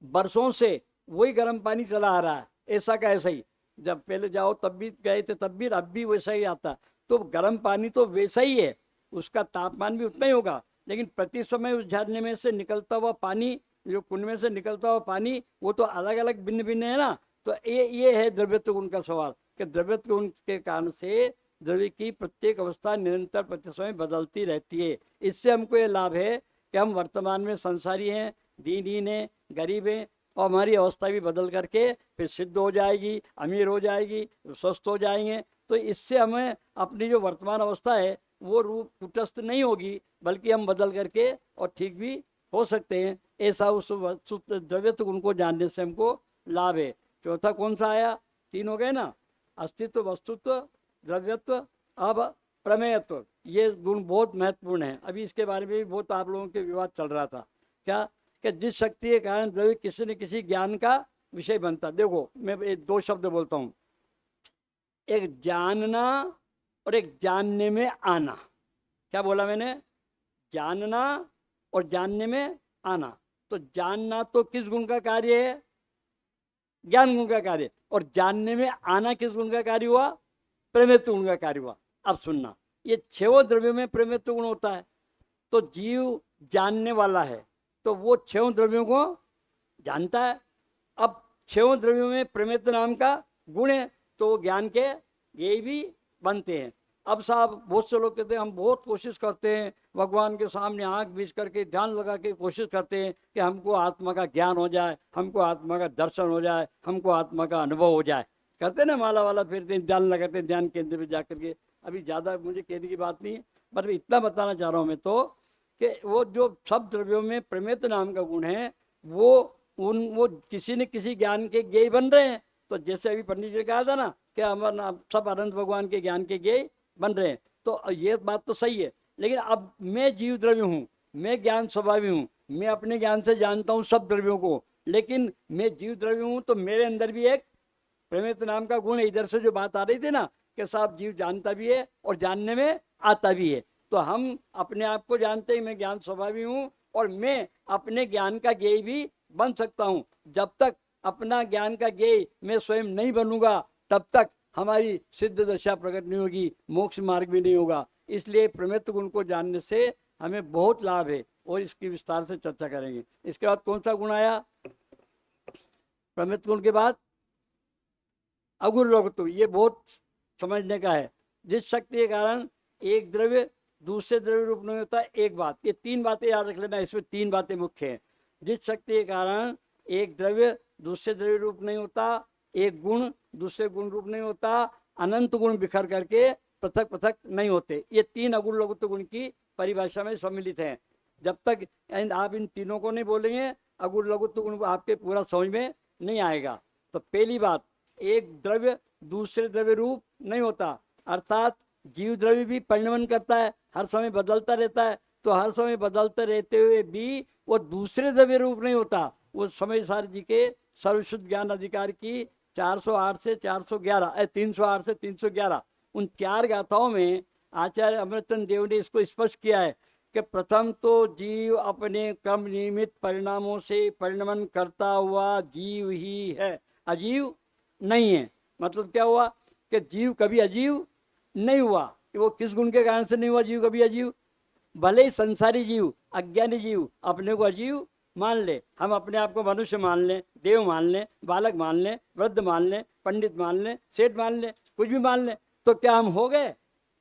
बरसों से वही गर्म पानी चला आ रहा है, ऐसा का ऐसा ही। जब पहले जाओ तब भी गए थे तब भी, अब भी वैसा ही आता। तो गर्म पानी तो वैसा ही है, उसका तापमान भी उतना ही होगा, लेकिन प्रति समय उस झरने में से निकलता हुआ पानी, जो कुंड में से निकलता हुआ पानी, वो तो अलग अलग भिन्न भिन्न है ना। तो ये है द्रव्यत्व गुण का सवाल, कि द्रव्यत्व गुण के कारण से द्रव्य की प्रत्येक अवस्था निरंतर प्रति समय बदलती रहती है। इससे हमको ये लाभ है कि हम वर्तमान में संसारी हैं, दीनहीन हैं, गरीब हैं, और हमारी अवस्था भी बदल करके फिर सिद्ध हो जाएगी, अमीर हो जाएगी, स्वस्थ हो जाएंगे। तो इससे हमें अपनी जो वर्तमान अवस्था है वो रूप कुटस्थ नहीं होगी, बल्कि हम बदल करके और ठीक भी हो सकते हैं। ऐसा उस द्रव्यत्व गुण को जानने से हमको लाभ है। चौथा कौन सा आया? 3 हो गए ना, अस्तित्व, वस्तुत्व, द्रव्यत्व, अब प्रमेयत्व। ये गुण बहुत महत्वपूर्ण है। अभी इसके बारे में भी बहुत आप लोगों के विवाद चल रहा था, क्या कि जिस शक्ति के कारण द्रव्य किसी न किसी ज्ञान का विषय बनता। देखो मैं 2 शब्द बोलता हूँ, एक जानना और एक जानने में आना। क्या बोला मैंने? जानना और जानने में आना। तो जानना तो किस गुण का कार्य है? ज्ञान गुण का कार्य। और जानने में आना किस गुण का कार्य हुआ? प्रेमित्व गुण का कार्य हुआ। अब सुनना, ये 6 द्रव्यों में प्रेमित्व गुण होता है। तो जीव जानने वाला है, तो वो 6 द्रव्यों को जानता है। अब 6 द्रव्यों में प्रेमित्व नाम का गुण है, तो ज्ञान के ये भी बनते हैं। अब साहब बहुत से लोग कहते हैं हम बहुत कोशिश करते हैं, भगवान के सामने आंख बीच करके ध्यान लगा के कोशिश करते हैं कि हमको आत्मा का ज्ञान हो जाए, हमको आत्मा का दर्शन हो जाए, हमको आत्मा का अनुभव हो जाए। करते हैं ना, माला वाला फिरते हैं, ध्यान लगाते हैं, ध्यान केंद्र पे जा करके। अभी ज़्यादा मुझे कहने की बात नहीं है, पर इतना बताना चाह रहा हूँ मैं तो कि वो जो सब द्रव्यों में प्रमेत नाम का गुण है, वो किसी न किसी ज्ञान के ज्ञेय बन रहे हैं। तो जैसे अभी पंडित जी ने कहा था ना कि हमारा सब अनंत भगवान के ज्ञान के ज्ञेय बन रहे हैं, तो ये बात तो सही है। लेकिन अब मैं जीव द्रव्य हूँ, मैं ज्ञान स्वभावी हूँ, मैं अपने ज्ञान से जानता हूँ सब द्रव्यों को, लेकिन मैं जीव द्रव्य हूँ, तो मेरे अंदर भी एक प्रेमित नाम का गुण है। इधर से जो बात आ रही थी ना कि साहब जीव जानता भी है और जानने में आता भी है। तो हम अपने आप को जानते हैं, मैं ज्ञान स्वभावी हूँ और मैं अपने ज्ञान का ज्ञेय भी बन सकता हूँ। जब तक अपना ज्ञान का ज्ञेय मैं स्वयं नहीं बनूंगा, तब तक हमारी सिद्ध दशा प्रकट नहीं होगी, मोक्ष मार्ग भी नहीं होगा। इसलिए प्रमेत्व गुण को जानने से हमें बहुत लाभ है, और इसकी विस्तार से चर्चा करेंगे। इसके बाद कौन सा गुण आया? प्रमेत्व गुण के बाद अगुर लोकत्व। ये बहुत समझने का है। जिस शक्ति के कारण एक द्रव्य दूसरे द्रव्य रूप नहीं होता। एक बात, ये 3 बातें याद रख लेना, इसमें 3 बातें मुख्य हैं। जिस शक्ति के कारण एक द्रव्य दूसरे द्रव्य रूप नहीं होता, एक गुण दूसरे गुण रूप नहीं होता, अनंत गुण बिखर करके पृथक पृथक नहीं होते। ये 3 अगुण लघुत्व गुण की परिभाषा में सम्मिलित हैं। जब तक आप इन तीनों को नहीं बोलेंगे, अगुण लघुत्व गुण आपके पूरा समझ में नहीं आएगा। तो पहली बात, एक द्रव्य दूसरे द्रव्य रूप नहीं होता, अर्थात जीव द्रव्य भी परिणमन करता है, हर समय बदलता रहता है। तो हर समय बदलते रहते हुए भी वो दूसरे द्रव्य रूप नहीं होता। वो समय सार जी के सर्वशुद्ध ज्ञान अधिकार की 408 से 411 308 से 311 उन 4 गाथाओं में आचार्य अमृतचंद देव ने इसको स्पष्ट किया है कि प्रथम तो जीव अपने क्रम नियमित परिणामों से परिणमन करता हुआ जीव ही है, अजीव नहीं है। मतलब क्या हुआ कि जीव कभी अजीव नहीं हुआ। वो किस गुण के कारण से नहीं हुआ जीव कभी अजीव? भले ही संसारी जीव, अज्ञानी जीव अपने को अजीव मान ले, हम अपने आप को मनुष्य मान लें, देव मान लें, बालक मान लें, वृद्ध मान लें, पंडित मान लें, सेठ मान लें, कुछ भी मान लें, तो क्या हम हो गए?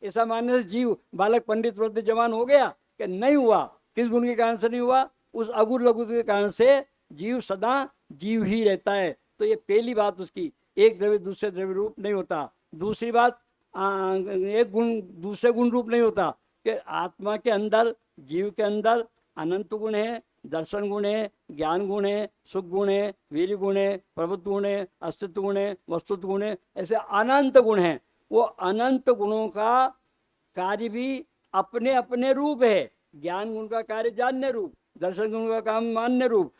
ऐसा मानने से जीव बालक पंडित वृद्ध जवान हो गया? कि नहीं हुआ। किस गुण के कारण से नहीं हुआ? उस अगुण लघु के कारण से जीव सदा जीव ही रहता है। तो ये पहली बात उसकी, एक द्रव्य दूसरे द्रव्य रूप नहीं होता। दूसरी बात, एक गुण दूसरे गुण रूप नहीं होता कि आत्मा के अंदर, जीव के अंदर अनंत गुण है, दर्शन गुण है, ज्ञान गुण है, सुख गुण है, वीर गुण है, प्रभुत्व गुण है, अस्तित्व गुण है, वस्तुत्व गुण है, ऐसे अनंत गुण हैं। वो अनंत गुणों का कार्य भी अपने अपने रूप है। ज्ञान गुण का कार्य जानने रूप, दर्शन गुण का काम मान्य रूप,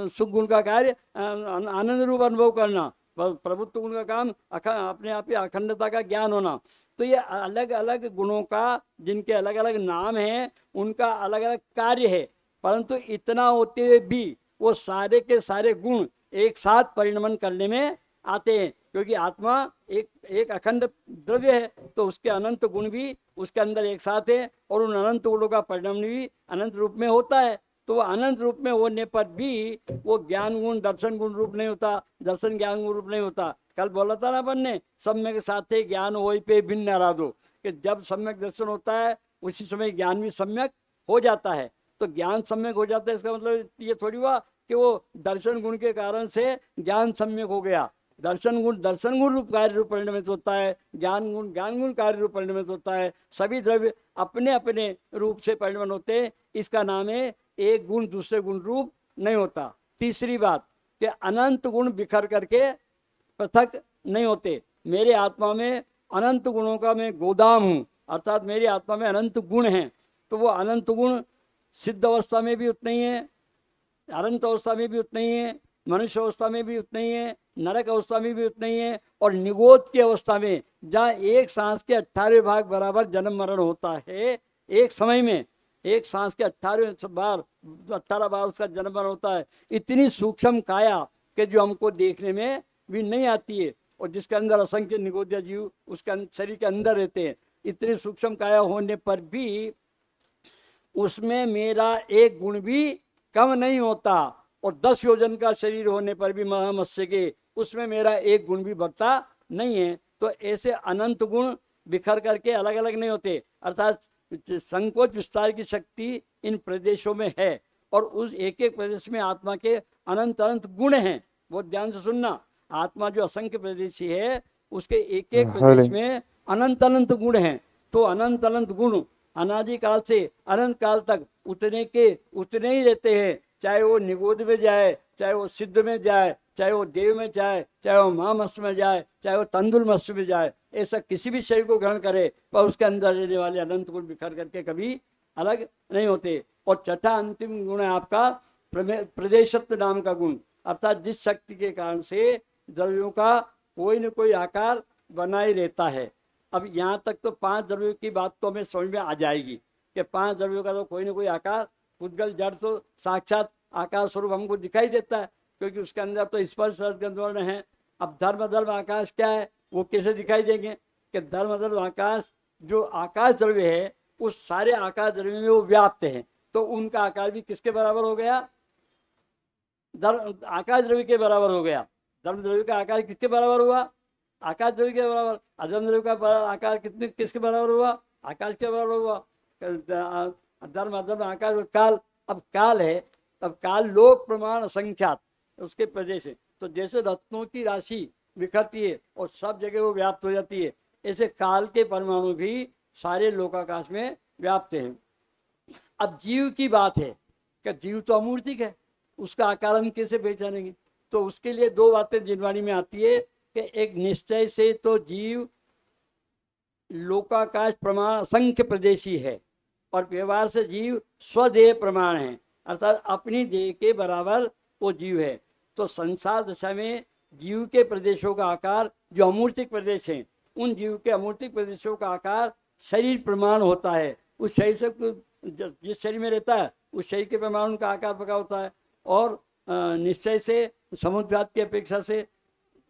सुख गुण का कार्य आनंद रूप अनुभव करना, प्रभुत्व गुण का काम अपने आप ही अखंडता का ज्ञान होना। तो ये अलग अलग गुणों का, जिनके अलग अलग नाम हैं, उनका अलग अलग कार्य है, परंतु इतना होते हुए भी वो सारे के सारे गुण एक साथ परिणमन करने में आते हैं, क्योंकि आत्मा एक अखंड द्रव्य है, तो उसके अनंत गुण भी उसके अंदर एक साथ है, और उन अनंत गुणों का परिणाम भी अनंत रूप में होता है। तो वो अनंत रूप में होने पर भी वो ज्ञान गुण दर्शन गुण रूप नहीं होता, दर्शन ज्ञान गुण रूप नहीं होता। कल बोला था ना अपन ने, सम्यक साथे ज्ञान होई पे भिन्न आराधो, कि जब सम्यक दर्शन होता है उसी समय ज्ञान भी सम्यक हो जाता है। तो ज्ञान सम्यक हो जाता है, इसका मतलब ये थोड़ी हुआ कि वो दर्शन गुण के कारण से ज्ञान सम्यक हो गया। दर्शन गुण रूप कार्य रूप परिणमित होता है, ज्ञान गुण कार्य रूप परिणमित होता है। सभी द्रव्य अपने अपने रूप से परिणमन होते हैं, इसका नाम है एक गुण दूसरे गुण रूप नहीं होता। तीसरी बात कि अनंत गुण बिखर करके पृथक नहीं होते। मेरे आत्मा में अनंत गुणों का मैं गोदाम हूँ, अर्थात मेरी आत्मा में अनंत गुण हैं, तो वो अनंत गुण सिद्ध अवस्था में भी उतने ही है, अनंत अवस्था में भी उतने ही है, मनुष्य अवस्था में भी उतने ही है, नरक अवस्था में भी उतने ही है, और निगोद की अवस्था में जहाँ एक सांस के 18 भाग बराबर जन्म मरण होता है, एक समय में एक सांस के 18 बार उसका जन्म मरण होता है। इतनी सूक्ष्म काया कि जो हमको देखने में भी नहीं आती है, और जिसके अंदर असंख्य निगोद्य जीव उसके शरीर के अंदर रहते हैं, इतनी सूक्ष्म काया होने पर भी उसमें मेरा एक गुण भी कम नहीं होता, और 10 योजन का शरीर होने पर भी महामत्स्य के उसमें मेरा एक गुण भी बढ़ता नहीं है। तो ऐसे अनंत गुण बिखर करके अलग अलग नहीं होते, अर्थात संकोच विस्तार की शक्ति इन प्रदेशों में है, और उस एक एक प्रदेश में आत्मा के अनंत अनंत गुण हैं। बहुत ध्यान से सुनना, आत्मा जो असंख्य प्रदेशी है उसके एक एक प्रदेश में अनंत अनंत गुण हैं। तो अनंत अनंत गुण अनादि काल से अनंत काल तक उतने के उतने ही रहते हैं, चाहे वो निगोद में जाए, चाहे वो सिद्ध में जाए, चाहे वो देव में जाए, चाहे वो महामत्स्य में जाए, चाहे वो तंदुल मत्स्य में जाए, ऐसा किसी भी शरीर को ग्रहण करे, पर उसके अंदर रहने वाले अनंत गुण बिखर करके कभी अलग नहीं होते। और छठा अंतिम गुण है आपका प्रदेशत्व नाम का गुण, अर्थात जिस शक्ति के कारण से द्रव्यों का कोई न कोई आकार बना ही रहता है। अब यहाँ तक तो 5 द्रव्यों की बात तो हमें समझ में आ जाएगी कि 5 द्रव्यों का तो कोई न कोई आकार, उद्गल जड़ तो साक्षात आकार स्वरूप हमको दिखाई देता है, क्योंकि उसके अंदर तो स्पर्श रसगंध वर्ण है। अब धर्म आकाश क्या है, वो कैसे दिखाई देंगे कि धर्म आकाश जो आकाश द्रव्य है उस सारे आकाश द्रव्य में वो व्याप्त है, तो उनका आकार भी किसके बराबर हो गया, आकाश द्रव्य के बराबर हो गया। धर्म द्रव्य का आकार किसके बराबर हुआ, आकाश द्रव्य के बराबर। अधर्म द्रव्य का आकार किसके बराबर हुआ, आकाश के बराबर हुआ। धर्म अधर्म आकाश और काल, अब काल है, तब काल लोक प्रमाण असंख्यात उसके प्रदेश है। तो जैसे रत्नों की राशि बिखरती है और सब जगह वो व्याप्त हो जाती है, ऐसे काल के परमाणु भी सारे लोकाकाश में व्याप्त हैं। अब जीव की बात है कि जीव तो अमूर्तिक है, उसका आकार हम कैसे पहचानेंगे। तो उसके लिए 2 बातें जिनवाणी में आती है कि एक निश्चय से तो जीव लोकाकाश प्रमाण असंख्य प्रदेशी है, और व्यवहार से जीव स्वदेह प्रमाण है, अर्थात अपनी देह के बराबर वो जीव है। तो संसार दशा में जीव के प्रदेशों का आकार जो अमूर्तिक प्रदेश हैं, उन जीव के अमूर्तिक प्रदेशों का आकार शरीर प्रमाण होता है। उस शरीर से जिस शरीर में रहता है उस शरीर के प्रमाण का आकार पका होता है, और निश्चय से समुद्रात की अपेक्षा से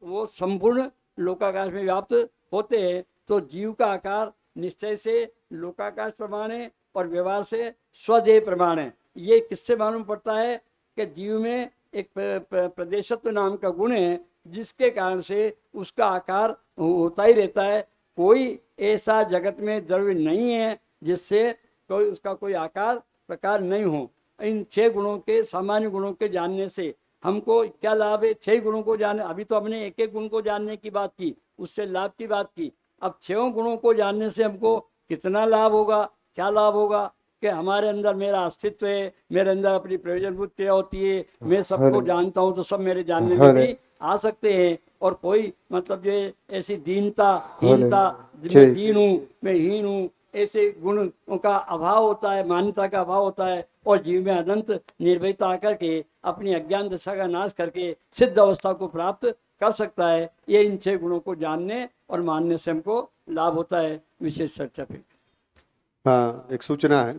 वो संपूर्ण लोकाकाश में व्याप्त होते हैं। तो जीव का आकार निश्चय से लोकाकाश प्रमाण है और व्यवहार से स्वदेह प्रमाण है। ये किससे मालूम पड़ता है कि जीव में एक प्रदेशत्व नाम का गुण है, जिसके कारण से उसका आकार होता ही रहता है। कोई ऐसा जगत में द्रव्य नहीं है जिससे कोई उसका कोई आकार प्रकार नहीं हो। इन 6 गुणों के सामान्य गुणों के जानने से हमको क्या लाभ है, 6 गुणों को जानने। अभी तो हमने एक एक गुण को जानने की बात की, उससे लाभ की बात की। अब 6 गुणों को जानने से हमको कितना लाभ होगा, क्या लाभ होगा कि हमारे अंदर मेरा अस्तित्व है, मेरे अंदर अपनी प्रयोजनभूत क्रिया होती है, मैं सबको जानता हूँ, तो सब मेरे जानने में भी आ सकते हैं। और कोई मतलब जो ऐसी दीनता हीनता, मैं दीन हूँ, मैं हीन हूँ, ऐसे गुणों का अभाव होता है, मान्यता का अभाव होता है, और जीव में अनंत निर्भयता आकर के अपनी अज्ञान दशा का नाश करके सिद्ध अवस्था को प्राप्त कर सकता है। ये इन 6 गुणों को जानने और मानने से हमको लाभ होता है। विशेष चर्चा पे हाँ, एक सूचना है।